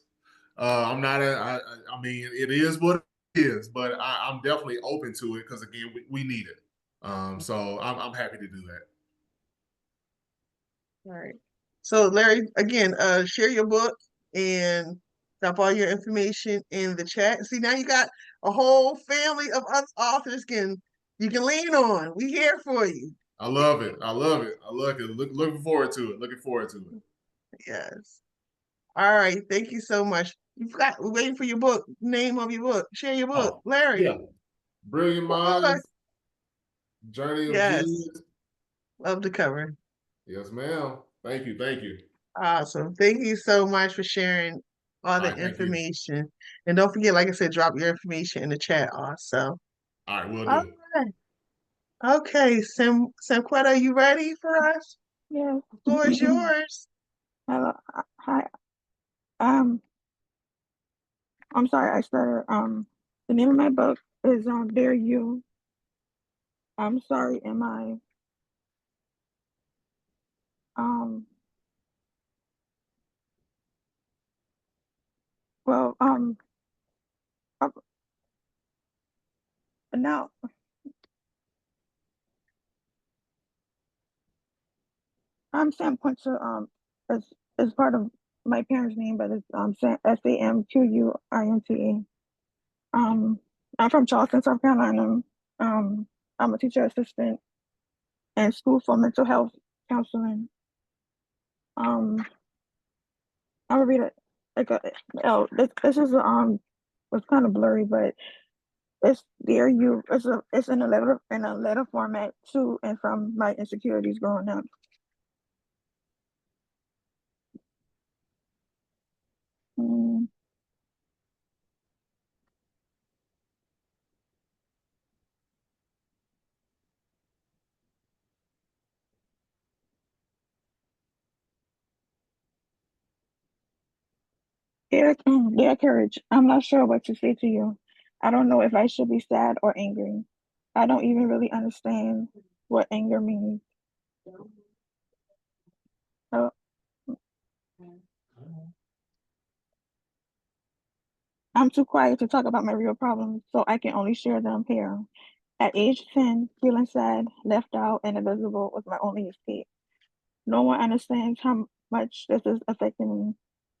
Speaker 8: I'm not I mean, it is what it is, but I'm definitely open to it, because again, we need it. So I'm happy to do that.
Speaker 2: All right. So Larry, again, share your book and drop all your information in the chat. See, now you got a whole family of us authors you can lean on. We here for you.
Speaker 8: I love it. I love it. I love it. Looking forward to it. Looking forward to it.
Speaker 2: Yes. All right. Thank you so much. We're waiting for your book. Name of your book. Share your book, Larry.
Speaker 8: Yeah. Brilliant Minds. Journey of Genius.
Speaker 2: Love the cover.
Speaker 8: Yes, ma'am. Thank you. Thank you.
Speaker 2: Awesome. Thank you so much for sharing all the information. And don't forget, like I said, drop your information in the chat also.
Speaker 8: All right, we'll do.
Speaker 2: All right. Okay, SamQunita, are you ready for us?
Speaker 13: Yeah.
Speaker 2: The floor is yours.
Speaker 13: Hello. Hi. I'm sorry, I started. The name of my book is Dare You. I'm sorry, am I well now I'm SamQunita, is part of my parents' name, but it's SamQuinta. I'm from Charleston, South Carolina. I'm a teacher assistant in school for mental health counseling. I'm gonna read it this is it's kind of blurry, but it's Dear You. It's in a letter format to and from my insecurities growing up. Dear Courage, I'm not sure what to say to you. I don't know if I should be sad or angry. I don't even really understand what anger means. So, I'm too quiet to talk about my real problems, so I can only share them here. At age 10, feeling sad, left out, and invisible was my only escape. No one understands how much this is affecting me.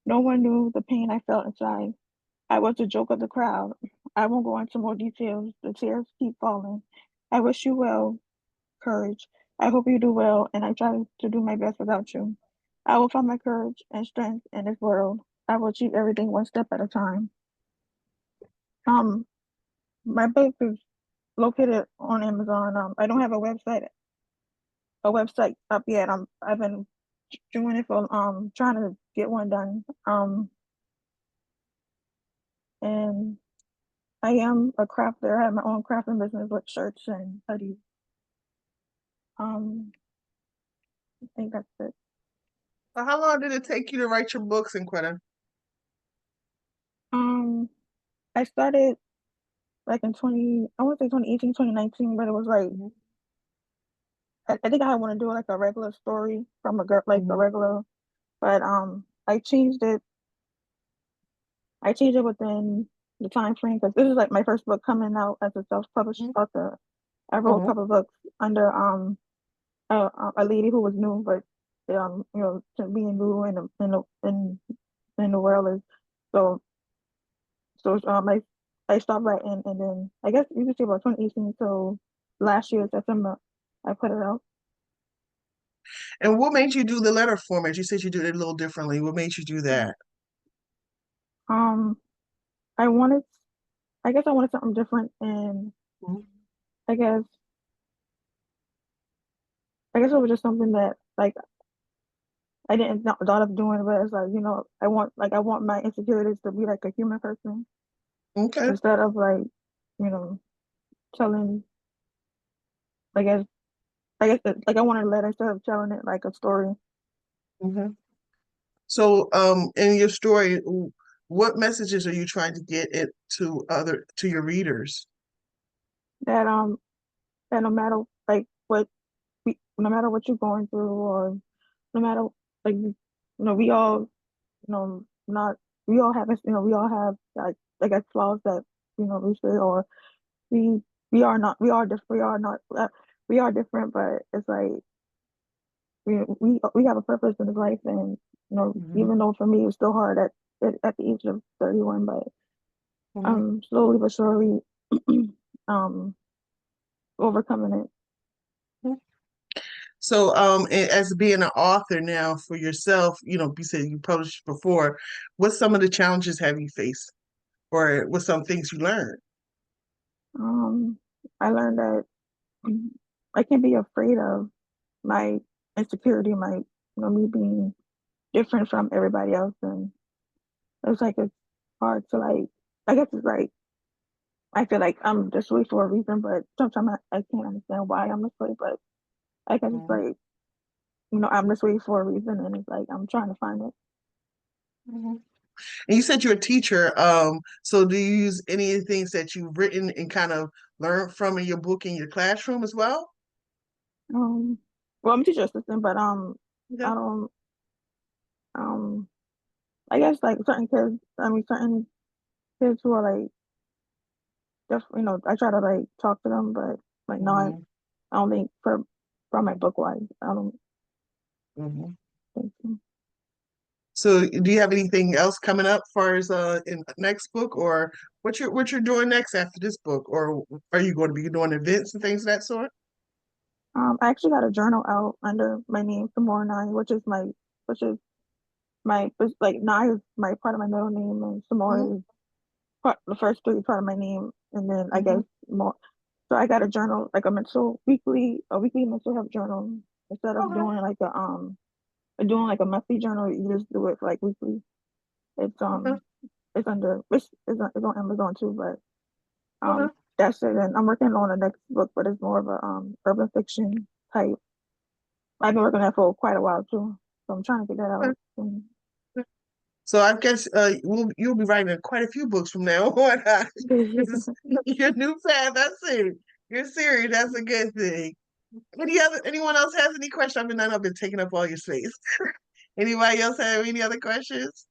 Speaker 13: No one knew the pain I felt inside. I was the joke of the crowd. I won't go into more details. The tears keep falling. I wish you well, Courage. I hope you do well, and I try to do my best without you. I will find my courage and strength in this world. I will achieve everything one step at a time. My book is located on Amazon. I don't have a website up yet. I've been doing it for trying to get one done. And I am a crafter. I have my own crafting business with shirts and hoodies. I think that's it.
Speaker 2: So how long did it take you to write your books, Quetta?
Speaker 13: I started like in I want to say 2018, 2019, but it was like I think I want to do like a regular story from a girl, like a regular, but I changed it. I changed it within the time frame because this is like my first book coming out as a self-published author. I wrote a couple of books under a lady who was new, but you know, to being new in the world is so I stopped writing, and then I guess you could say about 2018 till last year September I put it out.
Speaker 2: And what made you do the letter format? You said you did it a little differently. What made you do that?
Speaker 13: I guess I wanted something different, and I guess it was just something that like I didn't thought of doing, but it's like, you know, I want my insecurities to be like a human person.
Speaker 2: Okay.
Speaker 13: Instead of like, you know, telling like as I guess like I want to let instead of telling it like a story.
Speaker 2: So in your story, what messages are you trying to get it to your readers?
Speaker 13: That that no matter like no matter what you're going through, or no matter like we all not we all have we all have like flaws that we say, or we are not we are different we are different, but it's like we have a purpose in this life, and even though for me it was still hard at the age of 31, but slowly but surely overcoming it.
Speaker 2: So, as being an author now for yourself, you said you published before. What some of the challenges have you faced, or what some things you learned?
Speaker 13: I learned that I can't be afraid of my insecurity, me being different from everybody else, and it's like it's hard to like. I guess it's like I feel like I'm this way for a reason, but sometimes I can't understand why I'm this way. But I guess it's like I'm this way for a reason, and it's like I'm trying to find it.
Speaker 2: And you said you're a teacher. So do you use any of the things that you've written and kind of learned from in your book in your classroom as well?
Speaker 13: Well, I'm a teacher assistant, but I don't. I guess like certain kids who are like, I try to like talk to them, but like not. I don't think from my book wise, I don't think so.
Speaker 2: So do you have anything else coming up as far as in next book, or what you're doing next after this book, or are you going to be doing events and things of that sort?
Speaker 13: I actually got a journal out under my name, Samora, which is like Nye is my part of my middle name, and Samora is the first three part of my name, and then I guess more. So I got a journal, like a weekly mental health journal, instead of doing like a monthly journal. You just do it for like weekly. It's it's on Amazon too, but that's it. And I'm working on the next book, but it's more of a urban fiction type. I've been working on that for quite a while too, so I'm trying to get that out.
Speaker 2: So I guess you'll be writing quite a few books from now on. This is your new path. That's it. You're serious. That's a good thing. Anyone else has any questions? I mean, I've been taking up all your space. Anybody else have any other questions?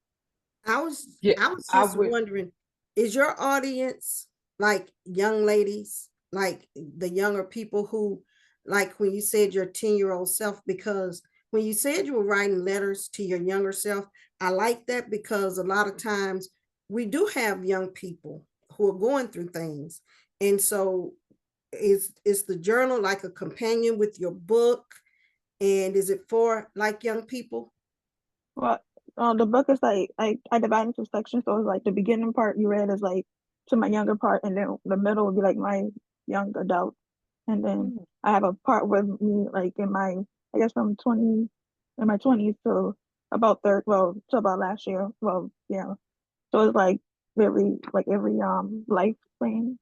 Speaker 10: I was just wondering, is your audience like young ladies, like the younger people who, like when you said your 10-year-old self, because when you said you were writing letters to your younger self, I like that, because a lot of times we do have young people who are going through things. And so is the journal like a companion with your book? And is it for like young people?
Speaker 13: Well, the book is like I divide into sections. So it's like the beginning part you read is like to my younger part, and then the middle would be like my young adult, and then I have a part with me like in my I guess from 20 in my 20s to about third well to about last year. Well, yeah. So it's like every life frame,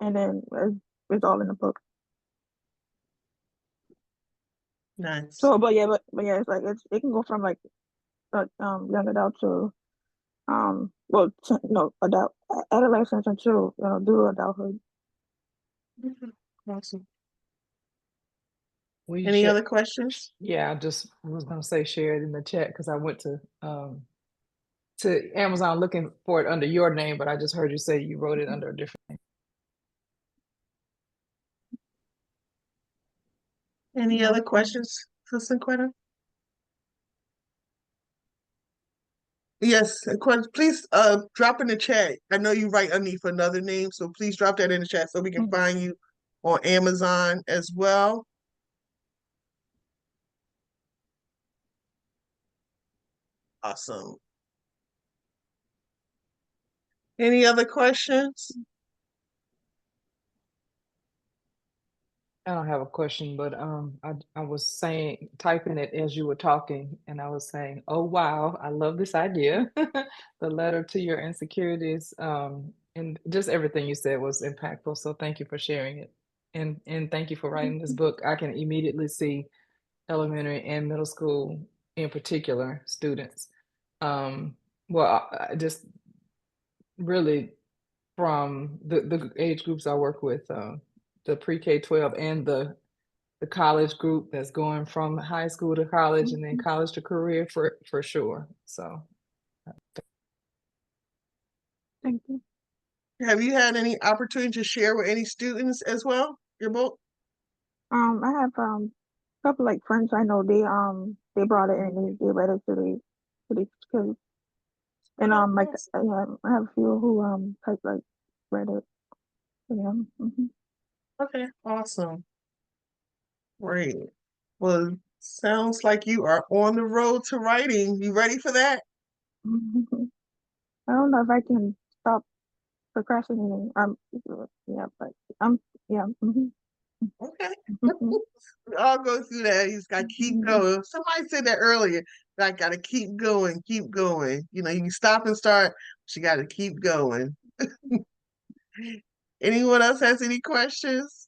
Speaker 13: and then it's all in the book.
Speaker 2: Nice.
Speaker 13: So, but yeah, it's like it can go from like young adult to well no adult adolescence until due adulthood.
Speaker 2: Awesome.
Speaker 3: Any
Speaker 2: other questions?
Speaker 3: Yeah, I just was gonna say share it in the chat because I went to Amazon looking for it under your name, but I just heard you say you wrote it under a different name.
Speaker 2: Any other questions for SamQunita? Yes, please drop in the chat. I know you write underneath another name, so please drop that in the chat so we can find you on Amazon as well. Awesome. Any other questions?
Speaker 3: I don't have a question, but I was saying typing it as you were talking, and I was saying, oh wow, I love this idea. The letter to your insecurities, and just everything you said was impactful. So thank you for sharing it, and thank you for writing this book. I can immediately see elementary and middle school, in particular, students. Well, I just really from the age groups I work with, the pre-K 12 and the college group that's going from high school to college and then college to career for sure. So
Speaker 13: Thank you.
Speaker 2: Have you had any opportunity to share with any students as well, your book?
Speaker 13: I have a couple like friends I know they brought it and they read it to the kids. And like yeah, I have a few who like read it. Yeah.
Speaker 2: Okay, awesome. Great. Well, sounds like you are on the road to writing. You ready for that?
Speaker 13: I don't know if I can stop procrastinating. Yeah, but yeah.
Speaker 2: Okay. We all go through that. You just gotta keep going. Somebody said that earlier. I gotta keep going, keep going. You can stop and start, but you gotta keep going. Anyone else has any questions?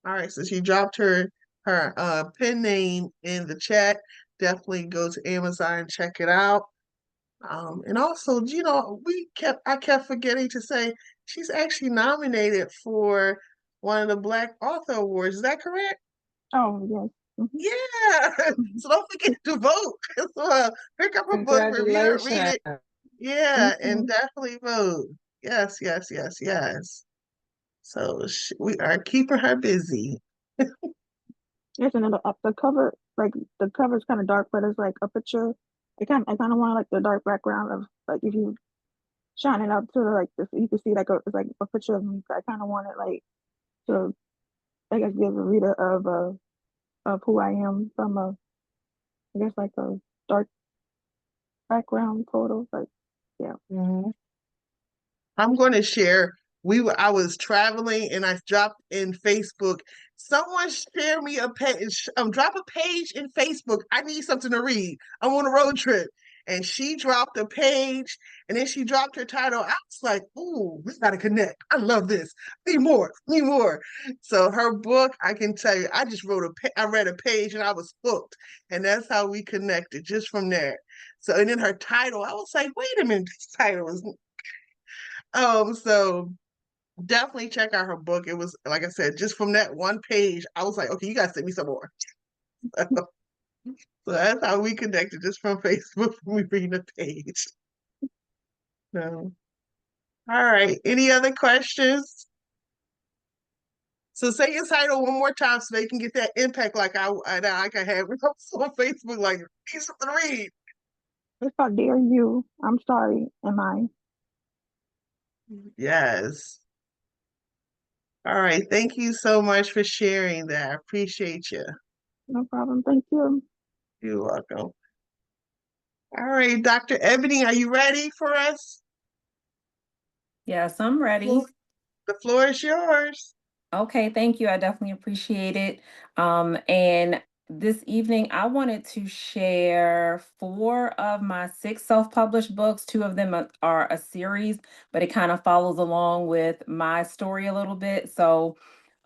Speaker 2: All right, so she dropped her pen name in the chat. Definitely go to Amazon and check it out. And also, I kept forgetting to say she's actually nominated for one of the Black Author Awards. Is that correct?
Speaker 13: Oh, yes.
Speaker 2: Yeah. So don't forget to vote. So, pick up a book, review it, read it. Yeah, and definitely vote. Yes, yes, yes, yes. So we are keeping her busy.
Speaker 13: Yes, and then the cover, like the cover is kind of dark, but it's like a picture. I kind of want like the dark background of like if you shine it up to like this, you can see like it's like a picture of me. So I kind of want it like to, I guess, give a reader of who I am from I guess like a dark background photo. Like, yeah.
Speaker 2: I'm going to share. I was traveling and I dropped in Facebook. Someone share me a page. Drop a page in Facebook. I need something to read. I'm on a road trip, and she dropped a page, and then she dropped her title. I was like, "Ooh, we gotta connect. I love this. Need more. Need more." So her book, I can tell you, I just I read a page, and I was hooked, and that's how we connected just from there. So, and then her title, I was like, "Wait a minute, this title is." So definitely check out her book. It was, like I said, just from that one page, I was like, okay, you guys send me some more. So that's how we connected, just from Facebook when we read the page. So, all right. Any other questions? So say your title one more time so they can get that impact like I can have on Facebook, like, need something to read.
Speaker 13: If I dare you, I'm sorry, am I?
Speaker 2: Yes. All right. Thank you so much for sharing that. I appreciate you.
Speaker 13: No problem. Thank you.
Speaker 2: You're welcome. All right, Dr. Ebony, are you ready for us?
Speaker 14: Yes, I'm ready.
Speaker 2: The floor is yours.
Speaker 14: Okay, thank you. I definitely appreciate it. And this evening, I wanted to share 4 of my 6 self-published books. 2 of them are a series, but it kind of follows along with my story a little bit. So,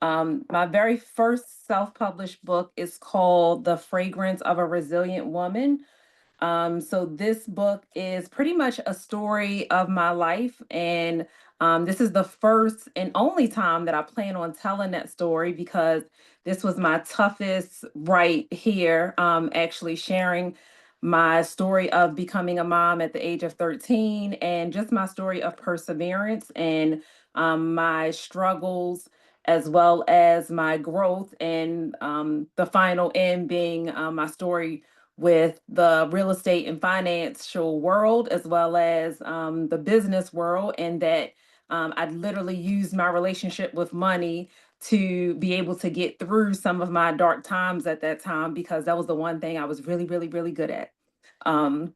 Speaker 14: my very first self-published book is called The Fragrance of a Resilient Woman. So this book is pretty much a story of my life, and this is the first and only time that I plan on telling that story because this was my toughest right here, actually sharing my story of becoming a mom at the age of 13 and just my story of perseverance and my struggles as well as my growth and the final end being my story with the real estate and financial world as well as the business world, and that I literally used my relationship with money to be able to get through some of my dark times at that time because that was the one thing I was really, really, really good at. Um,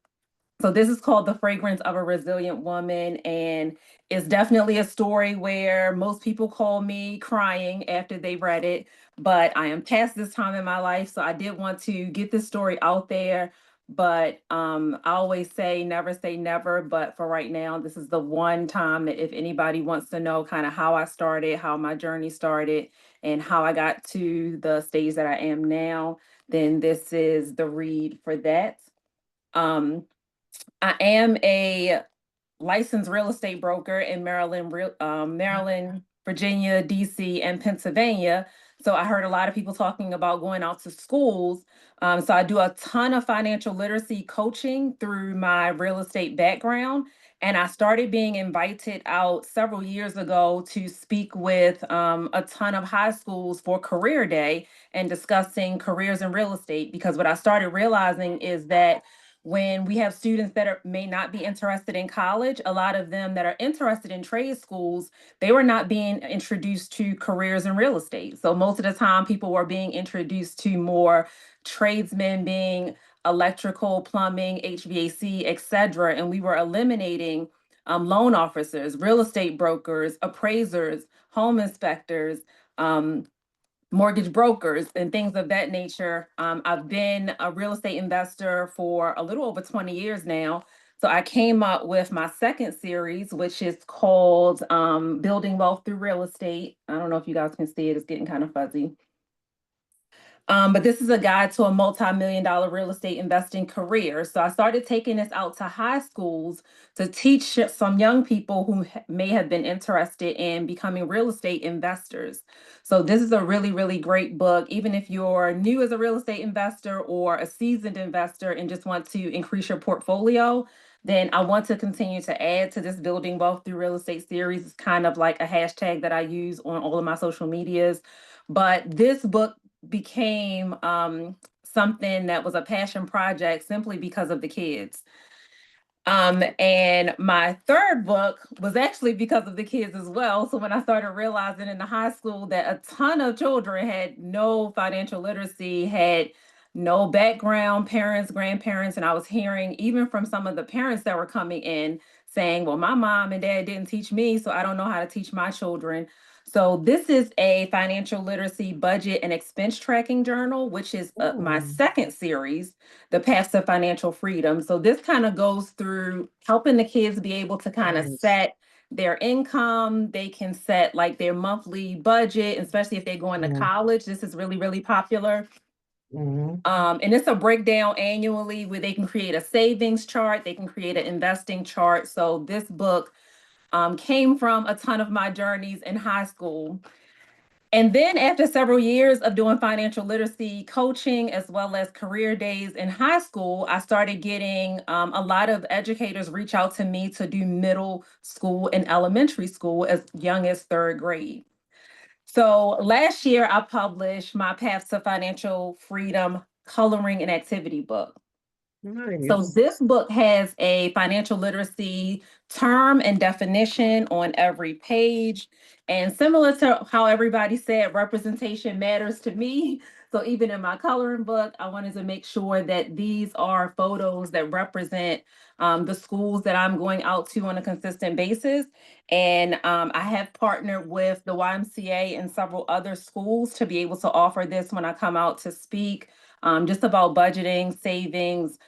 Speaker 14: so this is called The Fragrance of a Resilient Woman, and it's definitely a story where most people call me crying after they read it, but I am past this time in my life, so I did want to get this story out there. But I always say never, but for right now, this is the one time that if anybody wants to know kind of how I started, how my journey started, and how I got to the stage that I am now, then this is the read for that. Um, I am a licensed real estate broker in Maryland, Maryland, Virginia, DC, and Pennsylvania. So I heard a lot of people talking about going out to schools. So I do a ton of financial literacy coaching through my real estate background. And I started being invited out several years ago to speak with a ton of high schools for Career Day and discussing careers in real estate. Because what I started realizing is that when we have students that may not be interested in college, a lot of them that are interested in trade schools, they were not being introduced to careers in real estate. So most of the time, people were being introduced to more tradesmen being electrical, plumbing, HVAC, etc. And we were eliminating loan officers, real estate brokers, appraisers, home inspectors, mortgage brokers and things of that nature. I've been a real estate investor for a little over 20 years now. So I came up with my second series, which is called Building Wealth Through Real Estate. I don't know if you guys can see it, it's getting kind of fuzzy. But this is a guide to a multi-million-dollar real estate investing career. So I started taking this out to high schools to teach some young people who may have been interested in becoming real estate investors. So this is a really, really great book. Even if you're new as a real estate investor or a seasoned investor and just want to increase your portfolio, then I want to continue to add to this Building Wealth Through Real Estate series. It's kind of like a hashtag that I use on all of my social medias. But this book became something that was a passion project simply because of the kids. And my third book was actually because of the kids as well. So when I started realizing in the high school that a ton of children had no financial literacy, had no background, parents, grandparents, and I was hearing even from some of the parents that were coming in saying, well, my mom and dad didn't teach me, so I don't know how to teach my children. So this is a financial literacy budget and expense tracking journal, which is my second series, The Path to Financial Freedom. So this kind of goes through helping the kids be able to kind of set their income. They can set like their monthly budget, especially if they go into college. This is really, really popular. And it's a breakdown annually where they can create a savings chart. They can create an investing chart. So this book came from a ton of my journeys in high school. And then after several years of doing financial literacy coaching as well as career days in high school, I started getting a lot of educators reach out to me to do middle school and elementary school as young as 3rd grade. So last year I published my Path to Financial Freedom coloring and activity book. So
Speaker 2: Nice.
Speaker 14: this book has a financial literacy term and definition on every page. And similar to how everybody said representation matters to me. So even in my coloring book, I wanted to make sure that these are photos that represent the schools that I'm going out to on a consistent basis. And I have partnered with the YMCA and several other schools to be able to offer this when I come out to speak, just about budgeting, savings,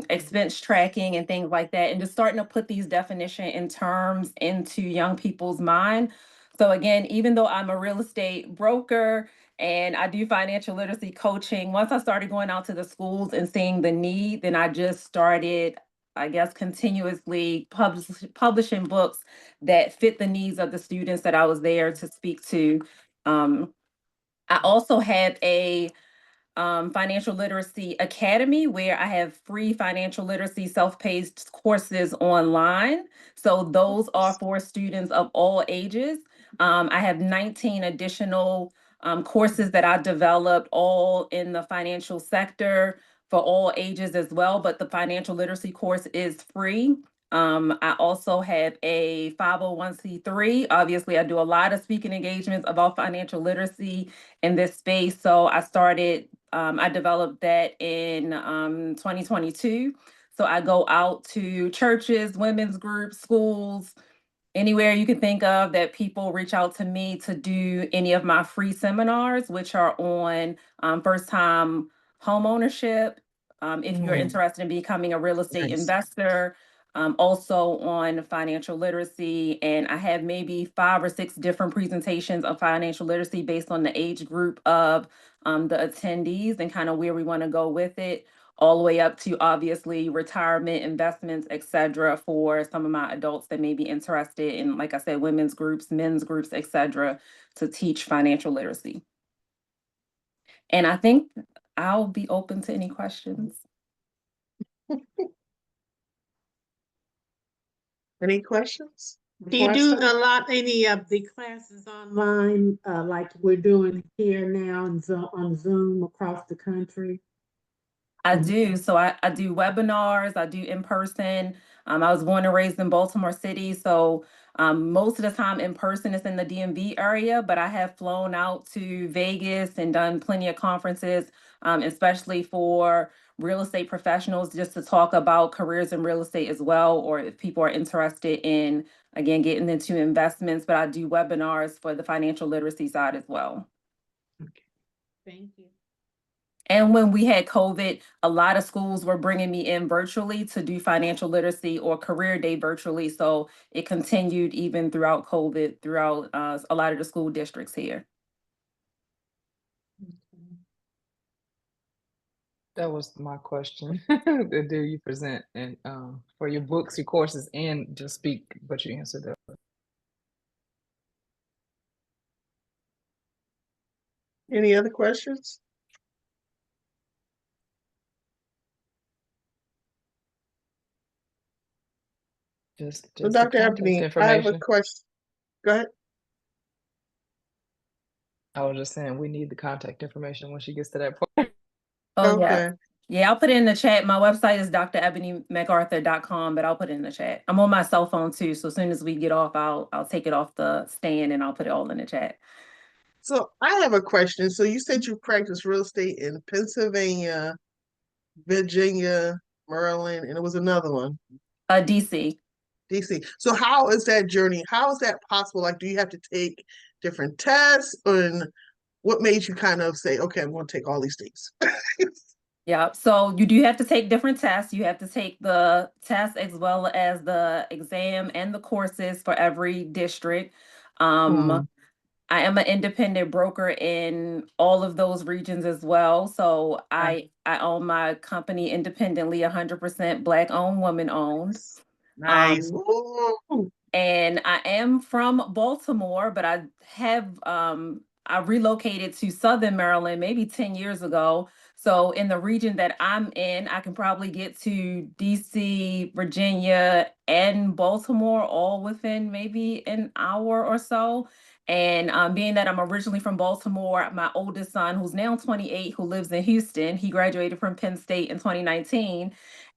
Speaker 14: expense tracking and things like that, and just starting to put these definition and terms into young people's mind. So again, even though I'm a real estate broker and I do financial literacy coaching, once I started going out to the schools and seeing the need, then I just started, I guess, continuously publishing books that fit the needs of the students that I was there to speak to. I also have a financial literacy academy where I have free financial literacy self-paced courses online. So those are for students of all ages. I have 19 additional courses that I developed all in the financial sector for all ages as well, but the financial literacy course is free. I also have a 501c3. Obviously, I do a lot of speaking engagements about financial literacy in this space. So I developed that in 2022. So I go out to churches, women's groups, schools, anywhere you can think of that people reach out to me to do any of my free seminars, which are on first time home ownership. If you're interested in becoming a real estate
Speaker 2: Nice.
Speaker 14: investor, also on financial literacy. And I have maybe 5 or 6 different presentations of financial literacy based on the age group of the attendees and kind of where we want to go with it, all the way up to obviously retirement, investments, etc. for some of my adults that may be interested in, like I said, women's groups, men's groups, etc. to teach financial literacy. And I think I'll be open to any questions.
Speaker 2: Any questions?
Speaker 7: Do you do any of the classes online, like we're doing here now on Zoom across the country?
Speaker 14: I do. So I do webinars, I do in person. I was born and raised in Baltimore City. So most of the time in person is in the DMV area, but I have flown out to Vegas and done plenty of conferences, especially for real estate professionals, just to talk about careers in real estate as well, or if people are interested in, again, getting into investments, but I do webinars for the financial literacy side as well.
Speaker 7: Okay. Thank you.
Speaker 14: And when we had COVID, a lot of schools were bringing me in virtually to do financial literacy or career day virtually. So it continued even throughout COVID, throughout a lot of the school districts here.
Speaker 3: That was my question. Do you present and for your books, your courses, and just speak? But you answered that.
Speaker 2: Any other questions? So Dr. Ebony, I have a question. Go ahead.
Speaker 3: I was just saying we need the contact information when she gets to that point.
Speaker 14: Oh,
Speaker 2: Okay.
Speaker 14: yeah. Yeah, I'll put it in the chat. My website is drebonymcarthur.com, but I'll put it in the chat. I'm on my cell phone too. So as soon as we get off, I'll take it off the stand and I'll put it all in the chat.
Speaker 2: So I have a question. So you said you practice real estate in Pennsylvania, Virginia, Maryland, and it was another one.
Speaker 14: DC.
Speaker 2: DC. So how is that journey? How is that possible? Like, do you have to take different tests? And what made you kind of say, okay, I'm going to take all these things?
Speaker 14: Yeah, so you do have to take different tests. You have to take the test as well as the exam and the courses for every district. I am an independent broker in all of those regions as well. So I own my company independently, 100% Black owned, woman owned.
Speaker 2: Nice.
Speaker 14: And I am from Baltimore, but I relocated to Southern Maryland maybe 10 years ago. So in the region that I'm in, I can probably get to DC, Virginia, and Baltimore all within maybe an hour or so. And being that I'm originally from Baltimore, my oldest son, who's now 28, who lives in Houston, he graduated from Penn State in 2019.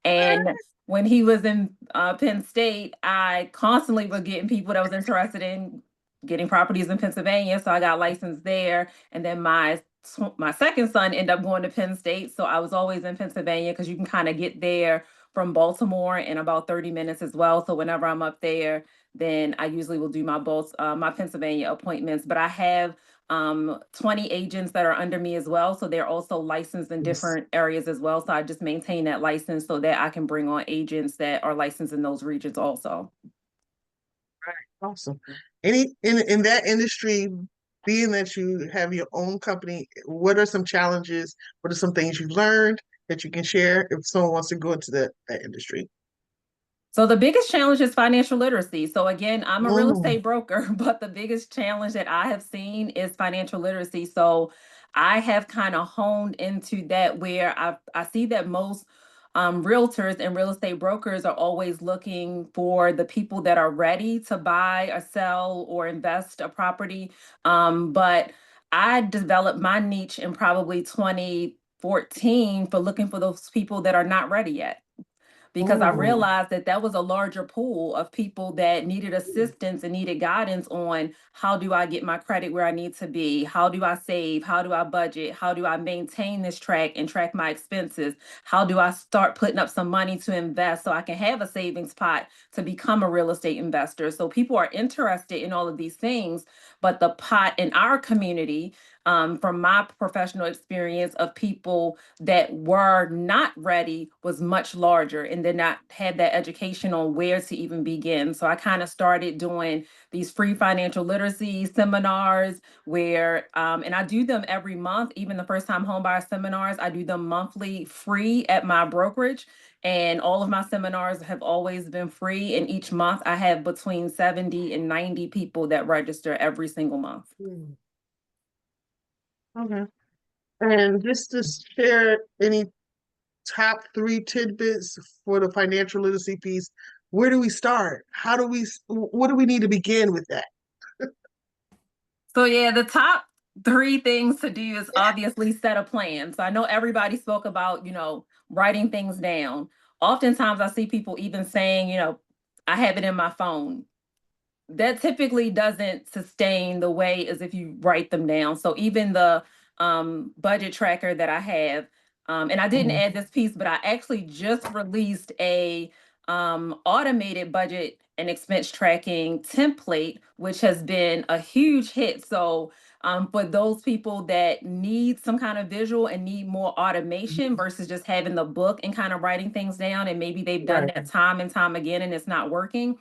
Speaker 14: And when he was in Penn State, I constantly was getting people that was interested in getting properties in Pennsylvania. So I got licensed there. And then my second son ended up going to Penn State. So I was always in Pennsylvania because you can kind of get there from Baltimore in about 30 minutes as well. So whenever I'm up there, then I usually will do my Pennsylvania appointments. But I have 20 agents that are under me as well. So they're also licensed in different areas as well. So I just maintain that license so that I can bring on agents that are licensed in those regions also.
Speaker 2: Awesome. In that industry, being that you have your own company, what are some challenges? What are some things you've learned that you can share if someone wants to go into that industry?
Speaker 14: So the biggest challenge is financial literacy. So again, I'm a real
Speaker 2: Mm.
Speaker 14: estate broker, but the biggest challenge that I have seen is financial literacy. So I have kind of honed into that where I see that most realtors and real estate brokers are always looking for the people that are ready to buy or sell or invest a property. But I developed my niche in probably 2014 for looking for those people that are not ready yet, because I realized that that was a larger pool of people that needed assistance and needed guidance on how do I get my credit where I need to be? How do I save? How do I budget? How do I maintain this track and track my expenses? How do I start putting up some money to invest so I can have a savings pot to become a real estate investor? So people are interested in all of these things, but the pot in our community, from my professional experience of people that were not ready, was much larger and did not have that education on where to even begin. So I kind of started doing these free financial literacy seminars where, and I do them every month. Even the first time homebuyer seminars, I do them monthly free at my brokerage. And all of my seminars have always been free. And each month I have between 70 and 90 people that register every single month.
Speaker 2: Okay. And just to share any top 3 tidbits for the financial literacy piece, where do we start? What do we need to begin with that?
Speaker 14: So yeah, the top 3 things to do is obviously set a plan. So I know everybody spoke about, writing things down. Oftentimes I see people even saying, I have it in my phone. That typically doesn't sustain the way as if you write them down. So even the budget tracker that I have, and I didn't add this piece, but I actually just released a automated budget and expense tracking template, which has been a huge hit. So for those people that need some kind of visual and need more automation versus just having the book and kind of writing things down, and maybe they've done that time and time again and it's not working,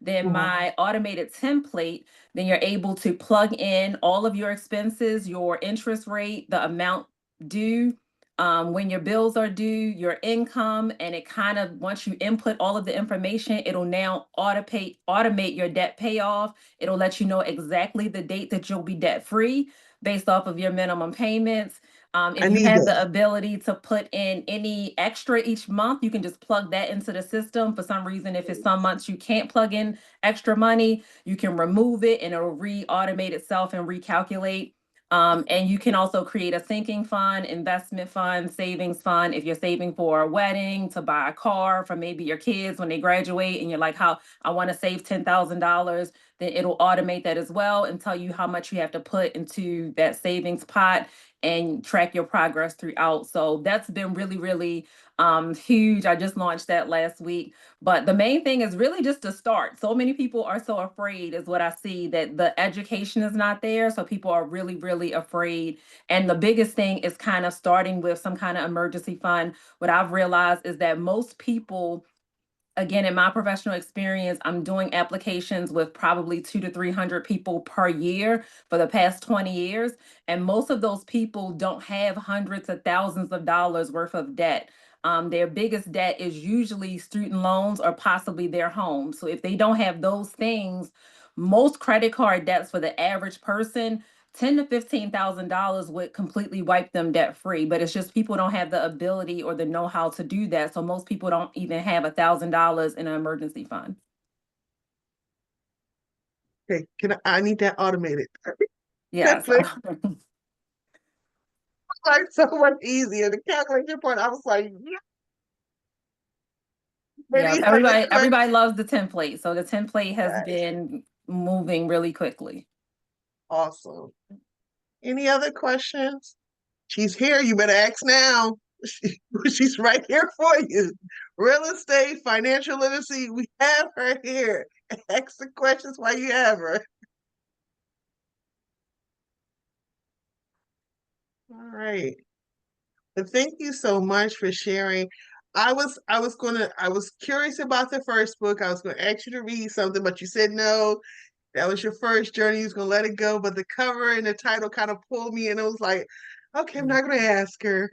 Speaker 14: then my automated template, then you're able to plug in all of your expenses, your interest rate, the amount due, when your bills are due, your income, and it kind of, once you input all of the information, it'll now automate your debt payoff. It'll let you know exactly the date that you'll be debt free based off of your minimum payments. If you have the ability to put in any extra each month, you can just plug that into the system. For some reason, if it's some months you can't plug in extra money, you can remove it and it'll re-automate itself and recalculate. And you can also create a sinking fund, investment fund, savings fund. If you're saving for a wedding, to buy a car for maybe your kids when they graduate, and you're like, I want to save $10,000, then it'll automate that as well and tell you how much you have to put into that savings pot and track your progress throughout. So that's been really, really huge. I just launched that last week. But the main thing is really just to start. So many people are so afraid, is what I see, that the education is not there. So people are really, really afraid. And the biggest thing is kind of starting with some kind of emergency fund. What I've realized is that most people, again, in my professional experience, I'm doing applications with probably 200 to 300 people per year for the past 20 years. And most of those people don't have hundreds of thousands of dollars worth of debt. Their biggest debt is usually student loans or possibly their home. So if they don't have those things, most credit card debts for the average person, $10,000 to $15,000 would completely wipe them debt free. But it's just people don't have the ability or the know-how to do that. So most people don't even have $1,000 in an emergency fund.
Speaker 2: Okay, I need that automated.
Speaker 14: Yes.
Speaker 2: Netflix, like so much easier. The calculation part, I was like, yeah.
Speaker 14: Yes,
Speaker 2: Maybe have the correct.
Speaker 14: everybody loves the template. So the template has
Speaker 2: Yes.
Speaker 14: been moving really quickly.
Speaker 2: Awesome. Any other questions? She's here. You better ask now. She's right here for you. Real estate, financial literacy. We have her here. Ask the questions while you have her. All right. But thank you so much for sharing. I was curious about the first book. I was gonna ask you to read something, but you said no. That was your first journey. You was gonna let it go, but the cover and the title kind of pulled me, and it was like, okay, I'm not gonna ask her.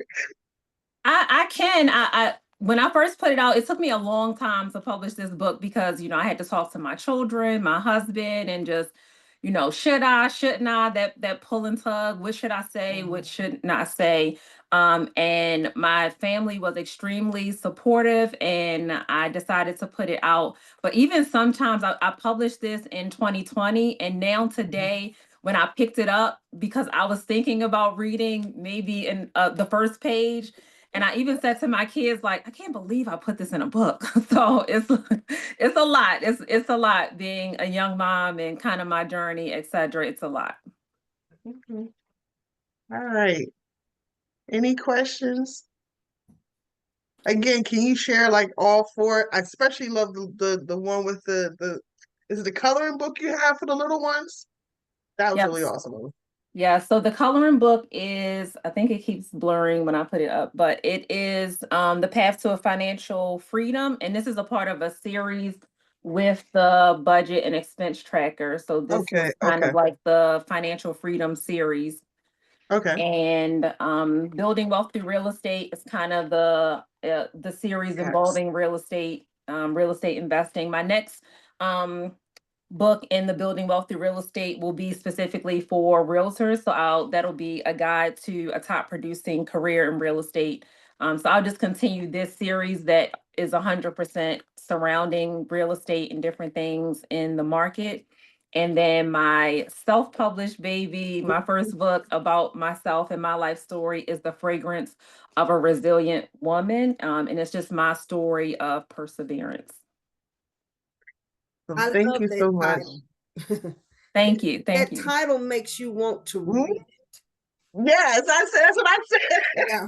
Speaker 14: I when I first put it out, it took me a long time to publish this book because, I had to talk to my children, my husband, and just, should I, shouldn't I, that pull and tug, what should I say, what should not say. And my family was extremely supportive and I decided to put it out. But even sometimes I published this in 2020 and now today, when I picked it up, because I was thinking about reading maybe in the first page, and I even said to my kids, like, I can't believe I put this in a book. So it's a lot. It's a lot being a young mom and kind of my journey, etc. It's a lot.
Speaker 2: Mm-hmm. All right. Any questions? Again, can you share like all four? I especially love the one with the is it the coloring book you have for the little ones? That was really awesome.
Speaker 14: Yeah, so the coloring book is, I think it keeps blurring when I put it up, but it is The Path to a Financial Freedom. And this is a part of a series with the budget and expense tracker. So this is kind of like the financial freedom series.
Speaker 2: Okay.
Speaker 14: And Building Wealth Through Real Estate is kind of the series involving real estate investing. My next book in the Building Wealth Through Real Estate will be specifically for realtors. So that'll be a guide to a top producing career in real estate. So I'll just continue this series that is 100% surrounding real estate and different things in the market. And then my self-published baby, my first book about myself and my life story is The Fragrance of a Resilient Woman. And it's just my story of perseverance.
Speaker 2: Thank you so much.
Speaker 14: Thank you.
Speaker 10: That title makes you want to read it.
Speaker 2: Yes, that's what I said.
Speaker 10: Yeah.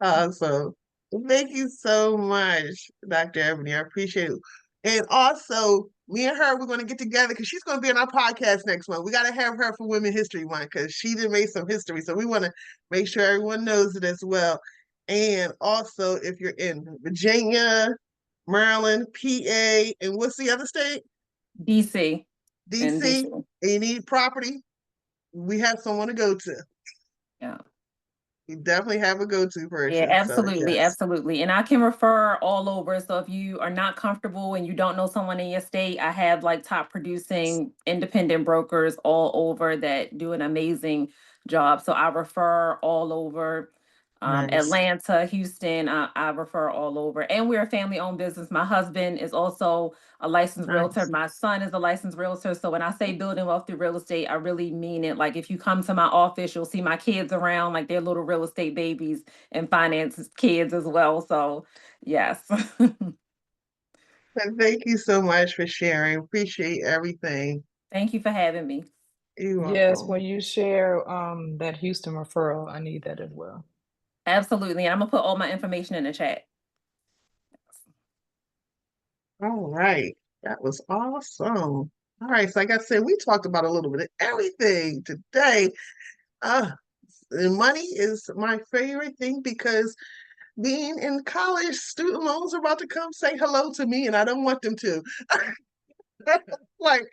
Speaker 2: Awesome. Thank you so much, Dr. Ebony. I appreciate it. And also, me and her, we're going to get together because she's going to be on our podcast next month. We got to have her for Women History Month because she did make some history. So we want to make sure everyone knows it as well. And also, if you're in Virginia, Maryland, PA, and what's the other state?
Speaker 14: DC.
Speaker 2: DC, and you need property, we have someone to go to.
Speaker 14: Yeah.
Speaker 2: You definitely have a go-to person.
Speaker 14: Yeah, absolutely,
Speaker 2: so, yes.
Speaker 14: Absolutely. And I can refer all over. So if you are not comfortable and you don't know someone in your state, I have like top producing independent brokers all over that do an amazing job. So I refer all over.
Speaker 2: Nice.
Speaker 14: Atlanta, Houston, I refer all over. And we're a family-owned business. My husband is also a licensed realtor. My son is a licensed realtor. So when I say building wealth through real estate, I really mean it. Like if you come to my office, you'll see my kids around, like they're little real estate babies and finance kids as well. So yes.
Speaker 2: Thank you so much for sharing. Appreciate everything.
Speaker 14: Thank you for having me.
Speaker 2: You're welcome.
Speaker 3: Yes, when you share that Houston referral, I need that as well.
Speaker 14: Absolutely. And I'm gonna put all my information in the chat.
Speaker 2: All right. That was awesome. All right. So like I said, we talked about a little bit of everything today. Money is my favorite thing because being in college, student loans are about to come say hello to me and I don't want them to. Like,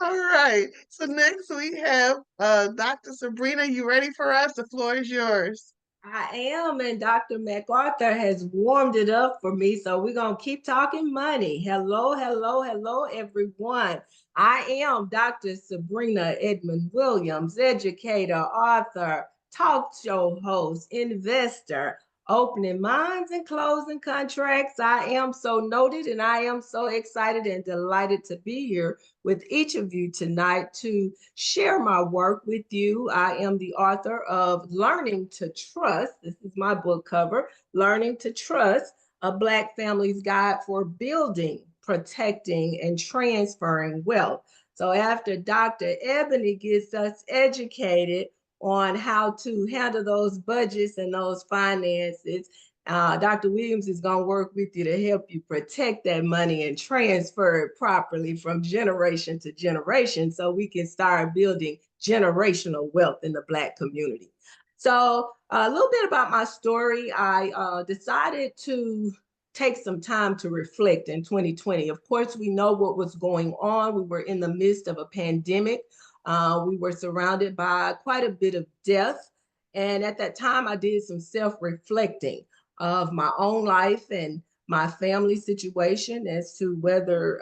Speaker 2: all right. So next we have Dr. Sabrina. You ready for us? The floor is yours.
Speaker 15: I am, and Dr. McArthur has warmed it up for me, so we're going to keep talking money. Hello, hello, hello, everyone. I am Dr. Sabrina Edmon Williams, educator, author, talk show host, investor, opening minds and closing contracts. I am so noted, and I am so excited and delighted to be here with each of you tonight to share my work with you. I am the author of Learning to Trust. This is my book cover, Learning to Trust, A Black Family's Guide for Building, Protecting, and Transferring Wealth. So after Dr. Ebony gets us educated on how to handle those budgets and those finances, Dr. Williams is going to work with you to help you protect that money and transfer it properly from generation to generation so we can start building generational wealth in the Black community. So a little bit about my story. I decided to take some time to reflect in 2020. Of course, we know what was going on. We were in the midst of a pandemic. We were surrounded by quite a bit of death. And at that time, I did some self-reflecting of my own life and my family situation as to whether,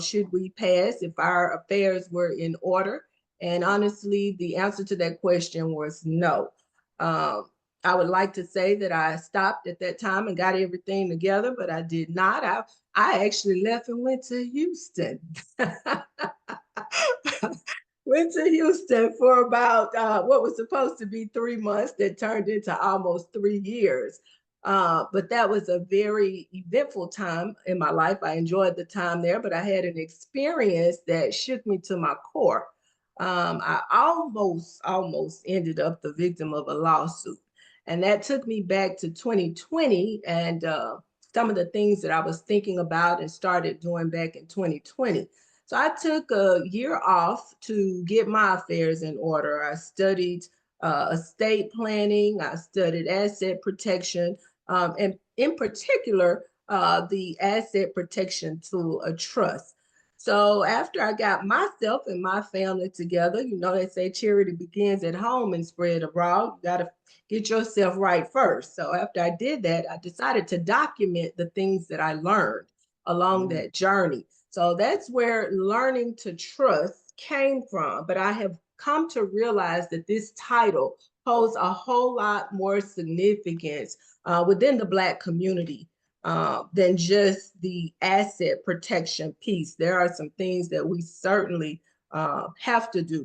Speaker 15: should we pass if our affairs were in order? And honestly, the answer to that question was no. I would like to say that I stopped at that time and got everything together, but I did not. I actually left and went to Houston. Went to Houston for about what was supposed to be 3 months that turned into almost 3 years. But that was a very eventful time in my life. I enjoyed the time there, but I had an experience that shook me to my core. I almost ended up the victim of a lawsuit. And that took me back to 2020 and some of the things that I was thinking about and started doing back in 2020. So I took a year off to get my affairs in order. I studied estate planning, I studied asset protection, and in particular, the asset protection tool, a trust. So after I got myself and my family together, they say charity begins at home and spread abroad. You got to get yourself right first. So after I did that, I decided to document the things that I learned along that journey. So that's where Learning to Trust came from. But I have come to realize that this title holds a whole lot more significance within the Black community than just the asset protection piece. There are some things that we certainly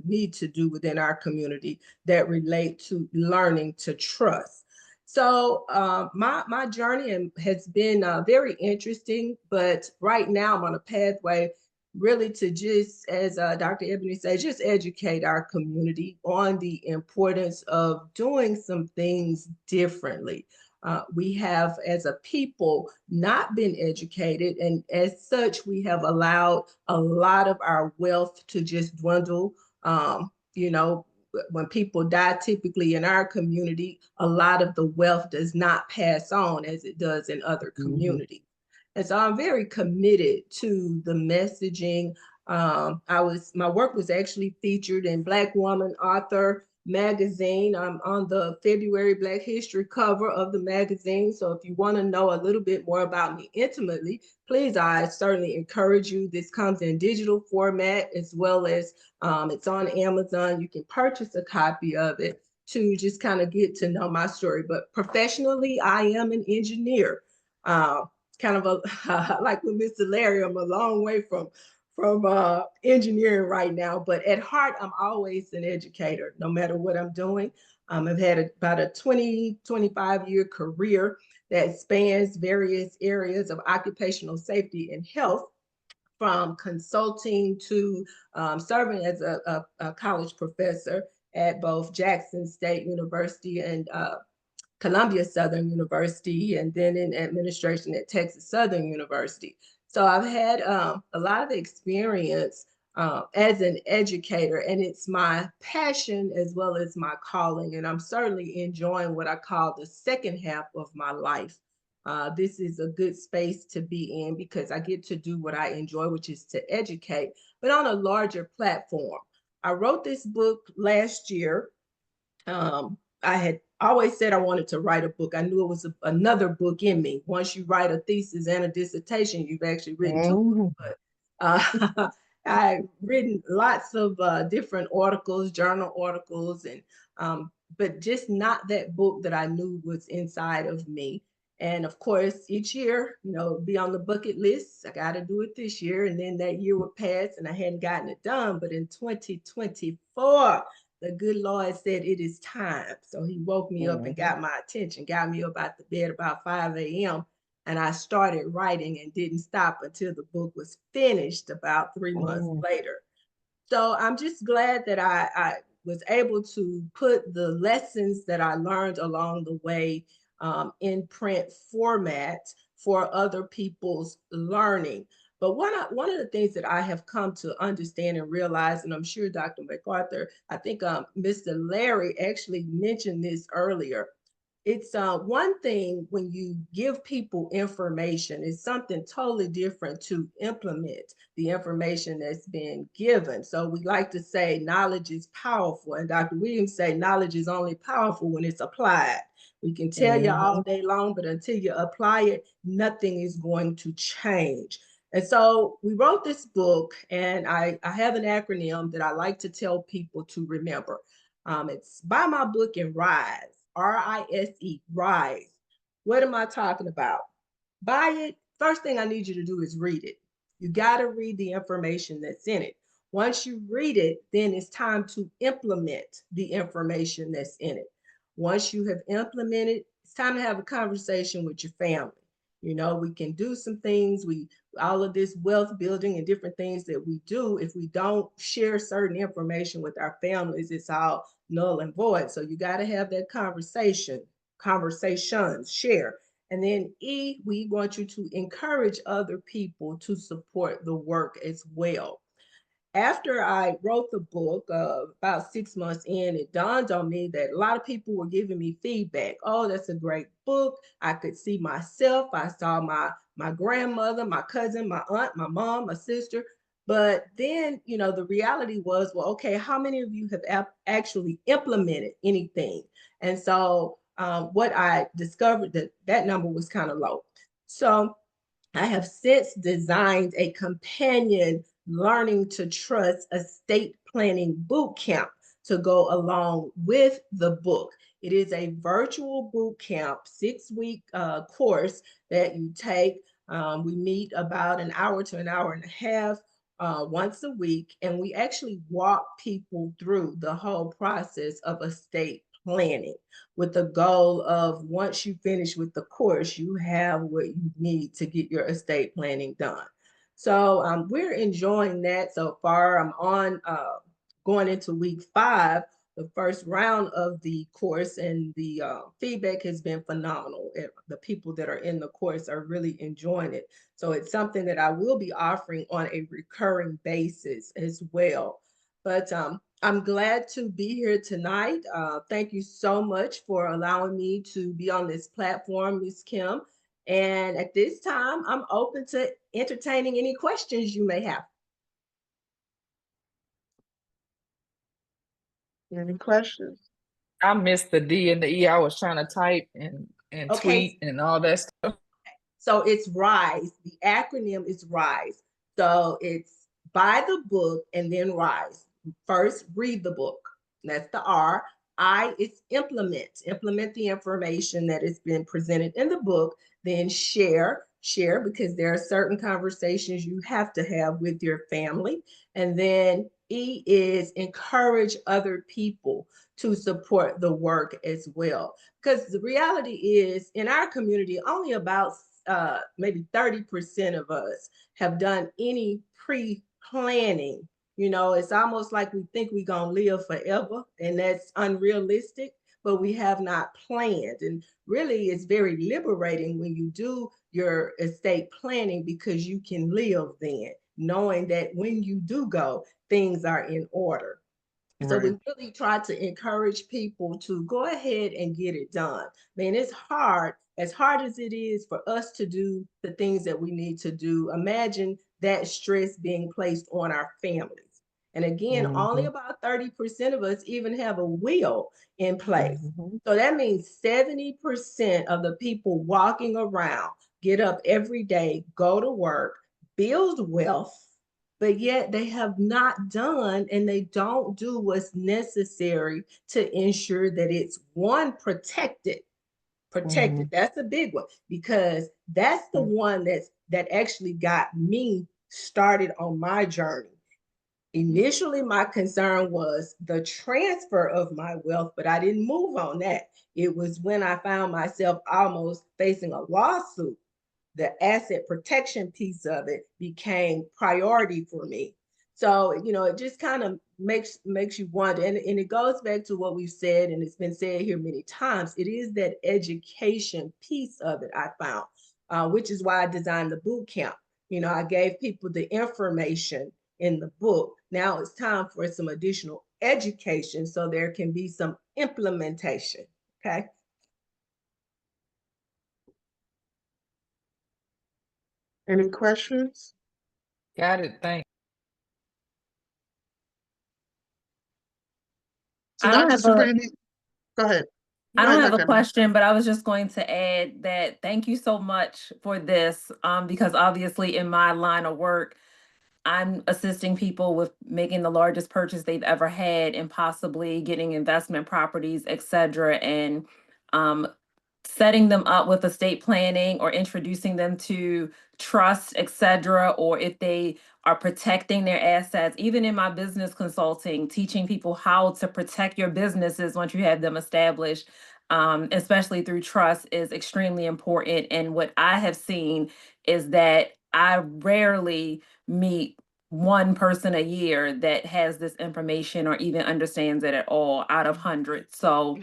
Speaker 15: need to do within our community that relate to learning to trust. So my journey has been very interesting, but right now I'm on a pathway really to just, as Dr. Ebony said, just educate our community on the importance of doing some things differently. We have, as a people, not been educated, and as such, we have allowed a lot of our wealth to just dwindle. When people die, typically in our community, a lot of the wealth does not pass on as it does in other communities. And so I'm very committed to the messaging. My work was actually featured in Black Woman Author magazine. I'm on the February Black History cover of the magazine. So if you want to know a little bit more about me intimately, please, I certainly encourage you. This comes in digital format as well as it's on Amazon. You can purchase a copy of it to just kind of get to know my story. But professionally, I am an engineer. Kind of like with Mr. Larry, I'm a long way from engineering right now, but at heart, I'm always an educator, no matter what I'm doing. I've had about a 25-year career that spans various areas of occupational safety and health, from consulting to serving as a college professor at both Jackson State University and Columbia Southern University, and then in administration at Texas Southern University. So I've had a lot of experience as an educator, and it's my passion as well as my calling. And I'm certainly enjoying what I call the second half of my life. This is a good space to be in because I get to do what I enjoy, which is to educate, but on a larger platform. I wrote this book last year. I had always said I wanted to write a book. I knew it was another book in me. Once you write a thesis and a dissertation, you've actually written two books. But I've written lots of different articles, journal articles, and but just not that book that I knew was inside of me. And of course, each year, be on the bucket list. I got to do it this year. And then that year would pass and I hadn't gotten it done. But in 2024, the good Lord said, it is time. So he woke me up and got my attention, got me up out the bed about 5 a.m. And I started writing and didn't stop until the book was finished about 3 months later. So I'm just glad that I was able to put the lessons that I learned along the way in print format for other people's learning. But one of the things that I have come to understand and realize, and I'm sure Dr. McArthur, I think Mr. Larry actually mentioned this earlier. It's one thing when you give people information, it's something totally different to implement the information that's been given. So we like to say knowledge is powerful. And Dr. Williams say knowledge is only powerful when it's applied. We can tell you all day long, but until you apply it, nothing is going to change. And so we wrote this book, and I have an acronym that I like to tell people to remember. It's Buy My Book and Rise. RISE, rise. What am I talking about? Buy it. First thing I need you to do is read it. You got to read the information that's in it. Once you read it, then it's time to implement the information that's in it. Once you have implemented, it's time to have a conversation with your family. We can do some things. All of this wealth building and different things that we do, if we don't share certain information with our families, it's all null and void. So you got to have that conversations, share. And then E, we want you to encourage other people to support the work as well. After I wrote the book, about 6 months in, it dawned on me that a lot of people were giving me feedback. Oh, that's a great book. I could see myself. I saw my grandmother, my cousin, my aunt, my mom, my sister. But then, the reality was, well, okay, how many of you have actually implemented anything? And so what I discovered that number was kind of low. So I have since designed a companion learning to trust estate planning boot camp to go along with the book. It is a virtual boot camp, 6-week course that you take. We meet about an hour to an hour and a half once a week, and we actually walk people through the whole process of estate planning with the goal of once you finish with the course, you have what you need to get your estate planning done. So we're enjoying that so far. I'm on going into week 5, the first round of the course, and the feedback has been phenomenal. The people that are in the course are really enjoying it. So it's something that I will be offering on a recurring basis as well. But I'm glad to be here tonight. Thank you so much for allowing me to be on this platform, Ms. Kim. And at this time, I'm open to entertaining any questions you may have.
Speaker 2: Any questions?
Speaker 3: I missed the D and the E. I was trying to type and tweet and all that stuff.
Speaker 15: So it's RISE. The acronym is RISE. So it's buy the book and then RISE. First, read the book. That's the R. I is implement. Implement the information that has been presented in the book. Then share because there are certain conversations you have to have with your family. And then E is encourage other people to support the work as well. Because the reality is, in our community, only about maybe 30% of us have done any pre-planning. It's almost like we think we're going to live forever, and that's unrealistic, but we have not planned. And really, it's very liberating when you do your estate planning because you can live then, knowing that when you do go, things are in order. So we really try to encourage people to go ahead and get it done. Man, it's hard. As hard as it is for us to do the things that we need to do, imagine that stress being placed on our families. And again, only about 30% of us even have a will in place. So that means 70% of the people walking around get up every day, go to work, build wealth, but yet they have not done and they don't do what's necessary to ensure that it's one protected. That's a big one, because that's the one that actually got me started on my journey. Initially, my concern was the transfer of my wealth, but I didn't move on that. It was when I found myself almost facing a lawsuit, the asset protection piece of it became priority for me. So, it just kind of makes you wonder. And it goes back to what we've said, and it's been said here many times. It is that education piece of it I found, which is why I designed the boot camp. I gave people the information in the book. Now it's time for some additional education so there can be some implementation. Okay.
Speaker 2: Any questions?
Speaker 3: Got it. Thanks.
Speaker 2: So
Speaker 14: I don't
Speaker 2: Dr.
Speaker 14: have a
Speaker 2: Sabrina, go ahead.
Speaker 14: I
Speaker 2: Go
Speaker 14: don't
Speaker 2: ahead,
Speaker 14: have a
Speaker 2: Dr.
Speaker 14: question, but I was just going to add that thank you so much for this, because obviously in my line of work, I'm assisting people with making the largest purchase they've ever had and possibly getting investment properties, et cetera, and setting them up with estate planning or introducing them to trust, et cetera, or if they are protecting their assets. Even in my business consulting, teaching people how to protect your businesses once you have them established, especially through trust, is extremely important. And what I have seen is that I rarely meet one person a year that has this information or even understands it at all out of hundreds. So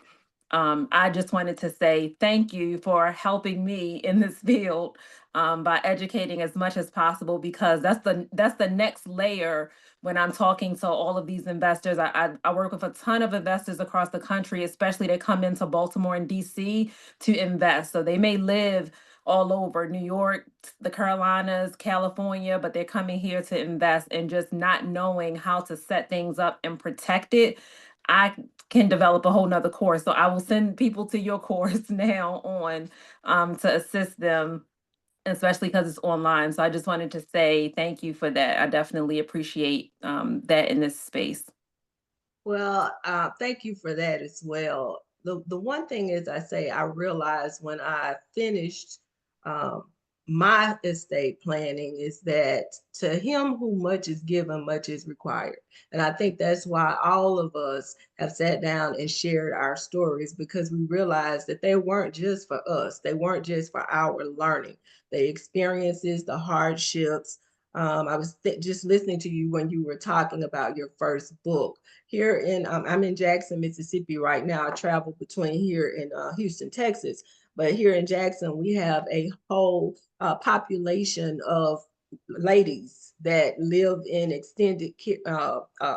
Speaker 14: I just wanted to say thank you for helping me in this field, by educating as much as possible, because that's the next layer when I'm talking to all of these investors. I work with a ton of investors across the country, especially that come into Baltimore and DC to invest. So they may live all over New York, the Carolinas, California, but they're coming here to invest, and just not knowing how to set things up and protect it. I can develop a whole nother course. So I will send people to your course now on, to assist them, especially because it's online. So I just wanted to say thank you for that. I definitely appreciate that in this space.
Speaker 15: Well, thank you for that as well. The one thing is, I realized when I finished my estate planning is that to him who much is given, much is required. And I think that's why all of us have sat down and shared our stories, because we realized that they weren't just for us. They weren't just for our learning. The experiences, the hardships. I was just listening to you when you were talking about your first book. Here I'm in Jackson, Mississippi right now. I travel between here and Houston, Texas. But here in Jackson, we have a whole population of ladies that live in extended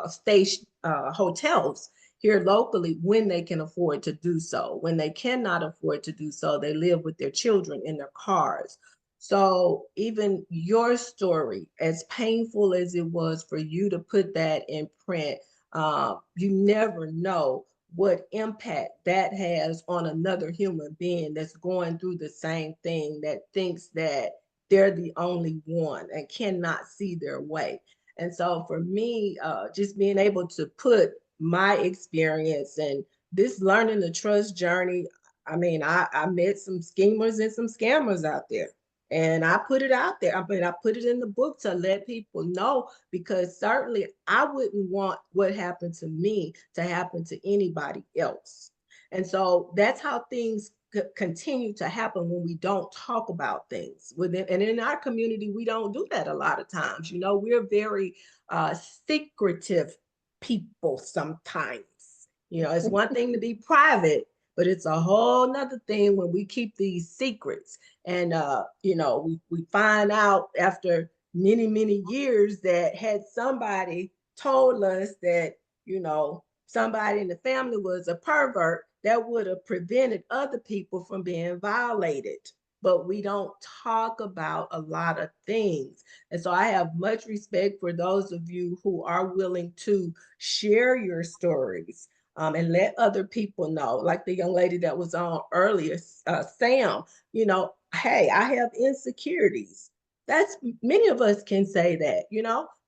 Speaker 15: station hotels here locally when they can afford to do so. When they cannot afford to do so, they live with their children in their cars. So even your story, as painful as it was for you to put that in print, you never know what impact that has on another human being that's going through the same thing, that thinks that they're the only one and cannot see their way. And so for me, just being able to put my experience and this learning the trust journey, I mean, I met some schemers and some scammers out there. And I put it out there. I mean, I put it in the book to let people know, because certainly I wouldn't want what happened to me to happen to anybody else. And so that's how things continue to happen when we don't talk about things within. And in our community, we don't do that a lot of times. We're very secretive people sometimes. It's one thing to be private, but it's a whole nother thing when we keep these secrets. And we find out after many, many years that had somebody told us that, somebody in the family was a pervert, that would have prevented other people from being violated. But we don't talk about a lot of things. And so I have much respect for those of you who are willing to share your stories, and let other people know, like the young lady that was on earlier, Sam, hey, I have insecurities. That's, many of us can say that,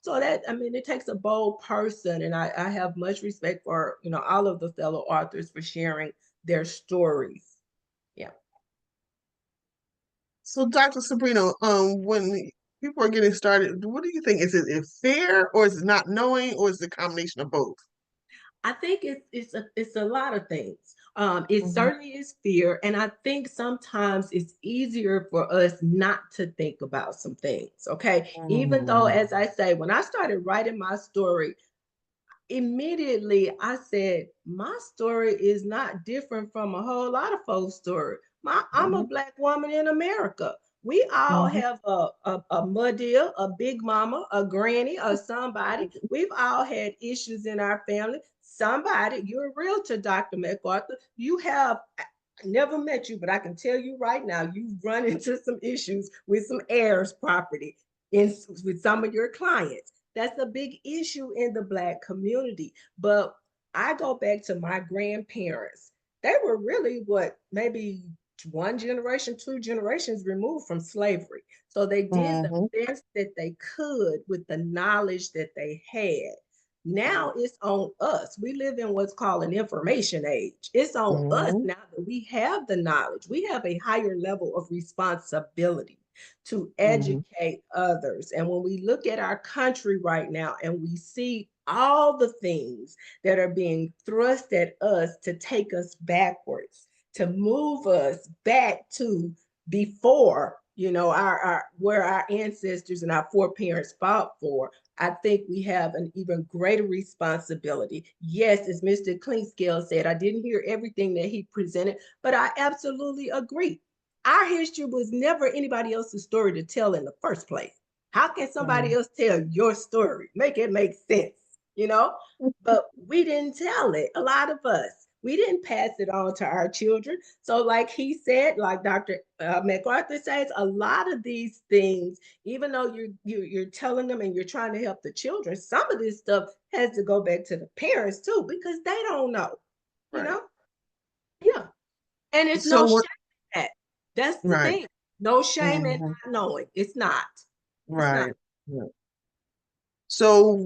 Speaker 15: So that, I mean, it takes a bold person, and I have much respect for, you know, all of the fellow authors for sharing their stories. Yeah.
Speaker 2: So, Dr. Sabrina, when people are getting started, what do you think? Is it fear, or is it not knowing, or is it a combination of both?
Speaker 15: I think it's a lot of things. It
Speaker 2: Mhm.
Speaker 15: certainly is fear, and I think sometimes it's easier for us not to think about some things. Okay, even though, as I say, when I started writing my story, immediately I said, my story is not different from a whole lot of folks' story. I'm a Black woman in America. We all have a mother, a big mama, a granny, or somebody. We've all had issues in our family. Somebody, you're a realtor, Dr. McArthur. You have, I never met you, but I can tell you right now, you've run into some issues with some heirs property with some of your clients. That's a big issue in the Black community. But I go back to my grandparents. They were really what, maybe one generation, two generations removed from slavery. So they did the best that they could with the knowledge that they had. Now it's on us. We live in what's called an information age. It's on us now that we have the knowledge. We have a higher level of responsibility to educate others. And when we look at our country right now and we see all the things that are being thrust at us to take us backwards, to move us back to before, you know, our where our ancestors and our foreparents fought for, I think we have an even greater responsibility. Yes, as Mr. Clinkscales said, I didn't hear everything that he presented, but I absolutely agree. Our history was never anybody else's story to tell in the first place. How can somebody else tell your story? Make it make sense, you know? But we didn't tell it, a lot of us. We didn't pass it on to our children. So like he said, like Dr. McArthur says, a lot of these things, even though you're telling them and you're trying to help the children, some of this stuff has to go back to the parents too, because they don't know, you know? Yeah. And it's no shame in that. That's the thing. No shame in not knowing. It's not.
Speaker 2: Right. So,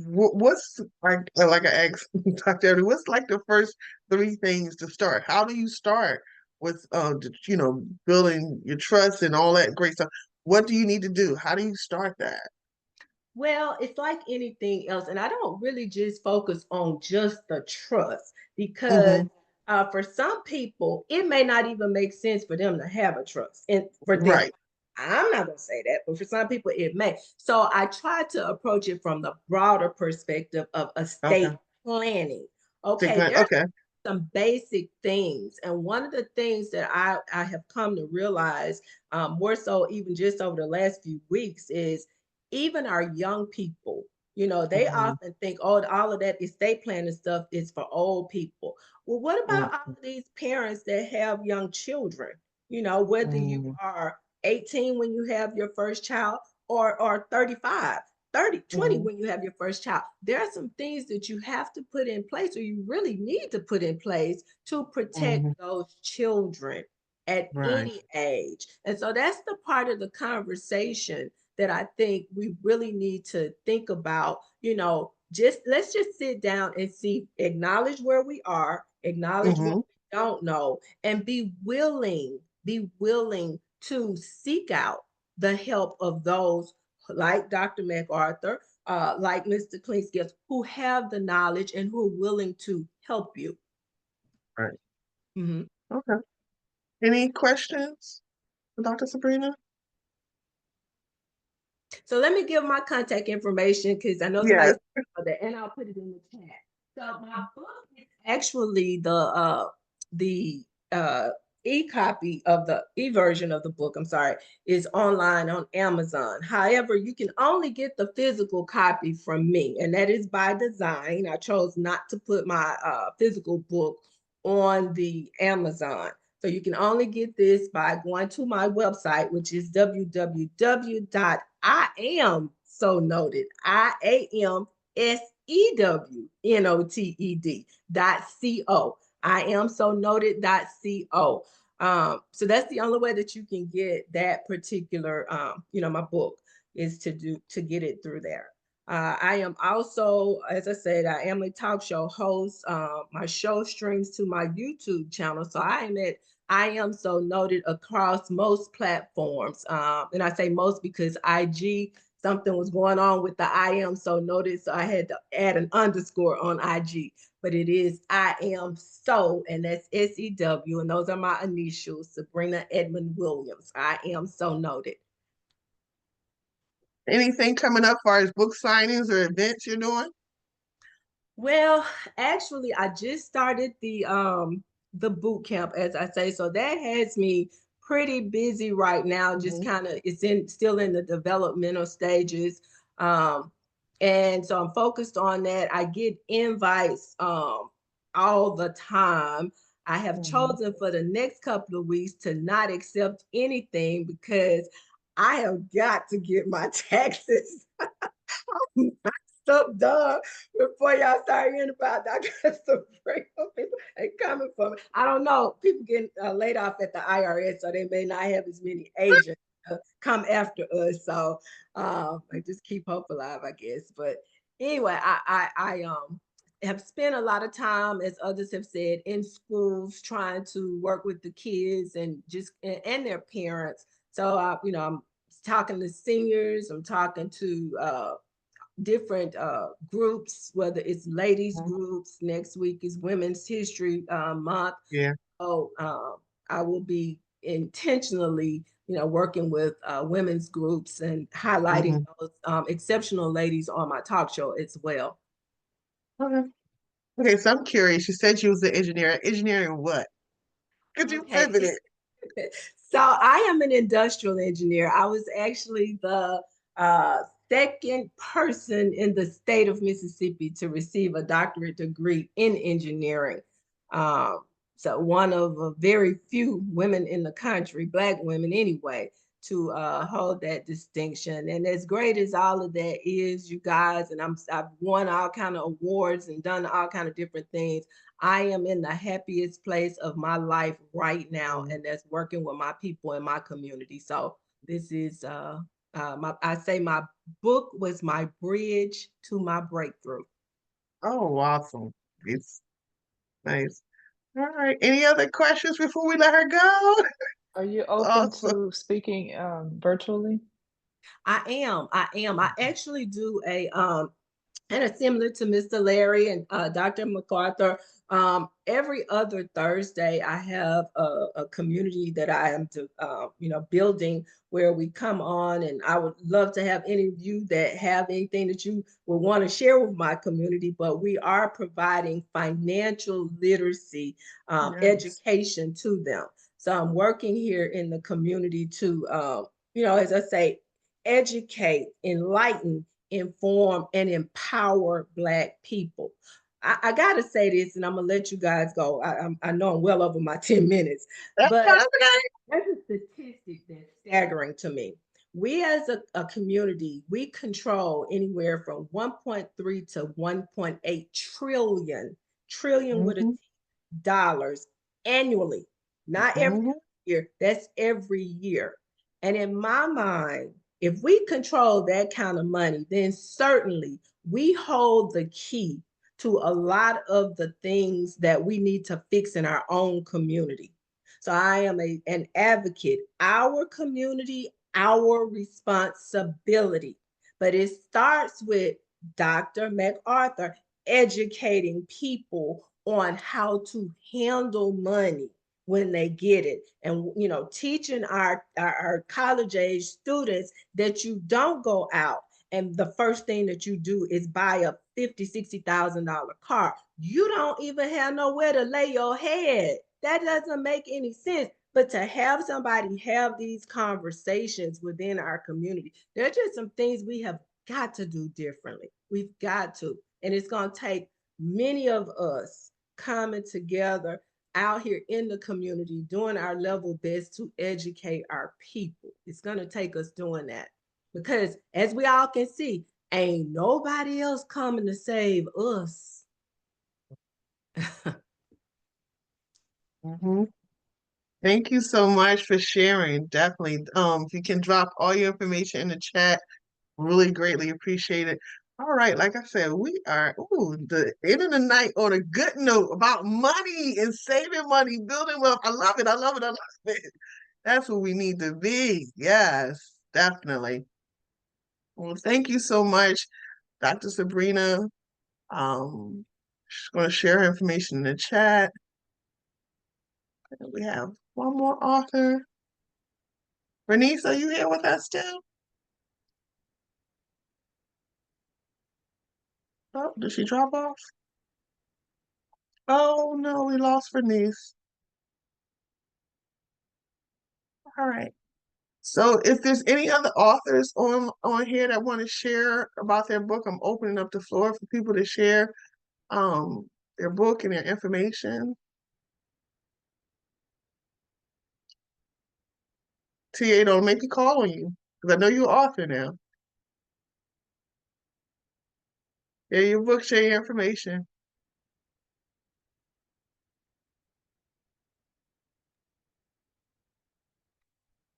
Speaker 2: what's like I asked Dr. Ebony, what's like the first three things to start? How do you start with, you know, building your trust and all that great stuff? What do you need to do? How do you start that?
Speaker 15: Well, it's like anything else. And I don't really just focus on just the trust because for some people, it may not even make sense for them to have a trust. And for them, I'm not going to say that, but for some people, it may. So I try to approach it from the broader perspective of estate planning. Okay, there's some basic things. And one of the things that I have come to realize, more so even just over the last few weeks, is even our young people, you know, they often think, oh, all of that estate planning stuff is for old people. Well, what about all of these parents that have young children? You know, whether you are 18 when you have your first child or 35, 30, 20 when you have your first child. There are some things that you have to put in place, or you really need to put in place to protect those children at any age. And so that's the part of the conversation that I think we really need to think about, you know, let's just sit down and see, acknowledge where we are, acknowledge what we don't know, and be willing to seek out the help of those like Dr. McArthur, like Mr. Clinkscales, who have the knowledge and who are willing to help you.
Speaker 2: Right. Okay. Any questions for Dr. Sabrina?
Speaker 15: So let me give my contact information because I know somebody's that, and I'll put it in the chat. So my book is actually the e-copy of the e-version of the book, I'm sorry, is online on Amazon. However, you can only get the physical copy from me, and that is by design. I chose not to put my physical book on the Amazon. So you can only get this by going to my website, which is iamsonoted.co. iamsonoted.co. So that's the only way that you can get that particular, you know, my book. is to get it through there. I am also, as I said, I am a talk show host. My show streams to my YouTube channel. So I am so noted across most platforms. And I say most because IG, something was going on with the I am so noted. So I had to add an underscore on IG. But it is I am so, and that's SEW. And those are my initials, Sabrina Edmon Williams. I am so noted.
Speaker 2: Anything coming up as far as book signings or events you're doing?
Speaker 15: Well, actually, I just started the boot camp, as I say. So that has me pretty busy right now. Just kind of still in the developmental stages. And so I'm focused on that. I get invites all the time. I have chosen for the next couple of weeks to not accept anything because I have got to get my taxes so done before y'all start hearing about Dr. Sabrina. People ain't coming for me. I don't know. People getting laid off at the IRS, so they may not have as many agents come after us. So I just keep hope alive, I guess. But anyway, I have spent a lot of time, as others have said, in schools trying to work with the kids and their parents. So I'm talking to seniors. I'm talking to different groups, whether it's ladies groups. Next week is Women's History Month.
Speaker 2: Yeah.
Speaker 15: So I will be intentionally, working with women's groups and highlighting those exceptional ladies on my talk show as well.
Speaker 2: Okay. Okay, so I'm curious. You said you was an engineer. Engineering what? Could you pivot it?
Speaker 15: So I am an industrial engineer. I was actually the second person in the state of Mississippi to receive a doctorate degree in engineering. So one of a very few women in the country, Black women anyway, to hold that distinction. And as great as all of that is, you guys, and I've won all kind of awards and done all kind of different things. I am in the happiest place of my life right now, and that's working with my people in my community. So this is I say my book was my bridge to my breakthrough.
Speaker 2: Oh, awesome. It's nice. All right. Any other questions before we let her go?
Speaker 3: Are you open to speaking virtually?
Speaker 15: I am. I actually do and it's similar to Mr. Larry and Dr. McArthur. Every other Thursday, I have a community that I am building where we come on, and I would love to have any of you that have anything that you would want to share with my community. But we are providing financial literacy education to them. So I'm working here in the community to, as I say, educate, enlighten, inform, and empower Black people. I got to say this, and I'm going to let you guys go. I know I'm well over my 10 minutes, but there's a statistic that's staggering to me. We as a community, we control anywhere from 1.3 to 1.8 trillion with a dollars annually, not every year. That's every year. And in my mind, if we control that kind of money, then certainly we hold the key to a lot of the things that we need to fix in our own community. So I am an advocate. Our community, our responsibility. But it starts with Dr. McArthur educating people on how to handle money when they get it, and teaching our college age students that you don't go out and the first thing that you do is buy a $50,000-$60,000 car. You don't even have nowhere to lay your head. That doesn't make any sense. But to have somebody have these conversations within our community, there are just some things we have got to do differently. We've got to, and it's going to take many of us coming together out here in the community, doing our level best to educate our people. It's going to take us doing that because, as we all can see, ain't nobody else coming to save us.
Speaker 2: Thank you so much for sharing. Definitely. If you can drop all your information in the chat, Really greatly appreciate it. All right, like I said, we are the end of the night on a good note about money and saving money, building wealth. I love it. I love it. I love it. That's what we need to be. Yes, definitely. Well, thank you so much, Dr. Sabrina. She's going to share her information in the chat. We have one more author. Bernice, are you here with us still? Oh, did she drop off? Oh no, we lost Bernice. All right. So if there's any other authors on here that want to share about their book, I'm opening up the floor for people to share their book and their information. TA, don't make me call on you because I know you're an author now. Share your book, share your information.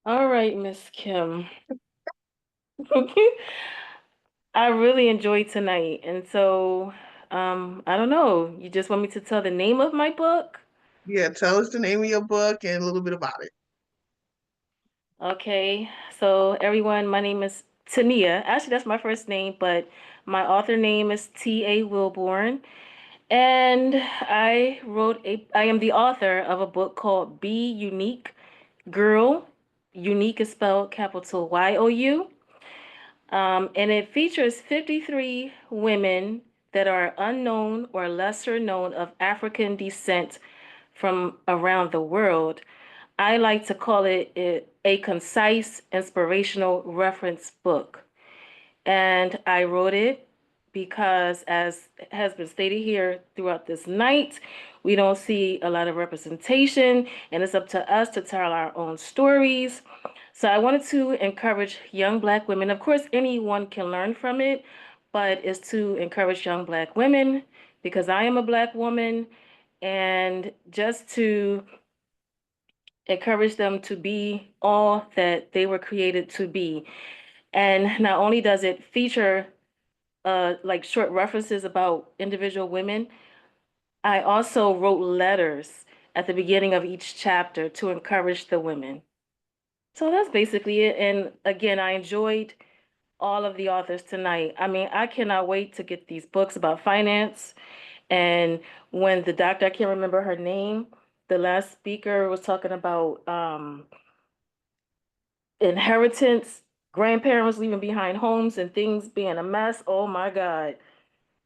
Speaker 12: All right, Miss Kim. I really enjoyed tonight. And so, I don't know, you just want me to tell the name of my book?
Speaker 2: Yeah, tell us the name of your book and a little bit about it.
Speaker 12: Okay, so everyone, my name is Tania. Actually, that's my first name, but my author name is T.A. Wilborn. And I am the author of a book called Be Unique Girl. Unique is spelled capital Y-O-U. And it features 53 women that are unknown or lesser known of African descent from around the world. I like to call it a concise, inspirational reference book. And I wrote it because, as has been stated here throughout this night, we don't see a lot of representation, and it's up to us to tell our own stories. So I wanted to encourage young Black women. Of course, anyone can learn from it, but it's to encourage young Black women because I am a Black woman, and just to encourage them to be all that they were created to be. And not only does it feature like short references about individual women, I also wrote letters at the beginning of each chapter to encourage the women. So that's basically it. And again, I enjoyed all of the authors tonight. I mean, I cannot wait to get these books about finance. And when the doctor, I can't remember her name, the last speaker was talking about inheritance, grandparents leaving behind homes and things being a mess. Oh my God.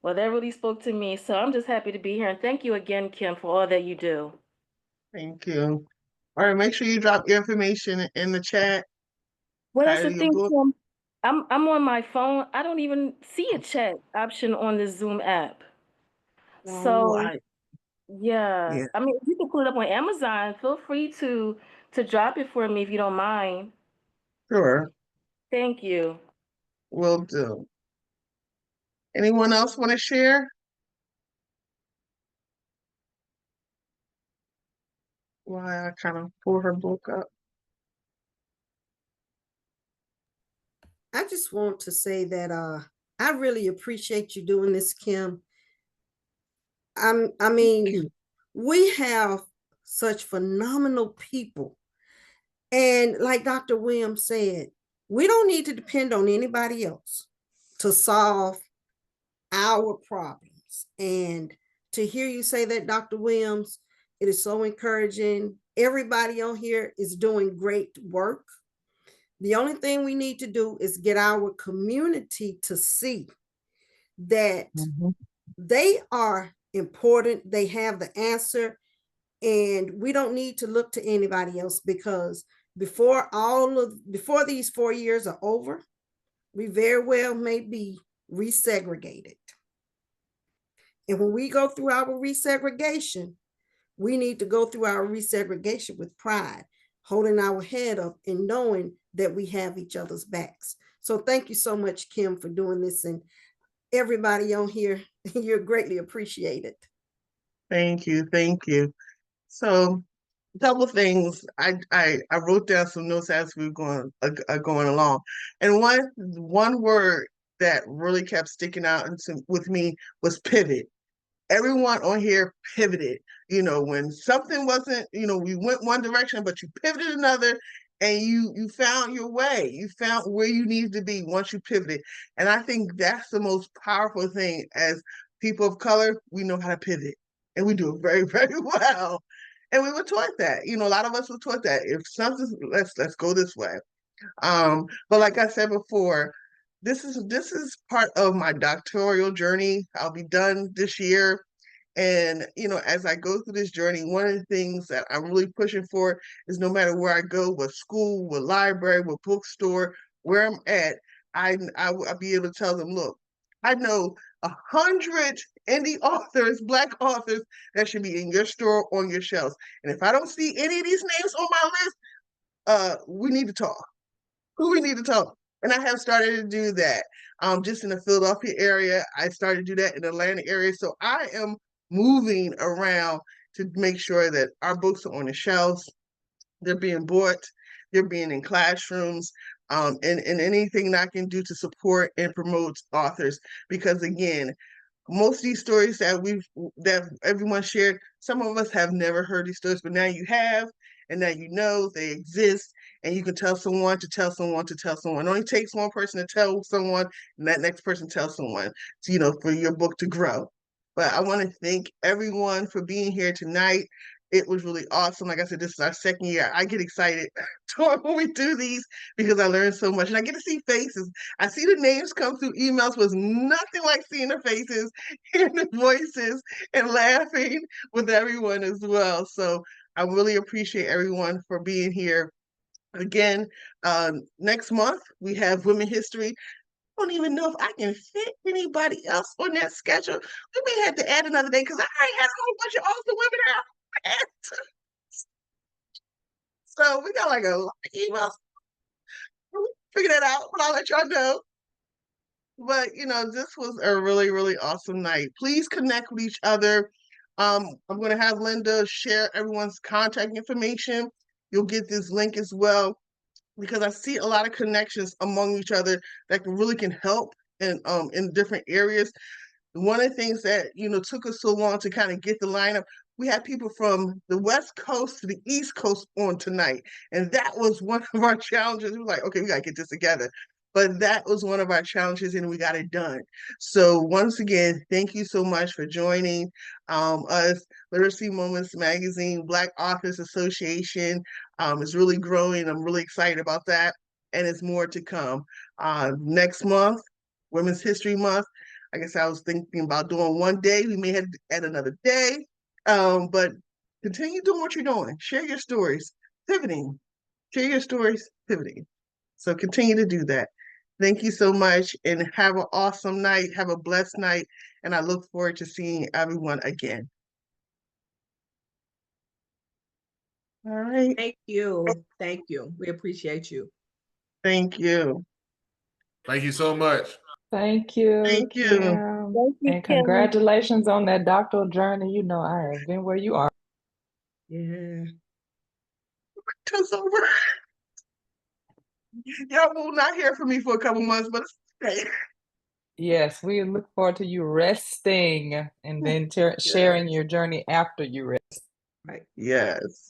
Speaker 12: Well, that really spoke to me. So I'm just happy to be here. And thank you again, Kim, for all that you do.
Speaker 2: Thank you. All right, make sure you drop your information in the chat.
Speaker 12: Well, that's the
Speaker 2: Title of your
Speaker 12: thing,
Speaker 2: book.
Speaker 12: Kim. I'm on my phone. I don't even see a chat option on the Zoom app. So yeah,
Speaker 2: Yeah,
Speaker 12: I mean, if you can pull it up on Amazon, feel free to drop it for me if you don't mind.
Speaker 2: sure.
Speaker 12: Thank you.
Speaker 2: Will do. Anyone else want to share? Why I kind of pull her book up.
Speaker 10: I just want to say that I really appreciate you doing this, Kim. I mean, we have such phenomenal people. And like Dr. Williams said, we don't need to depend on anybody else to solve our problems. And to hear you say that, Dr. Williams, it is so encouraging. Everybody on here is doing great work. The only thing we need to do is get our community to see that they are important. They have the answer, and we don't need to look to anybody else, because before these 4 years are over, we very well may be resegregated. And when we go through our resegregation, we need to go through our resegregation with pride, holding our head up and knowing that we have each other's backs. So thank you so much, Kim, for doing this. And everybody on here, you're greatly appreciated.
Speaker 2: Thank you. Thank you. So a couple of things. I wrote down some notes as we were going along, and one word that really kept sticking out with me was pivot. Everyone on here pivoted. You know, when something wasn't, you know, we went one direction, but you pivoted another, and you found your way. You found where you needed to be once you pivoted. And I think that's the most powerful thing. As people of color, we know how to pivot, and we do it very, very well. And we were taught that. You know, a lot of us were taught that if something, let's go this way. But like I said before, this is part of my doctoral journey. I'll be done this year. And, you know, as I go through this journey, one of the things that I'm really pushing for is no matter where I go, what school, what library, what bookstore, where I'm at, I'll be able to tell them, look, I know 100 indie authors, Black authors that should be in your store, on your shelves. And if I don't see any of these names on my list, we need to talk. We need to talk. And I have started to do that. Just in the Philadelphia area, I started to do that in the Atlanta area. So I am moving around to make sure that our books are on the shelves, they're being bought, they're being in classrooms, and anything that I can do to support and promote authors. Because again, most of these stories that everyone shared, some of us have never heard these stories, but now you have, and now you know they exist, and you can tell someone to tell someone to tell someone. It only takes one person to tell someone, and that next person tells someone, to, you know, for your book to grow. But I want to thank everyone for being here tonight. It was really awesome. Like I said, this is our second year. I get excited when we do these because I learn so much, and I get to see faces. I see the names come through emails, was nothing like seeing their faces, hearing the voices, and laughing with everyone as well. So I really appreciate everyone for being here. Again, next month we have Women History. I don't even know if I can fit anybody else on that schedule. We may have to add another day because I already had a whole bunch of awesome women out. So we got like a lot of emails. We'll figure that out, but I'll let y'all know. But you know, this was a really, really awesome night. Please connect with each other. I'm going to have Linda share everyone's contact information. You'll get this link as well, because I see a lot of connections among each other that really can help in different areas. One of the things that, you know, took us so long to kind of get the lineup, we had people from the West Coast to the East Coast on tonight. And that was one of our challenges. We were like, okay, we got to get this together. But that was one of our challenges, and we got it done. So once again, thank you so much for joining us. Literacy Moments Magazine, Black Authors Association is really growing. I'm really excited about that. And it's more to come. Next month, Women's History Month. I guess I was thinking about doing one day. We may have to add another day. But continue doing what you're doing. Share your stories, pivoting. Share your stories, pivoting. So continue to do that. Thank you so much, and have an awesome night. Have a blessed night, and I look forward to seeing everyone again. All right.
Speaker 15: Thank you. Thank you. We appreciate you.
Speaker 2: Thank you.
Speaker 8: Thank you so much.
Speaker 3: Thank you.
Speaker 2: Thank you.
Speaker 3: Kim.
Speaker 12: Thank you,
Speaker 3: And
Speaker 12: Kim.
Speaker 3: congratulations on that doctoral journey. You know, I have been where you are.
Speaker 2: Yeah. It's over. Y'all will not hear from me for a couple months, but it's okay.
Speaker 3: Yes, we look forward to you resting and then sharing your journey after you rest.
Speaker 2: Right. Yes.